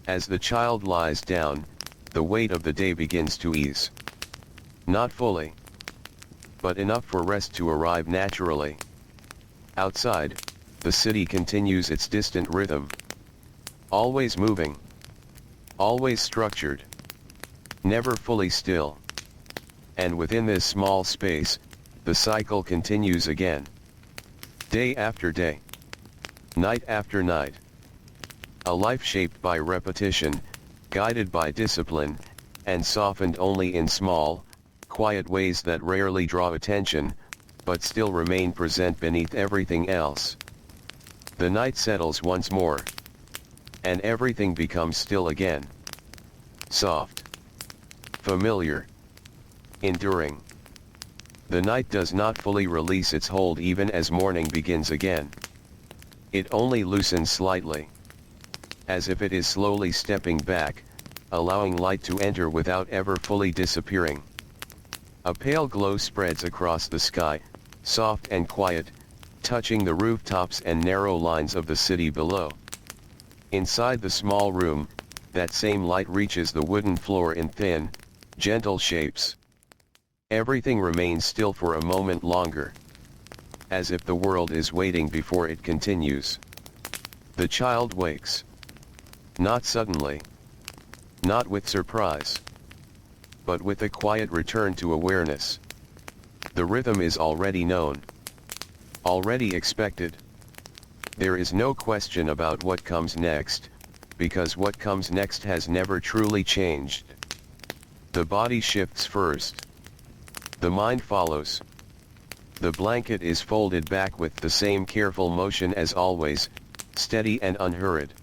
As the child lies down, the weight of the day begins to ease. Not fully. But enough for rest to arrive naturally. Outside, the city continues its distant rhythm. Always moving. Always structured. Never fully still. And within this small space, the cycle continues again. Day after day. Night after night. A life shaped by repetition, guided by discipline, and softened only in small, quiet ways that rarely draw attention, but still remain present beneath everything else. The night settles once more. And everything becomes still again. Soft. Familiar. Enduring. The night does not fully release its hold even as morning begins again. It only loosens slightly. As if it is slowly stepping back, allowing light to enter without ever fully disappearing. A pale glow spreads across the sky, soft and quiet, touching the rooftops and narrow lines of the city below. Inside the small room, that same light reaches the wooden floor in thin, gentle shapes. Everything remains still for a moment longer. As if the world is waiting before it continues. The child wakes. Not suddenly. Not with surprise. But with a quiet return to awareness. The rhythm is already known. Already expected. There is no question about what comes next, because what comes next has never truly changed. The body shifts first. The mind follows. The blanket is folded back with the same careful motion as always, steady and unhurried.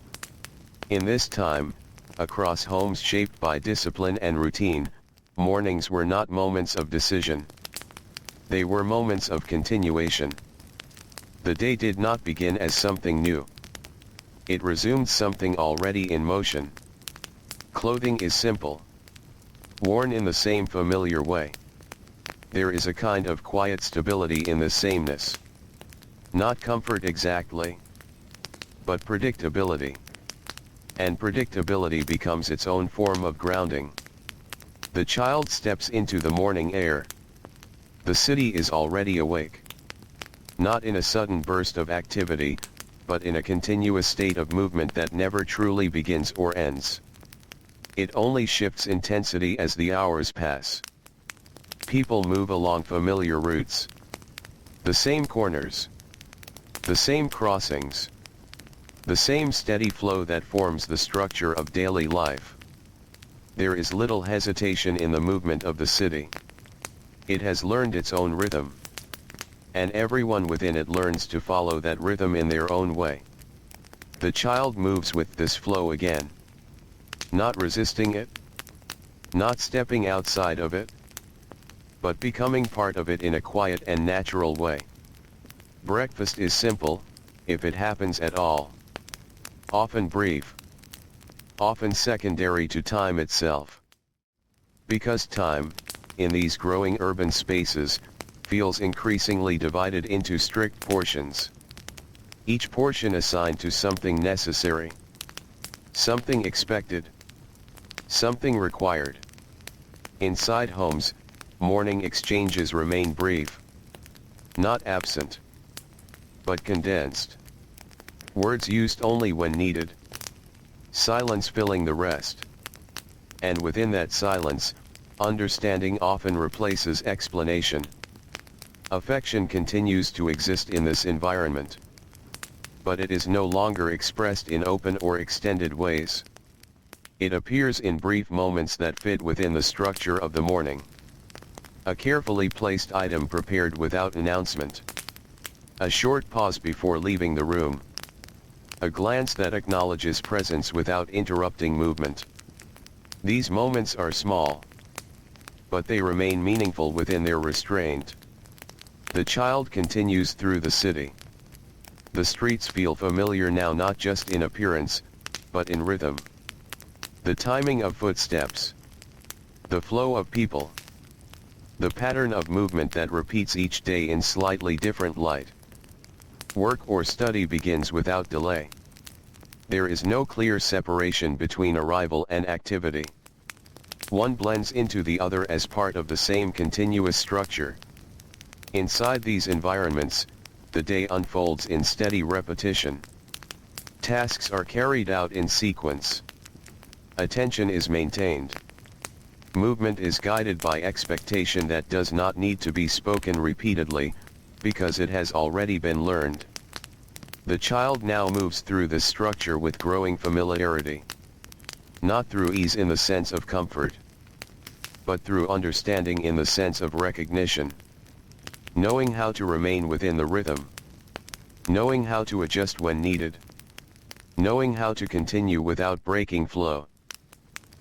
In this time, across homes shaped by discipline and routine, mornings were not moments of decision. They were moments of continuation. The day did not begin as something new. It resumed something already in motion. Clothing is simple. Worn in the same familiar way. There is a kind of quiet stability in the sameness. Not comfort exactly, but predictability. And predictability becomes its own form of grounding. The child steps into the morning air. The city is already awake. Not in a sudden burst of activity, but in a continuous state of movement that never truly begins or ends. It only shifts intensity as the hours pass. People move along familiar routes. The same corners. The same crossings. The same steady flow that forms the structure of daily life. There is little hesitation in the movement of the city. It has learned its own rhythm. And everyone within it learns to follow that rhythm in their own way. The child moves with this flow again. Not resisting it. Not stepping outside of it. But becoming part of it in a quiet and natural way. Breakfast is simple, if it happens at all. Often brief. Often secondary to time itself. Because time, in these growing urban spaces, feels increasingly divided into strict portions. Each portion assigned to something necessary. Something expected. Something required. Inside homes, morning exchanges remain brief. Not absent. But condensed. Words used only when needed. Silence filling the rest. And within that silence, understanding often replaces explanation. Affection continues to exist in this environment. But it is no longer expressed in open or extended ways. It appears in brief moments that fit within the structure of the morning. A carefully placed item prepared without announcement. A short pause before leaving the room. A glance that acknowledges presence without interrupting movement. These moments are small. But they remain meaningful within their restraint. The child continues through the city. The streets feel familiar now, not just in appearance, but in rhythm. The timing of footsteps. The flow of people. The pattern of movement that repeats each day in slightly different light. Work or study begins without delay. There is no clear separation between arrival and activity. One blends into the other as part of the same continuous structure. Inside these environments, the day unfolds in steady repetition. Tasks are carried out in sequence. Attention is maintained. Movement is guided by expectation that does not need to be spoken repeatedly, because it has already been learned. The child now moves through this structure with growing familiarity. Not through ease in the sense of comfort, but through understanding in the sense of recognition. Knowing how to remain within the rhythm. Knowing how to adjust when needed. Knowing how to continue without breaking flow.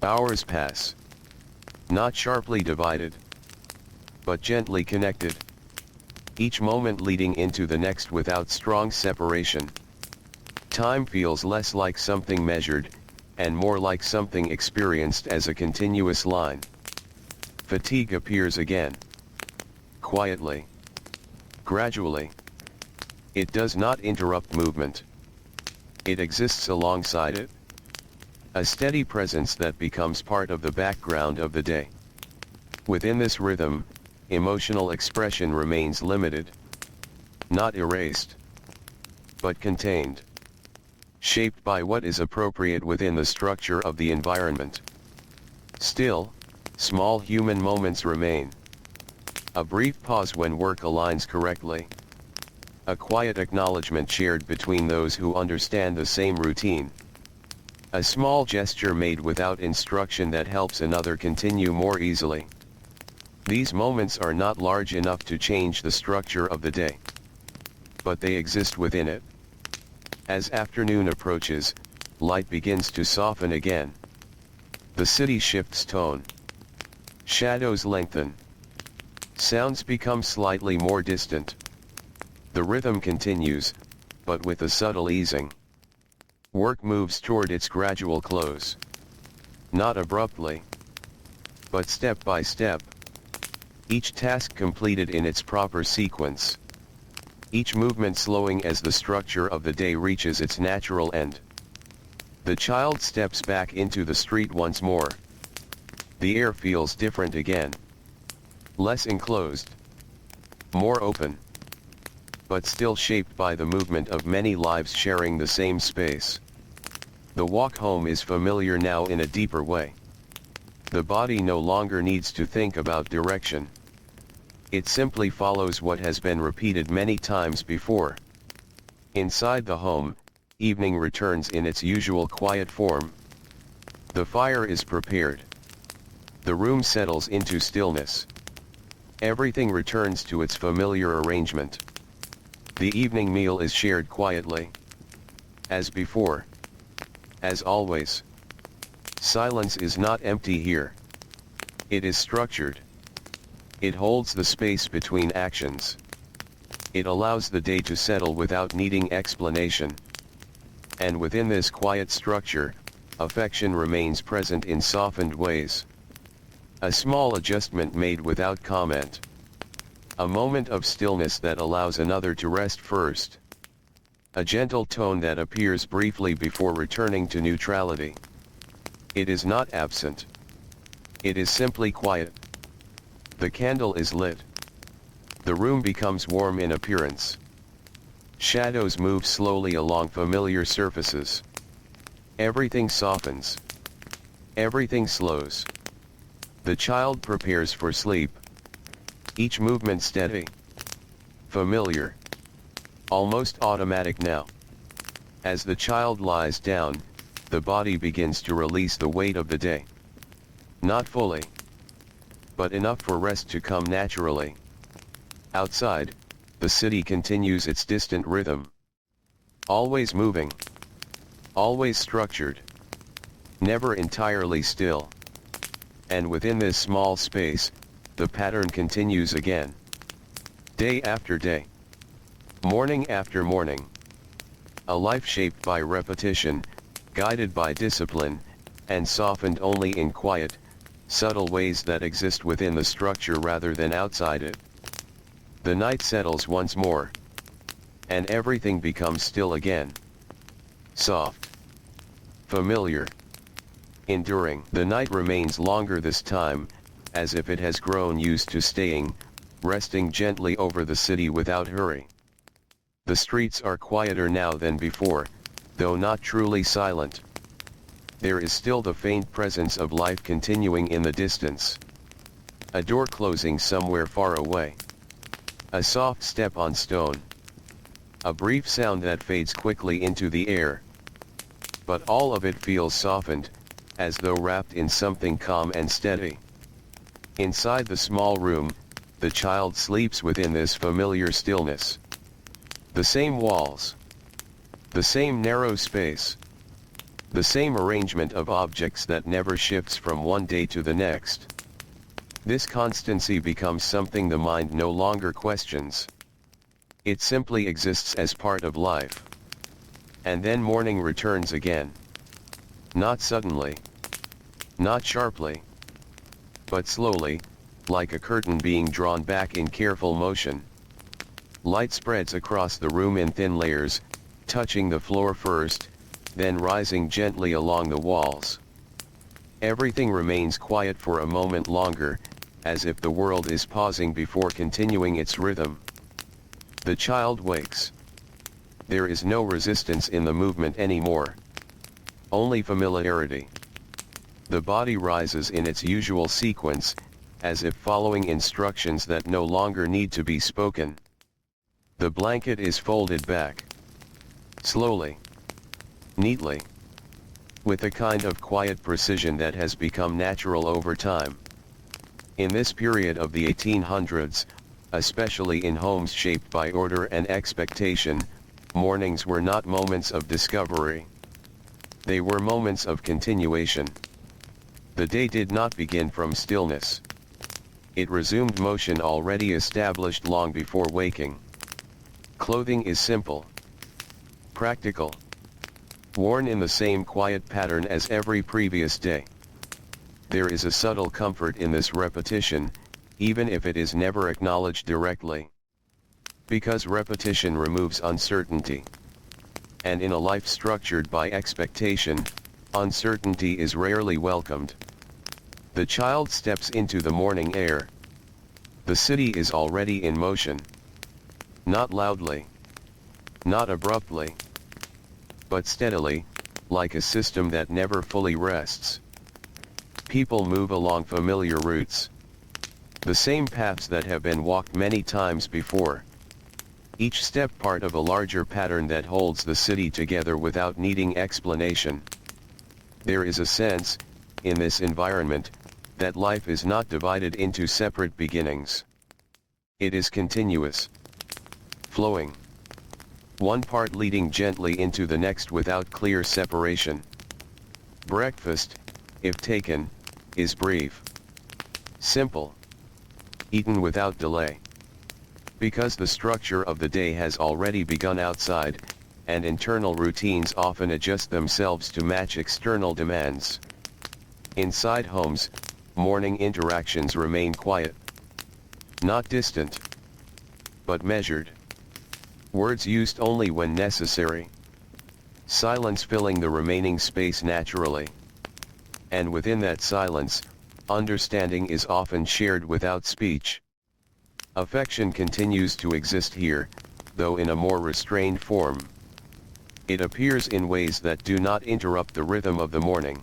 Hours pass. Not sharply divided, but gently connected. Each moment leading into the next without strong separation. Time feels less like something measured, and more like something experienced as a continuous line. Fatigue appears again. Quietly. Gradually. It does not interrupt movement. It exists alongside it. A steady presence that becomes part of the background of the day. Within this rhythm, emotional expression remains limited. Not erased, but contained. Shaped by what is appropriate within the structure of the environment. Still, small human moments remain. A brief pause when work aligns correctly. A quiet acknowledgement shared between those who understand the same routine. A small gesture made without instruction that helps another continue more easily. These moments are not large enough to change the structure of the day. But they exist within it. As afternoon approaches, light begins to soften again. The city shifts tone. Shadows lengthen. Sounds become slightly more distant. The rhythm continues, but with a subtle easing. Work moves toward its gradual close. Not abruptly, but step by step. Each task completed in its proper sequence. each movement slowing as the structure of the day reaches its natural end. The child steps back into the street once more. The air feels different again. Less enclosed. More open. But still shaped by the movement of many lives sharing the same space. The walk home is familiar now in a deeper way. The body no longer needs to think about direction. It simply follows what has been repeated many times before. Inside the home, evening returns in its usual quiet form. The fire is prepared. The room settles into stillness. Everything returns to its familiar arrangement. The evening meal is shared quietly. As before. As always. Silence is not empty here. It is structured. It holds the space between actions. It allows the day to settle without needing explanation. And within this quiet structure, affection remains present in softened ways. A small adjustment made without comment. A moment of stillness that allows another to rest first. A gentle tone that appears briefly before returning to neutrality. It is not absent. It is simply quiet. The candle is lit. The room becomes warm in appearance. Shadows move slowly along familiar surfaces. Everything softens. Everything slows. The child prepares for sleep. Each movement steady. Familiar. Almost automatic now. As the child lies down, the body begins to release the weight of the day. Not fully. But enough for rest to come naturally. Outside, the city continues its distant rhythm. Always moving. Always structured. Never entirely still. And within this small space, the pattern continues again. Day after day. Morning after morning. A life shaped by repetition, guided by discipline, and softened only in quiet, subtle ways that exist within the structure rather than outside it. The night settles once more. And everything becomes still again. Soft. Familiar. Enduring. The night remains longer this time, as if it has grown used to staying, resting gently over the city without hurry. The streets are quieter now than before, though not truly silent. There is still the faint presence of life continuing in the distance. A door closing somewhere far away. A soft step on stone. A brief sound that fades quickly into the air. But all of it feels softened, as though wrapped in something calm and steady. Inside the small room, the child sleeps within this familiar stillness. The same walls. The same narrow space. The same arrangement of objects that never shifts from one day to the next. This constancy becomes something the mind no longer questions. It simply exists as part of life. And then morning returns again. Not suddenly. Not sharply. But slowly, like a curtain being drawn back in careful motion. Light spreads across the room in thin layers, touching the floor first, then rising gently along the walls. Everything remains quiet for a moment longer, as if the world is pausing before continuing its rhythm. The child wakes. There is no resistance in the movement anymore. Only familiarity. The body rises in its usual sequence, as if following instructions that no longer need to be spoken. The blanket is folded back. Slowly. Neatly. With a kind of quiet precision that has become natural over time. In this period of the 1800s, especially in homes shaped by order and expectation, mornings were not moments of discovery. They were moments of continuation. The day did not begin from stillness. It resumed motion already established long before waking. Clothing is simple. Practical. Worn in the same quiet pattern as every previous day. There is a subtle comfort in this repetition, even if it is never acknowledged directly. Because repetition removes uncertainty. And in a life structured by expectation, uncertainty is rarely welcomed. The child steps into the morning air. The city is already in motion. Not loudly. Not abruptly. But steadily, like a system that never fully rests. People move along familiar routes. The same paths that have been walked many times before. Each step part of a larger pattern that holds the city together without needing explanation. There is a sense, in this environment, that life is not divided into separate beginnings. It is continuous. Flowing. One part leading gently into the next without clear separation. Breakfast, if taken, is brief. Simple. Eaten without delay. Because the structure of the day has already begun outside, and internal routines often adjust themselves to match external demands. Inside homes, morning interactions remain quiet. Not distant, but measured. Words used only when necessary. Silence filling the remaining space naturally. And within that silence, understanding is often shared without speech. Affection continues to exist here, though in a more restrained form. It appears in ways that do not interrupt the rhythm of the morning.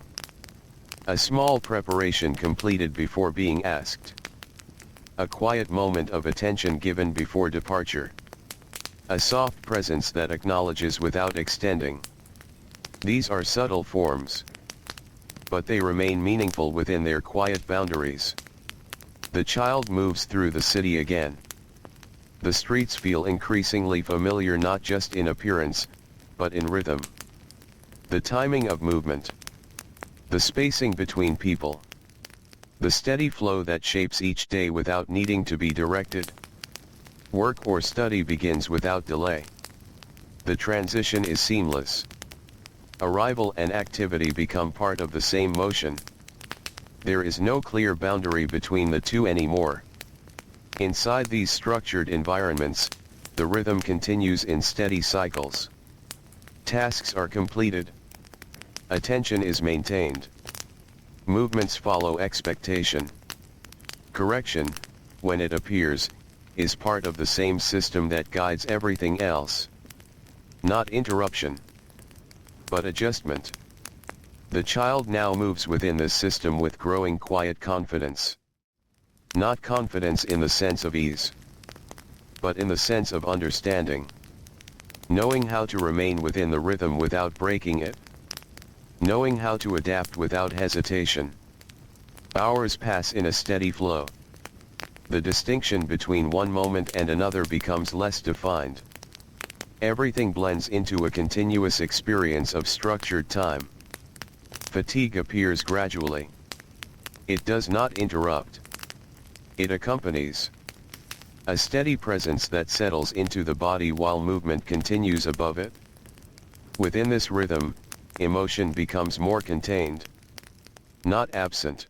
A small preparation completed before being asked. A quiet moment of attention given before departure. A soft presence that acknowledges without extending. These are subtle forms. But they remain meaningful within their quiet boundaries. The child moves through the city again. The streets feel increasingly familiar not just in appearance, but in rhythm. The timing of movement. The spacing between people. The steady flow that shapes each day without needing to be directed. Work or study begins without delay. The transition is seamless. Arrival and activity become part of the same motion. There is no clear boundary between the two anymore. Inside these structured environments, the rhythm continues in steady cycles. Tasks are completed. Attention is maintained. Movements follow expectation. Correction, when it appears, is part of the same system that guides everything else. Not interruption, but adjustment. The child now moves within this system with growing quiet confidence. Not confidence in the sense of ease, but in the sense of understanding. Knowing how to remain within the rhythm without breaking it. Knowing how to adapt without hesitation. Hours pass in a steady flow. The distinction between one moment and another becomes less defined. Everything blends into a continuous experience of structured time. Fatigue appears gradually. It does not interrupt. It accompanies. A steady presence that settles into the body while movement continues above it. Within this rhythm, emotion becomes more contained. Not absent,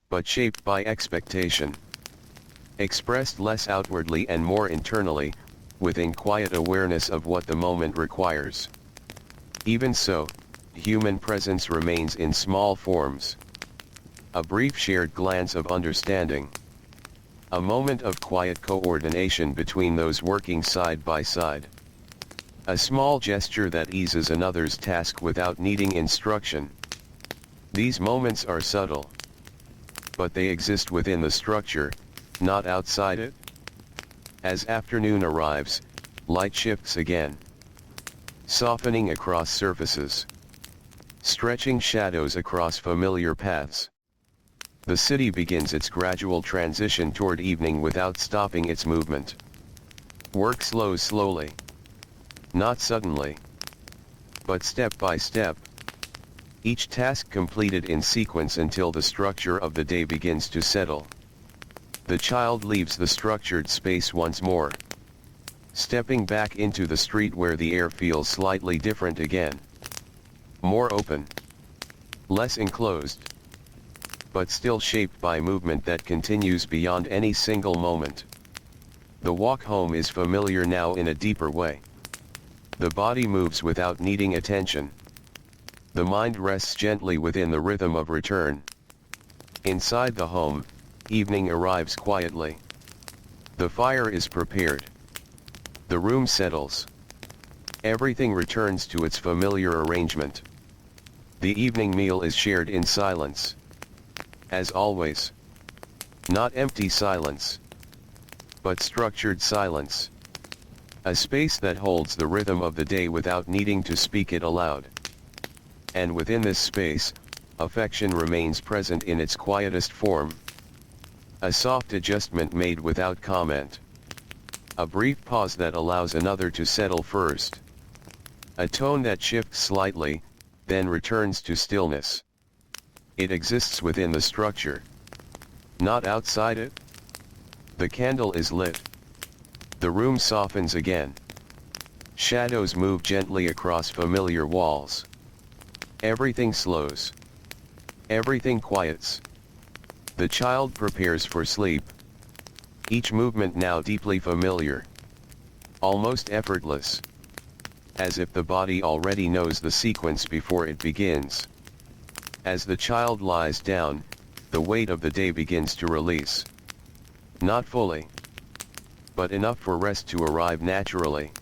but shaped by expectation. Expressed less outwardly and more internally, within quiet awareness of what the moment requires. Even so, human presence remains in small forms. A brief shared glance of understanding. A moment of quiet coordination between those working side by side. A small gesture that eases another's task without needing instruction. These moments are subtle. But they exist within the structure, not outside it. As afternoon arrives, light shifts again. Softening across surfaces. Stretching shadows across familiar paths. The city begins its gradual transition toward evening without stopping its movement. Work slows slowly. Not suddenly, but step by step. Each task completed in sequence until the structure of the day begins to settle. The child leaves the structured space once more. Stepping back into the street where the air feels slightly different again. More open. Less enclosed. But still shaped by movement that continues beyond any single moment. The walk home is familiar now in a deeper way. The body moves without needing attention. The mind rests gently within the rhythm of return. Inside the home, evening arrives quietly. The fire is prepared. The room settles. Everything returns to its familiar arrangement. The evening meal is shared in silence. As always. Not empty silence, but structured silence. A space that holds the rhythm of the day without needing to speak it aloud. And within this space, affection remains present in its quietest form. A soft adjustment made without comment. A brief pause that allows another to settle first. A tone that shifts slightly, then returns to stillness. It exists within the structure, not outside it. The candle is lit. The room softens again. Shadows move gently across familiar walls. Everything slows. Everything quiets. The child prepares for sleep. Each movement now deeply familiar. Almost effortless. As if the body already knows the sequence before it begins. As the child lies down, the weight of the day begins to release. Not fully, but enough for rest to arrive naturally.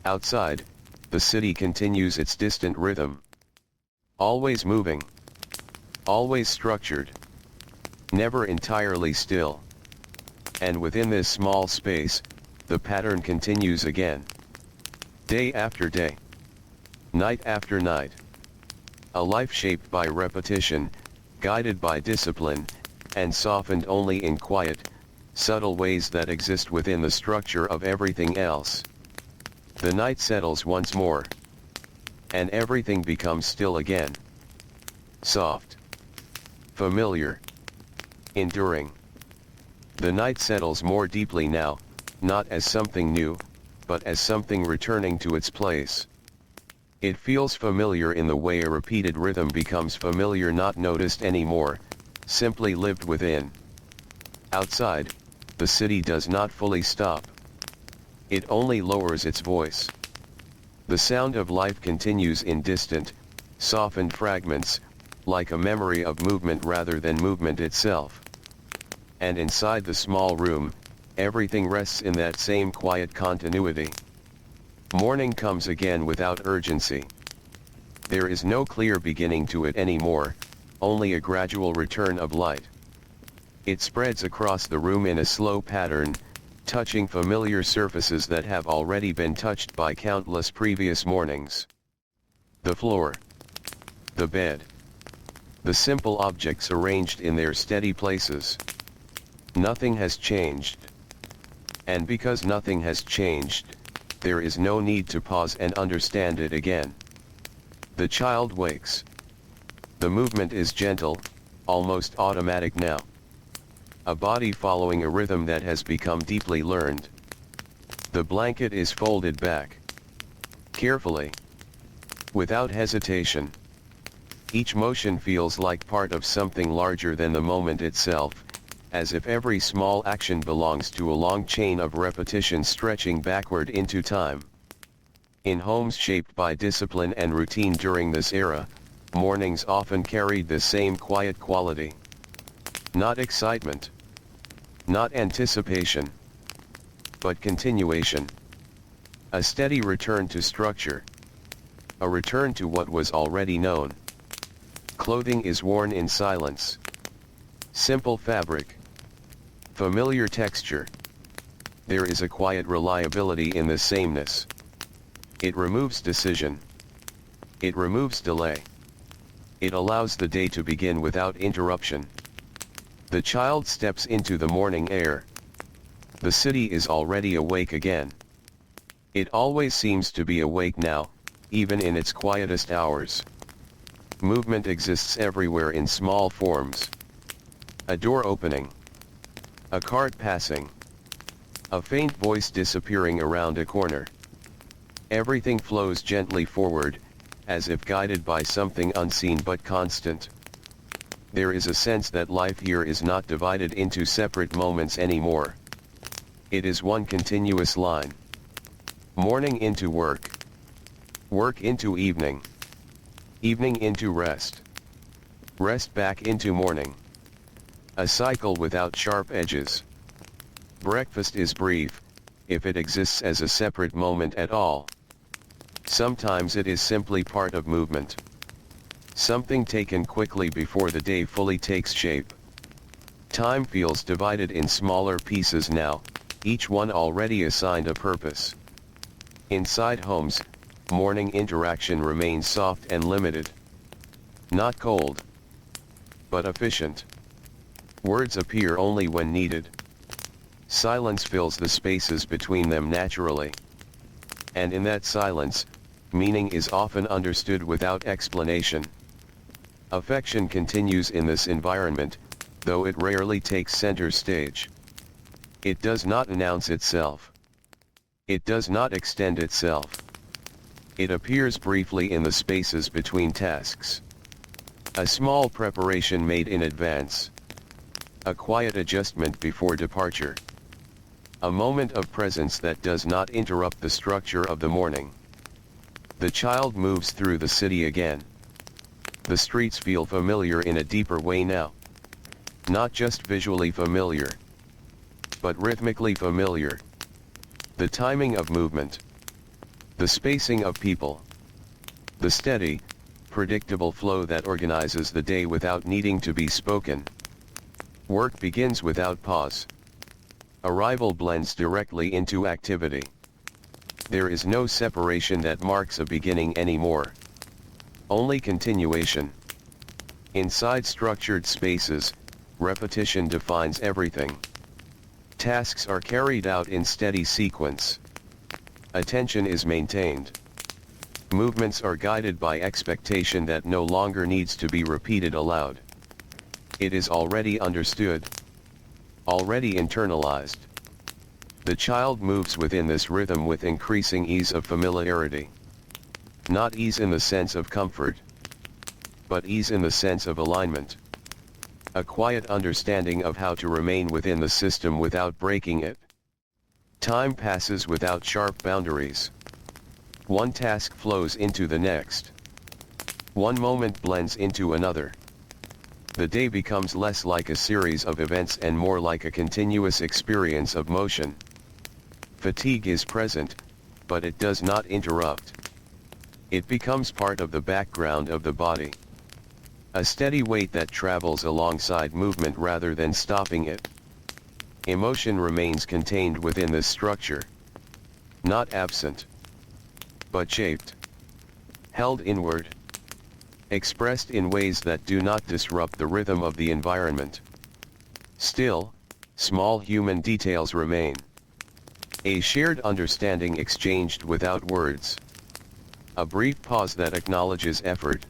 Outside, the city continues its distant rhythm. Always moving. Always structured. Never entirely still. And within this small space, the pattern continues again. Day after day. Night after night. A life shaped by repetition, guided by discipline, and softened only in quiet, subtle ways that exist within the structure of everything else. The night settles once more. And everything becomes still again. Soft. Familiar. Enduring. The night settles more deeply now, not as something new, but as something returning to its place. It feels familiar in the way a repeated rhythm becomes familiar, not noticed anymore, simply lived within. Outside, the city does not fully stop. It only lowers its voice. The sound of life continues in distant, softened fragments, like a memory of movement rather than movement itself. And inside the small room, everything rests in that same quiet continuity. Morning comes again without urgency. There is no clear beginning to it anymore, only a gradual return of light. It spreads across the room in a slow pattern, touching familiar surfaces that have already been touched by countless previous mornings. The floor. The bed. The simple objects arranged in their steady places. Nothing has changed. And because nothing has changed, there is no need to pause and understand it again. The child wakes. The movement is gentle, almost automatic now. A body following a rhythm that has become deeply learned. The blanket is folded back. Carefully. Without hesitation. Each motion feels like part of something larger than the moment itself, as if every small action belongs to a long chain of repetition stretching backward into time. In homes shaped by discipline and routine during this era, mornings often carried the same quiet quality. Not excitement. Not anticipation. But continuation. A steady return to structure. A return to what was already known. Clothing is worn in silence. Simple fabric. Familiar texture. There is a quiet reliability in the sameness. It removes decision. It removes delay. It allows the day to begin without interruption. The child steps into the morning air. The city is already awake again. It always seems to be awake now, even in its quietest hours. Movement exists everywhere in small forms. A door opening. A cart passing. A faint voice disappearing around a corner. Everything flows gently forward, as if guided by something unseen but constant. There is a sense that life here is not divided into separate moments anymore. It is one continuous line. Morning into work. Work into evening. Evening into rest. Rest back into morning. A cycle without sharp edges. Breakfast is brief, if it exists as a separate moment at all. Sometimes it is simply part of movement. Something taken quickly before the day fully takes shape. Time feels divided in smaller pieces now, each one already assigned a purpose. Inside homes, morning interaction remains soft and limited. Not cold, but efficient. Words appear only when needed. Silence fills the spaces between them naturally. And in that silence, meaning is often understood without explanation. Affection continues in this environment, though it rarely takes center stage. It does not announce itself. It does not extend itself. It appears briefly in the spaces between tasks. A small preparation made in advance. A quiet adjustment before departure. A moment of presence that does not interrupt the structure of the morning. The child moves through the city again. The streets feel familiar in a deeper way now. Not just visually familiar, but rhythmically familiar. The timing of movement. The spacing of people. The steady, predictable flow that organizes the day without needing to be spoken. Work begins without pause. Arrival blends directly into activity. There is no separation that marks a beginning anymore. Only continuation. Inside structured spaces, repetition defines everything. Tasks are carried out in steady sequence. Attention is maintained. Movements are guided by expectation that no longer needs to be repeated aloud. It is already understood. Already internalized. The child moves within this rhythm with increasing ease of familiarity. Not ease in the sense of comfort, but ease in the sense of alignment. A quiet understanding of how to remain within the system without breaking it. Time passes without sharp boundaries. One task flows into the next. One moment blends into another. The day becomes less like a series of events and more like a continuous experience of motion. Fatigue is present, but it does not interrupt. It becomes part of the background of the body. A steady weight that travels alongside movement rather than stopping it. Emotion remains contained within this structure. Not absent, but shaped. Held inward. Expressed in ways that do not disrupt the rhythm of the environment. Still, small human details remain. A shared understanding exchanged without words. A brief pause that acknowledges effort.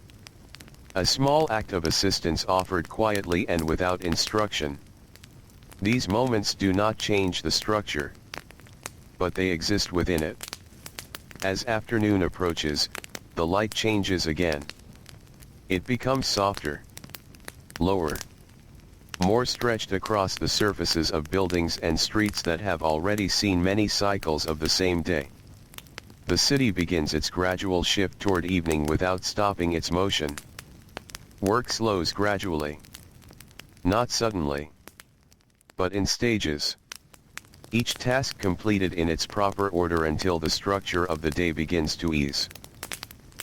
A small act of assistance offered quietly and without instruction. These moments do not change the structure, but they exist within it. As afternoon approaches, the light changes again. It becomes softer, lower, more stretched across the surfaces of buildings and streets that have already seen many cycles of the same day. The city begins its gradual shift toward evening without stopping its motion. Work slows gradually. Not suddenly, but in stages. Each task completed in its proper order until the structure of the day begins to ease.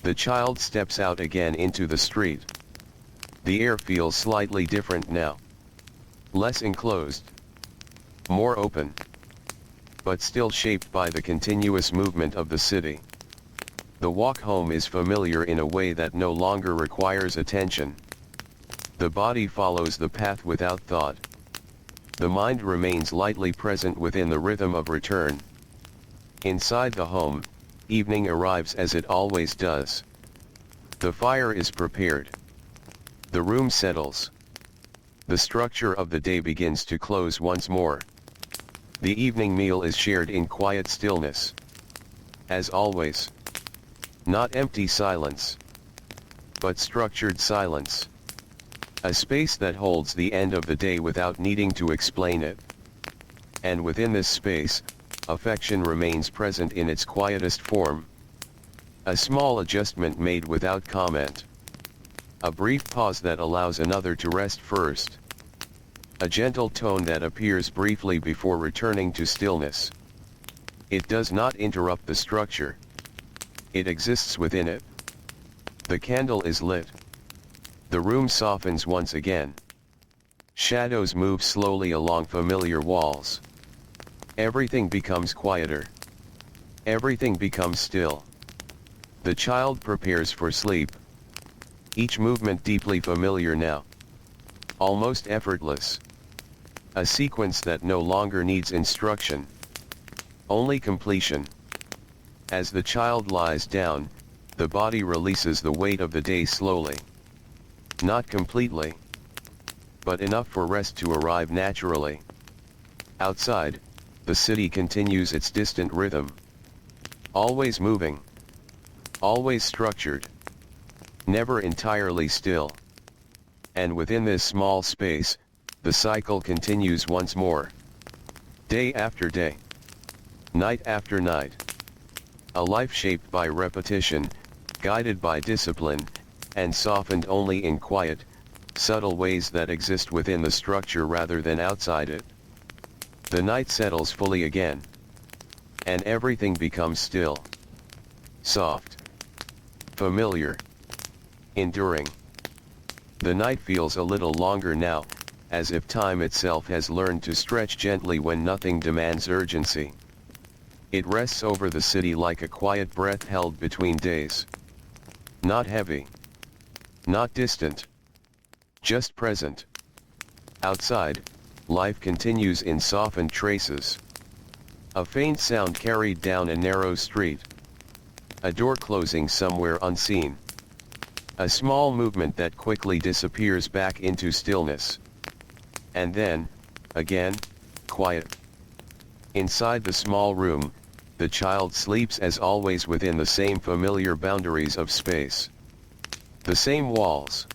The child steps out again into the street. The air feels slightly different now. Less enclosed. More open. But still shaped by the continuous movement of the city. The walk home is familiar in a way that no longer requires attention. The body follows the path without thought. The mind remains lightly present within the rhythm of return. Inside the home, evening arrives as it always does. The fire is prepared. The room settles. The structure of the day begins to close once more. The evening meal is shared in quiet stillness. As always. Not empty silence, but structured silence. A space that holds the end of the day without needing to explain it. and within this space, affection remains present in its quietest form. A small adjustment made without comment. A brief pause that allows another to rest first. A gentle tone that appears briefly before returning to stillness. It does not interrupt the structure. It exists within it. The candle is lit. The room softens once again. Shadows move slowly along familiar walls. Everything becomes quieter. Everything becomes still. The child prepares for sleep. Each movement deeply familiar now. Almost effortless. A sequence that no longer needs instruction. Only completion. As the child lies down, the body releases the weight of the day slowly. Not completely, but enough for rest to arrive naturally. Outside, the city continues its distant rhythm. Always moving. Always structured. Never entirely still. And within this small space, the cycle continues once more. Day after day. Night after night. A life shaped by repetition, guided by discipline, and softened only in quiet, subtle ways that exist within the structure rather than outside it. The night settles fully again. And everything becomes still. Soft. Familiar. Enduring. The night feels a little longer now, as if time itself has learned to stretch gently when nothing demands urgency. It rests over the city like a quiet breath held between days. Not heavy. Not distant. Just present. Outside, life continues in softened traces. A faint sound carried down a narrow street. A door closing somewhere unseen. A small movement that quickly disappears back into stillness. And then, again, quiet. Inside the small room, the child sleeps as always within the same familiar boundaries of space. The same walls.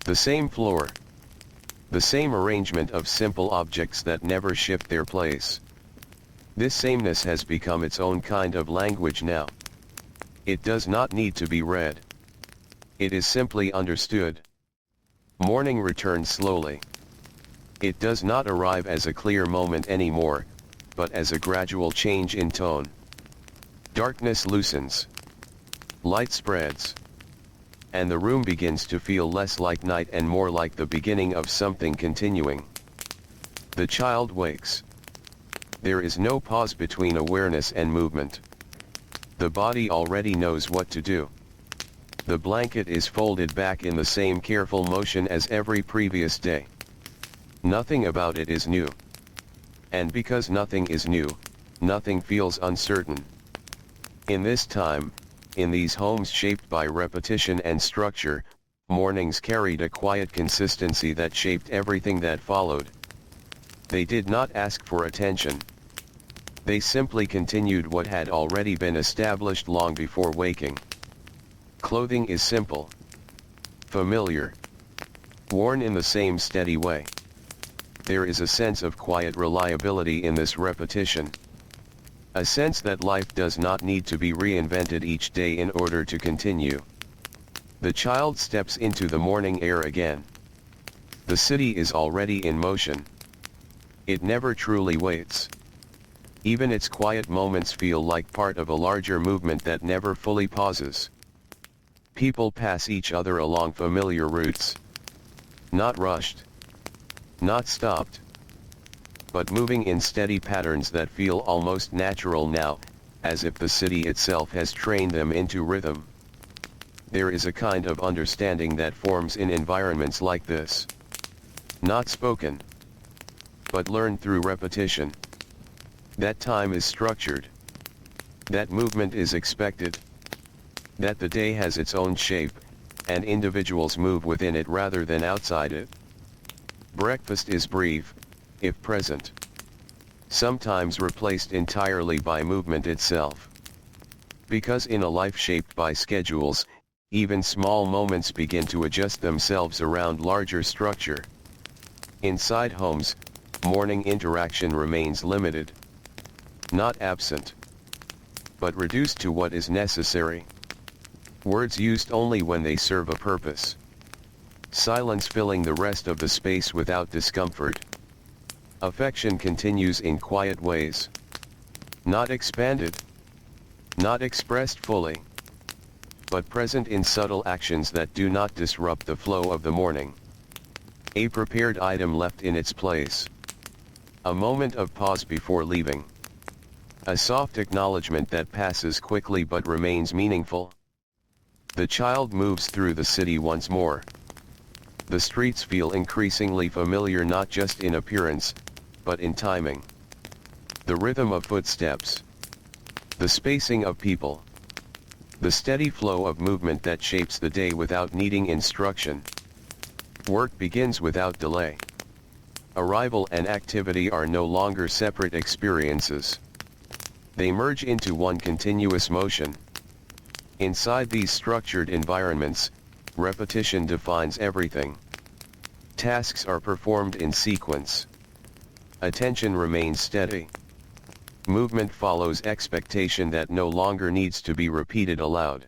The same floor. The same arrangement of simple objects that never shift their place. This sameness has become its own kind of language now. It does not need to be read. It is simply understood. Morning returns slowly. It does not arrive as a clear moment anymore, but as a gradual change in tone. Darkness loosens. Light spreads. And the room begins to feel less like night and more like the beginning of something continuing. The child wakes. There is no pause between awareness and movement. The body already knows what to do. The blanket is folded back in the same careful motion as every previous day. Nothing about it is new. And because nothing is new, nothing feels uncertain. In this time, in these homes shaped by repetition and structure, mornings carried a quiet consistency that shaped everything that followed. They did not ask for attention. They simply continued what had already been established long before waking. Clothing is simple. Familiar. Worn in the same steady way. There is a sense of quiet reliability in this repetition. A sense that life does not need to be reinvented each day in order to continue. The child steps into the morning air again. The city is already in motion. It never truly waits. Even its quiet moments feel like part of a larger movement that never fully pauses. People pass each other along familiar routes. Not rushed. Not stopped. But moving in steady patterns that feel almost natural now, as if the city itself has trained them into rhythm. There is a kind of understanding that forms in environments like this. Not spoken, but learned through repetition. That time is structured. That movement is expected. That the day has its own shape, and individuals move within it rather than outside it. Breakfast is brief, if present. Sometimes replaced entirely by movement itself. Because in a life shaped by schedules, even small moments begin to adjust themselves around larger structure. Inside homes, morning interaction remains limited. Not absent, but reduced to what is necessary. Words used only when they serve a purpose. Silence filling the rest of the space without discomfort. Affection continues in quiet ways. Not expanded, not expressed fully, but present in subtle actions that do not disrupt the flow of the morning. A prepared item left in its place. A moment of pause before leaving. A soft acknowledgement that passes quickly but remains meaningful. The child moves through the city once more. The streets feel increasingly familiar not just in appearance, but in timing. The rhythm of footsteps. The spacing of people. The steady flow of movement that shapes the day without needing instruction. Work begins without delay. Arrival and activity are no longer separate experiences. They merge into one continuous motion. Inside these structured environments, repetition defines everything. Tasks are performed in sequence. Attention remains steady. Movement follows expectation that no longer needs to be repeated aloud.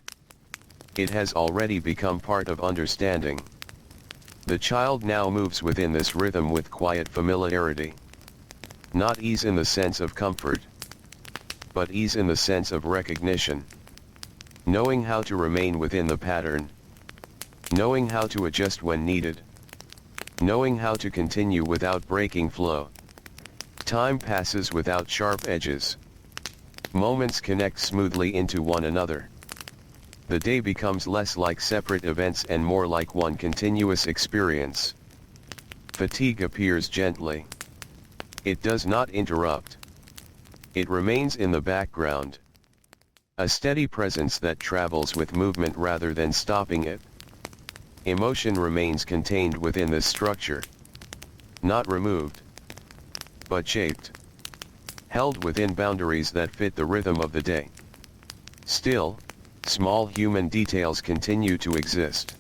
It has already become part of understanding. The child now moves within this rhythm with quiet familiarity. Not ease in the sense of comfort, but ease in the sense of recognition. Knowing how to remain within the pattern. Knowing how to adjust when needed. Knowing how to continue without breaking flow. Time passes without sharp edges. Moments connect smoothly into one another. The day becomes less like separate events and more like one continuous experience. Fatigue appears gently. It does not interrupt. It remains in the background. A steady presence that travels with movement rather than stopping it. Emotion remains contained within this structure. Not removed, but shaped. Held within boundaries that fit the rhythm of the day. Still, small human details continue to exist.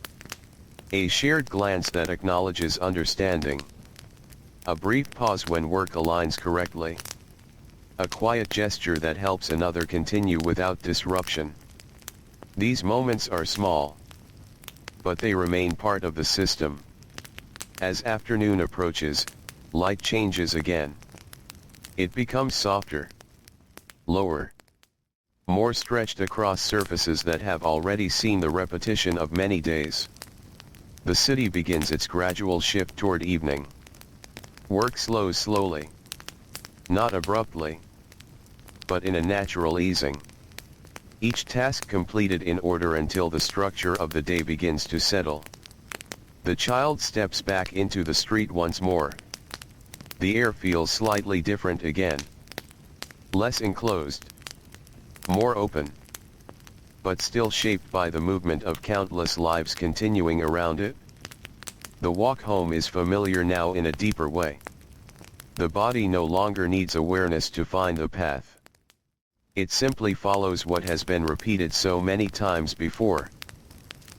A shared glance that acknowledges understanding. A brief pause when work aligns correctly. A quiet gesture that helps another continue without disruption. These moments are small, but they remain part of the system. As afternoon approaches, light changes again. It becomes softer, lower, more stretched across surfaces that have already seen the repetition of many days. The city begins its gradual shift toward evening. Work slows slowly, not abruptly, but in a natural easing. Each task completed in order until the structure of the day begins to settle. The child steps back into the street once more. The air feels slightly different again. Less enclosed. More open. But still shaped by the movement of countless lives continuing around it. The walk home is familiar now in a deeper way. The body no longer needs awareness to find the path. It simply follows what has been repeated so many times before.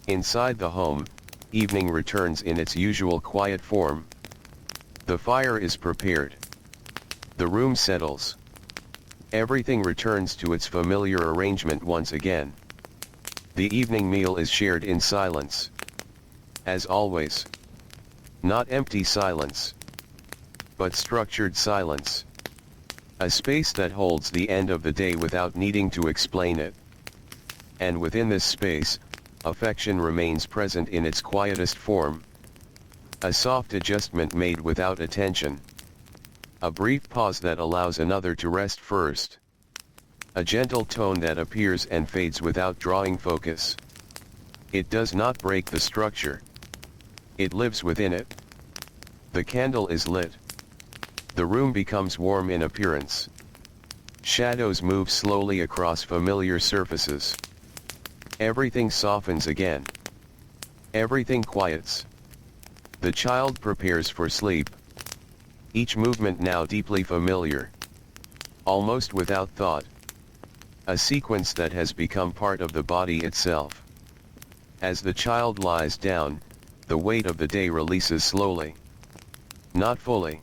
Inside the home, evening returns in its usual quiet form. The fire is prepared. The room settles. Everything returns to its familiar arrangement once again. The evening meal is shared in silence. As always. Not empty silence, but structured silence. A space that holds the end of the day without needing to explain it. And within this space, affection remains present in its quietest form. A soft adjustment made without attention. A brief pause that allows another to rest first. A gentle tone that appears and fades without drawing focus. It does not break the structure. It lives within it. The candle is lit. The room becomes warm in appearance. Shadows move slowly across familiar surfaces. Everything softens again. Everything quiets. The child prepares for sleep. Each movement now deeply familiar. Almost without thought. A sequence that has become part of the body itself. As the child lies down, the weight of the day releases slowly. Not fully.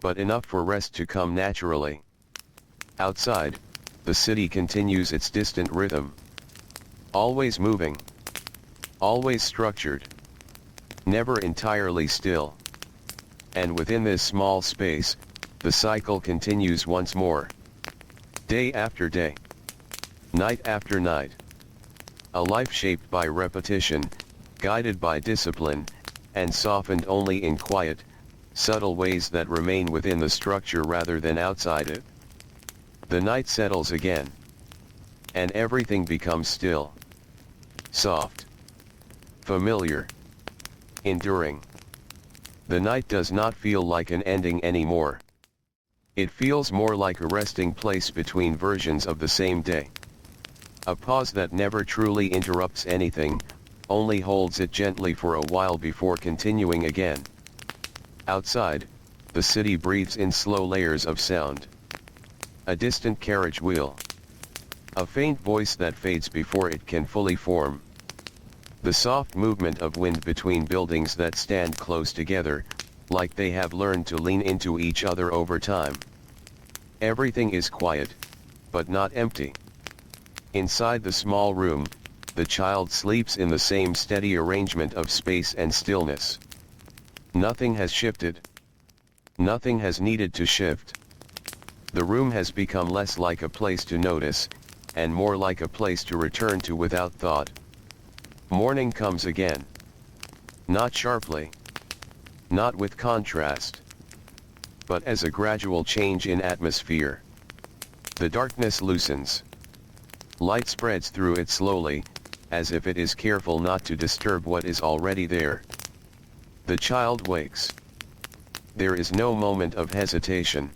but enough for rest to come naturally. Outside, the city continues its distant rhythm. Always moving. Always structured. Never entirely still. And within this small space, the cycle continues once more. Day after day. Night after night. A life shaped by repetition, guided by discipline, and softened only in quiet, subtle ways that remain within the structure rather than outside it. The night settles again. And everything becomes still. Soft. Familiar. Enduring. The night does not feel like an ending anymore. It feels more like a resting place between versions of the same day. A pause that never truly interrupts anything, only holds it gently for a while before continuing again. Outside, the city breathes in slow layers of sound. A distant carriage wheel. A faint voice that fades before it can fully form. The soft movement of wind between buildings that stand close together, like they have learned to lean into each other over time. Everything is quiet, but not empty. Inside the small room, the child sleeps in the same steady arrangement of space and stillness. Nothing has shifted. Nothing has needed to shift. The room has become less like a place to notice, and more like a place to return to without thought. Morning comes again. Not sharply. Not with contrast. But as a gradual change in atmosphere. The darkness loosens. Light spreads through it slowly, as if it is careful not to disturb what is already there. The child wakes. There is no moment of hesitation.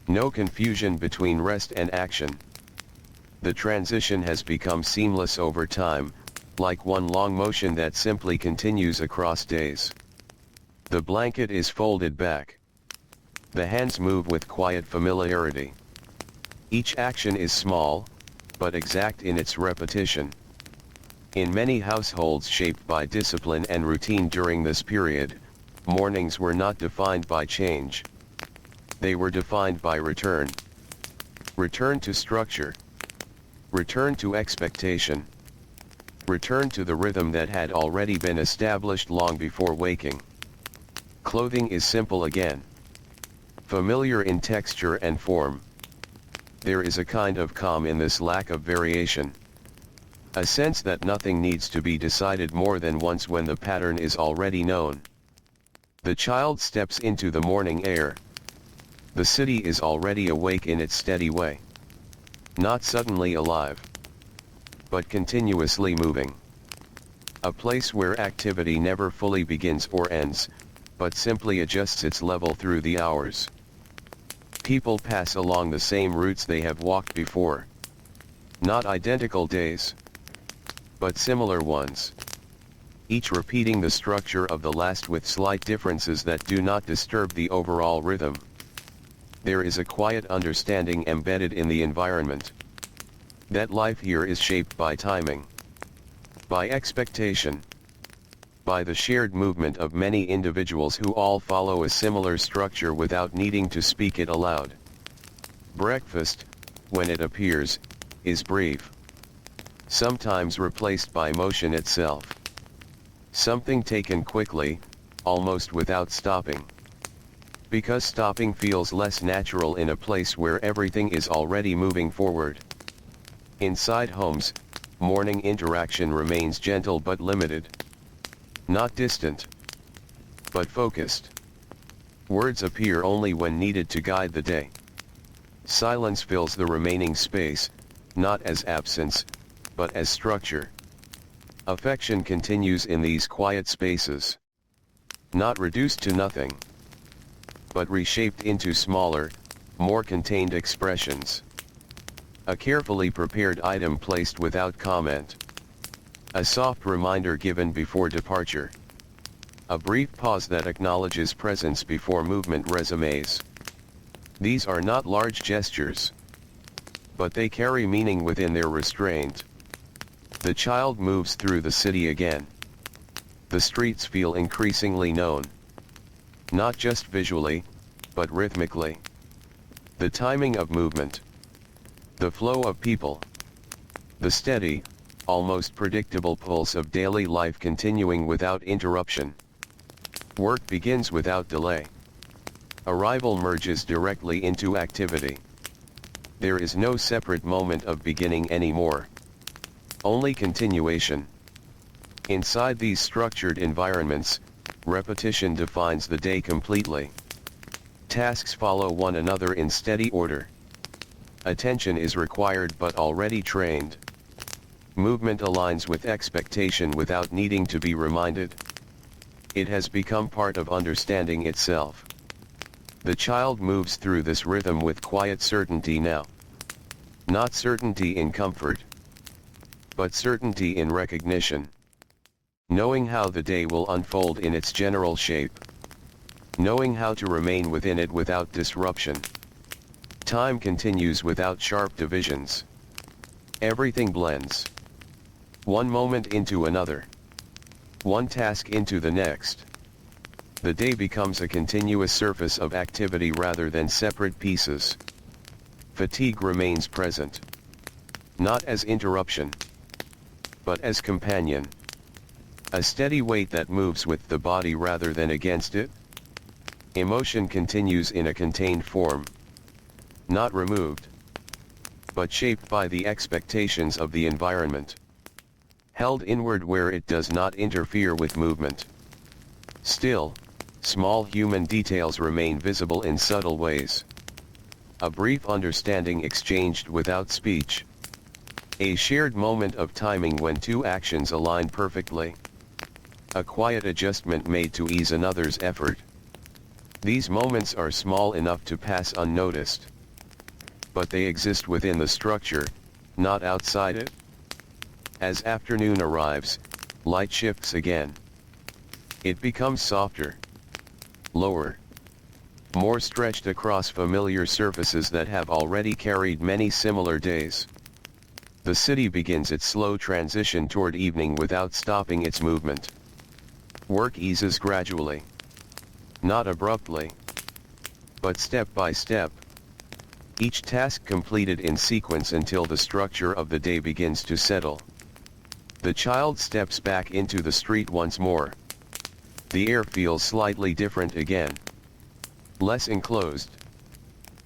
No confusion between rest and action. The transition has become seamless over time, like one long motion that simply continues across days. The blanket is folded back. The hands move with quiet familiarity. Each action is small, but exact in its repetition. In many households shaped by discipline and routine during this period, mornings were not defined by change. They were defined by return. Return to structure. Return to expectation. Return to the rhythm that had already been established long before waking. Clothing is simple again. Familiar in texture and form. There is a kind of calm in this lack of variation. A sense that nothing needs to be decided more than once when the pattern is already known. The child steps into the morning air. The city is already awake in its steady way. Not suddenly alive, but continuously moving. A place where activity never fully begins or ends, but simply adjusts its level through the hours. People pass along the same routes they have walked before. Not identical days, but similar ones. Each repeating the structure of the last with slight differences that do not disturb the overall rhythm. There is a quiet understanding embedded in the environment. That life here is shaped by timing. By expectation. By the shared movement of many individuals who all follow a similar structure without needing to speak it aloud. Breakfast, when it appears, is brief. Sometimes replaced by motion itself. Something taken quickly, almost without stopping. Because stopping feels less natural in a place where everything is already moving forward. Inside homes, morning interaction remains gentle but limited. Not distant, but focused. Words appear only when needed to guide the day. Silence fills the remaining space, not as absence, but as structure. Affection continues in these quiet spaces. Not reduced to nothing, but reshaped into smaller, more contained expressions. A carefully prepared item placed without comment. A soft reminder given before departure. A brief pause that acknowledges presence before movement resumes. These are not large gestures, but they carry meaning within their restraint. The child moves through the city again. The streets feel increasingly known. Not just visually, but rhythmically. The timing of movement. The flow of people. The steady, almost predictable pulse of daily life continuing without interruption. Work begins without delay. Arrival merges directly into activity. There is no separate moment of beginning anymore. Only continuation. Inside these structured environments, repetition defines the day completely. Tasks follow one another in steady order. Attention is required but already trained. Movement aligns with expectation without needing to be reminded. It has become part of understanding itself. The child moves through this rhythm with quiet certainty now. Not certainty in comfort, but certainty in recognition. Knowing how the day will unfold in its general shape. Knowing how to remain within it without disruption. Time continues without sharp divisions. Everything blends. One moment into another. One task into the next. The day becomes a continuous surface of activity rather than separate pieces. Fatigue remains present. Not as interruption, but as companion. A steady weight that moves with the body rather than against it. Emotion continues in a contained form. Not removed, but shaped by the expectations of the environment. Held inward where it does not interfere with movement. Still, small human details remain visible in subtle ways. A brief understanding exchanged without speech. A shared moment of timing when two actions align perfectly. A quiet adjustment made to ease another's effort. These moments are small enough to pass unnoticed. But they exist within the structure, not outside it. As afternoon arrives, light shifts again. It becomes softer, lower, more stretched across familiar surfaces that have already carried many similar days. The city begins its slow transition toward evening without stopping its movement. Work eases gradually. Not abruptly, but step by step. Each task completed in sequence until the structure of the day begins to settle. The child steps back into the street once more. The air feels slightly different again. Less enclosed.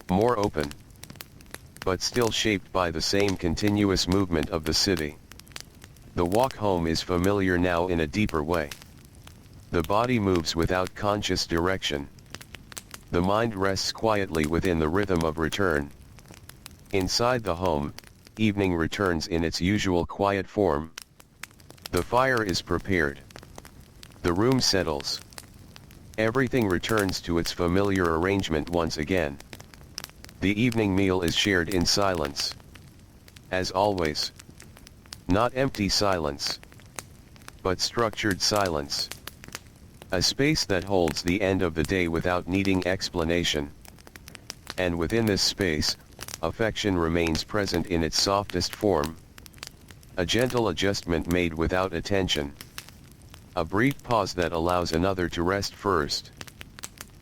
More open. But still shaped by the same continuous movement of the city. The walk home is familiar now in a deeper way. The body moves without conscious direction. The mind rests quietly within the rhythm of return. Inside the home, evening returns in its usual quiet form. The fire is prepared. The room settles. Everything returns to its familiar arrangement once again. The evening meal is shared in silence. As always. Not empty silence, but structured silence. A space that holds the end of the day without needing explanation. And within this space, affection remains present in its softest form. A gentle adjustment made without attention. A brief pause that allows another to rest first.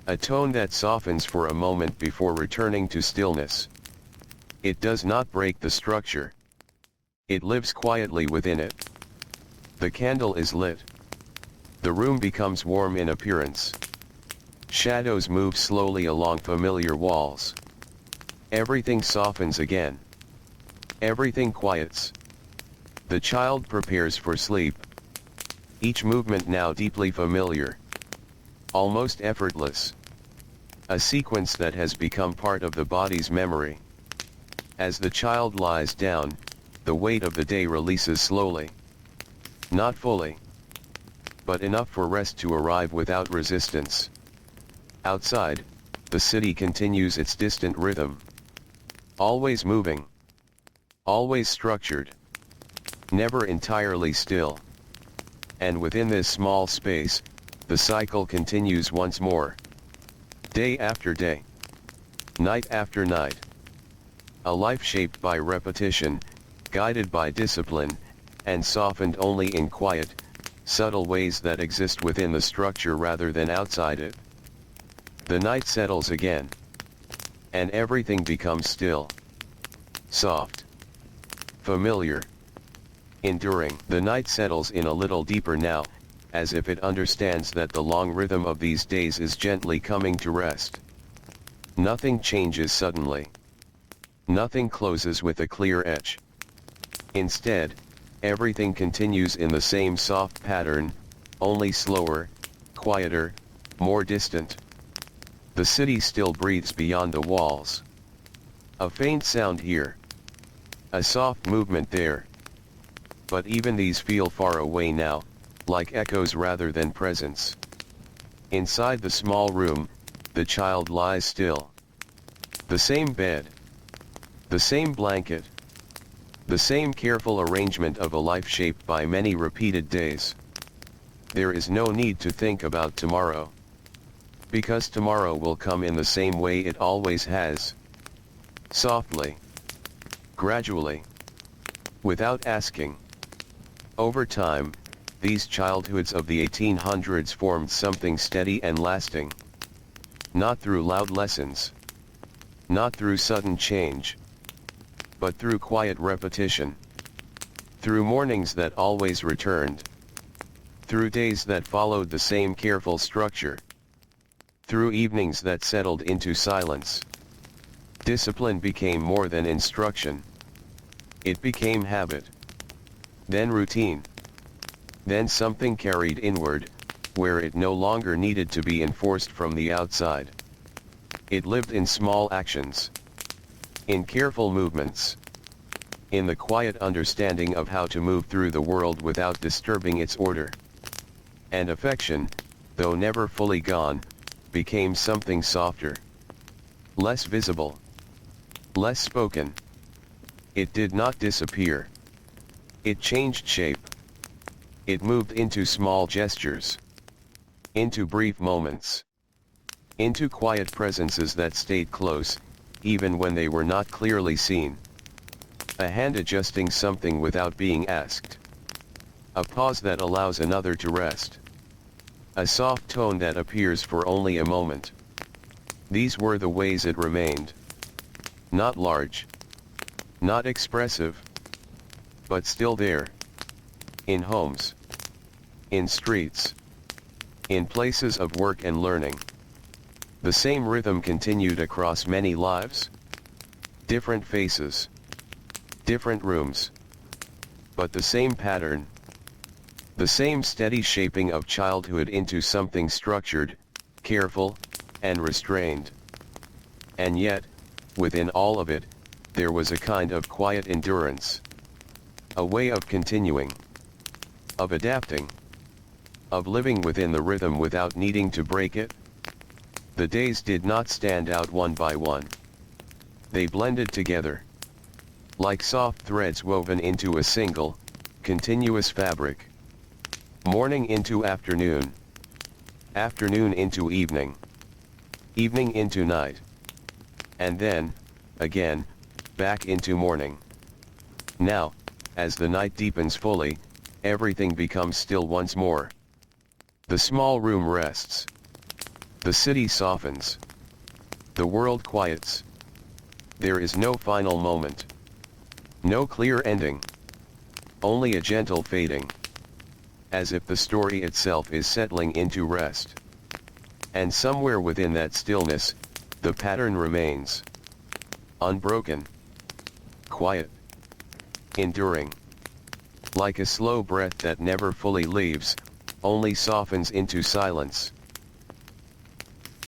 A tone that softens for a moment before returning to stillness. It does not break the structure. It lives quietly within it. The candle is lit. The room becomes warm in appearance. Shadows move slowly along familiar walls. Everything softens again. Everything quiets. The child prepares for sleep. Each movement now deeply familiar. Almost effortless. A sequence that has become part of the body's memory. As the child lies down, the weight of the day releases slowly. Not fully, but enough for rest to arrive without resistance. Outside, the city continues its distant rhythm. Always moving. Always structured. Never entirely still. And within this small space, the cycle continues once more. Day after day. Night after night. A life shaped by repetition, guided by discipline, and softened only in quiet, subtle ways that exist within the structure rather than outside it. The night settles again. And everything becomes still. Soft. Familiar. Enduring. The night settles in a little deeper now, as if it understands that the long rhythm of these days is gently coming to rest. Nothing changes suddenly. Nothing closes with a clear edge. Instead, everything continues in the same soft pattern, only slower, quieter, more distant. The city still breathes beyond the walls. A faint sound here. A soft movement there. But even these feel far away now, like echoes rather than presence. Inside the small room, the child lies still. The same bed. The same blanket. The same careful arrangement of a life shaped by many repeated days. There is no need to think about tomorrow. Because tomorrow will come in the same way it always has. Softly. Gradually. Without asking. Over time, these childhoods of the 1800s formed something steady and lasting. Not through loud lessons. Not through sudden change. But through quiet repetition. Through mornings that always returned. Through days that followed the same careful structure. Through evenings that settled into silence. Discipline became more than instruction. It became habit. Then routine. Then something carried inward, where it no longer needed to be enforced from the outside. It lived in small actions. In careful movements. In the quiet understanding of how to move through the world without disturbing its order. And affection, though never fully gone, became something softer. Less visible. Less spoken. It did not disappear. It changed shape. It moved into small gestures. Into brief moments. Into quiet presences that stayed close, even when they were not clearly seen. A hand adjusting something without being asked. A pause that allows another to rest. A soft tone that appears for only a moment. These were the ways it remained. Not large. Not expressive. But still there. In homes. In streets. In places of work and learning. The same rhythm continued across many lives. Different faces. Different rooms. But the same pattern. The same steady shaping of childhood into something structured, careful, and restrained. And yet, within all of it, there was a kind of quiet endurance. A way of continuing. Of adapting. Of living within the rhythm without needing to break it. The days did not stand out one by one. They blended together. Like soft threads woven into a single, continuous fabric. Morning into afternoon. Afternoon into evening. Evening into night. And then, again, back into morning. Now, as the night deepens fully, everything becomes still once more. The small room rests. The city softens. The world quiets. There is no final moment. No clear ending. Only a gentle fading. As if the story itself is settling into rest. And somewhere within that stillness, the pattern remains. Unbroken. Quiet. Enduring. Like a slow breath that never fully leaves, only softens into silence.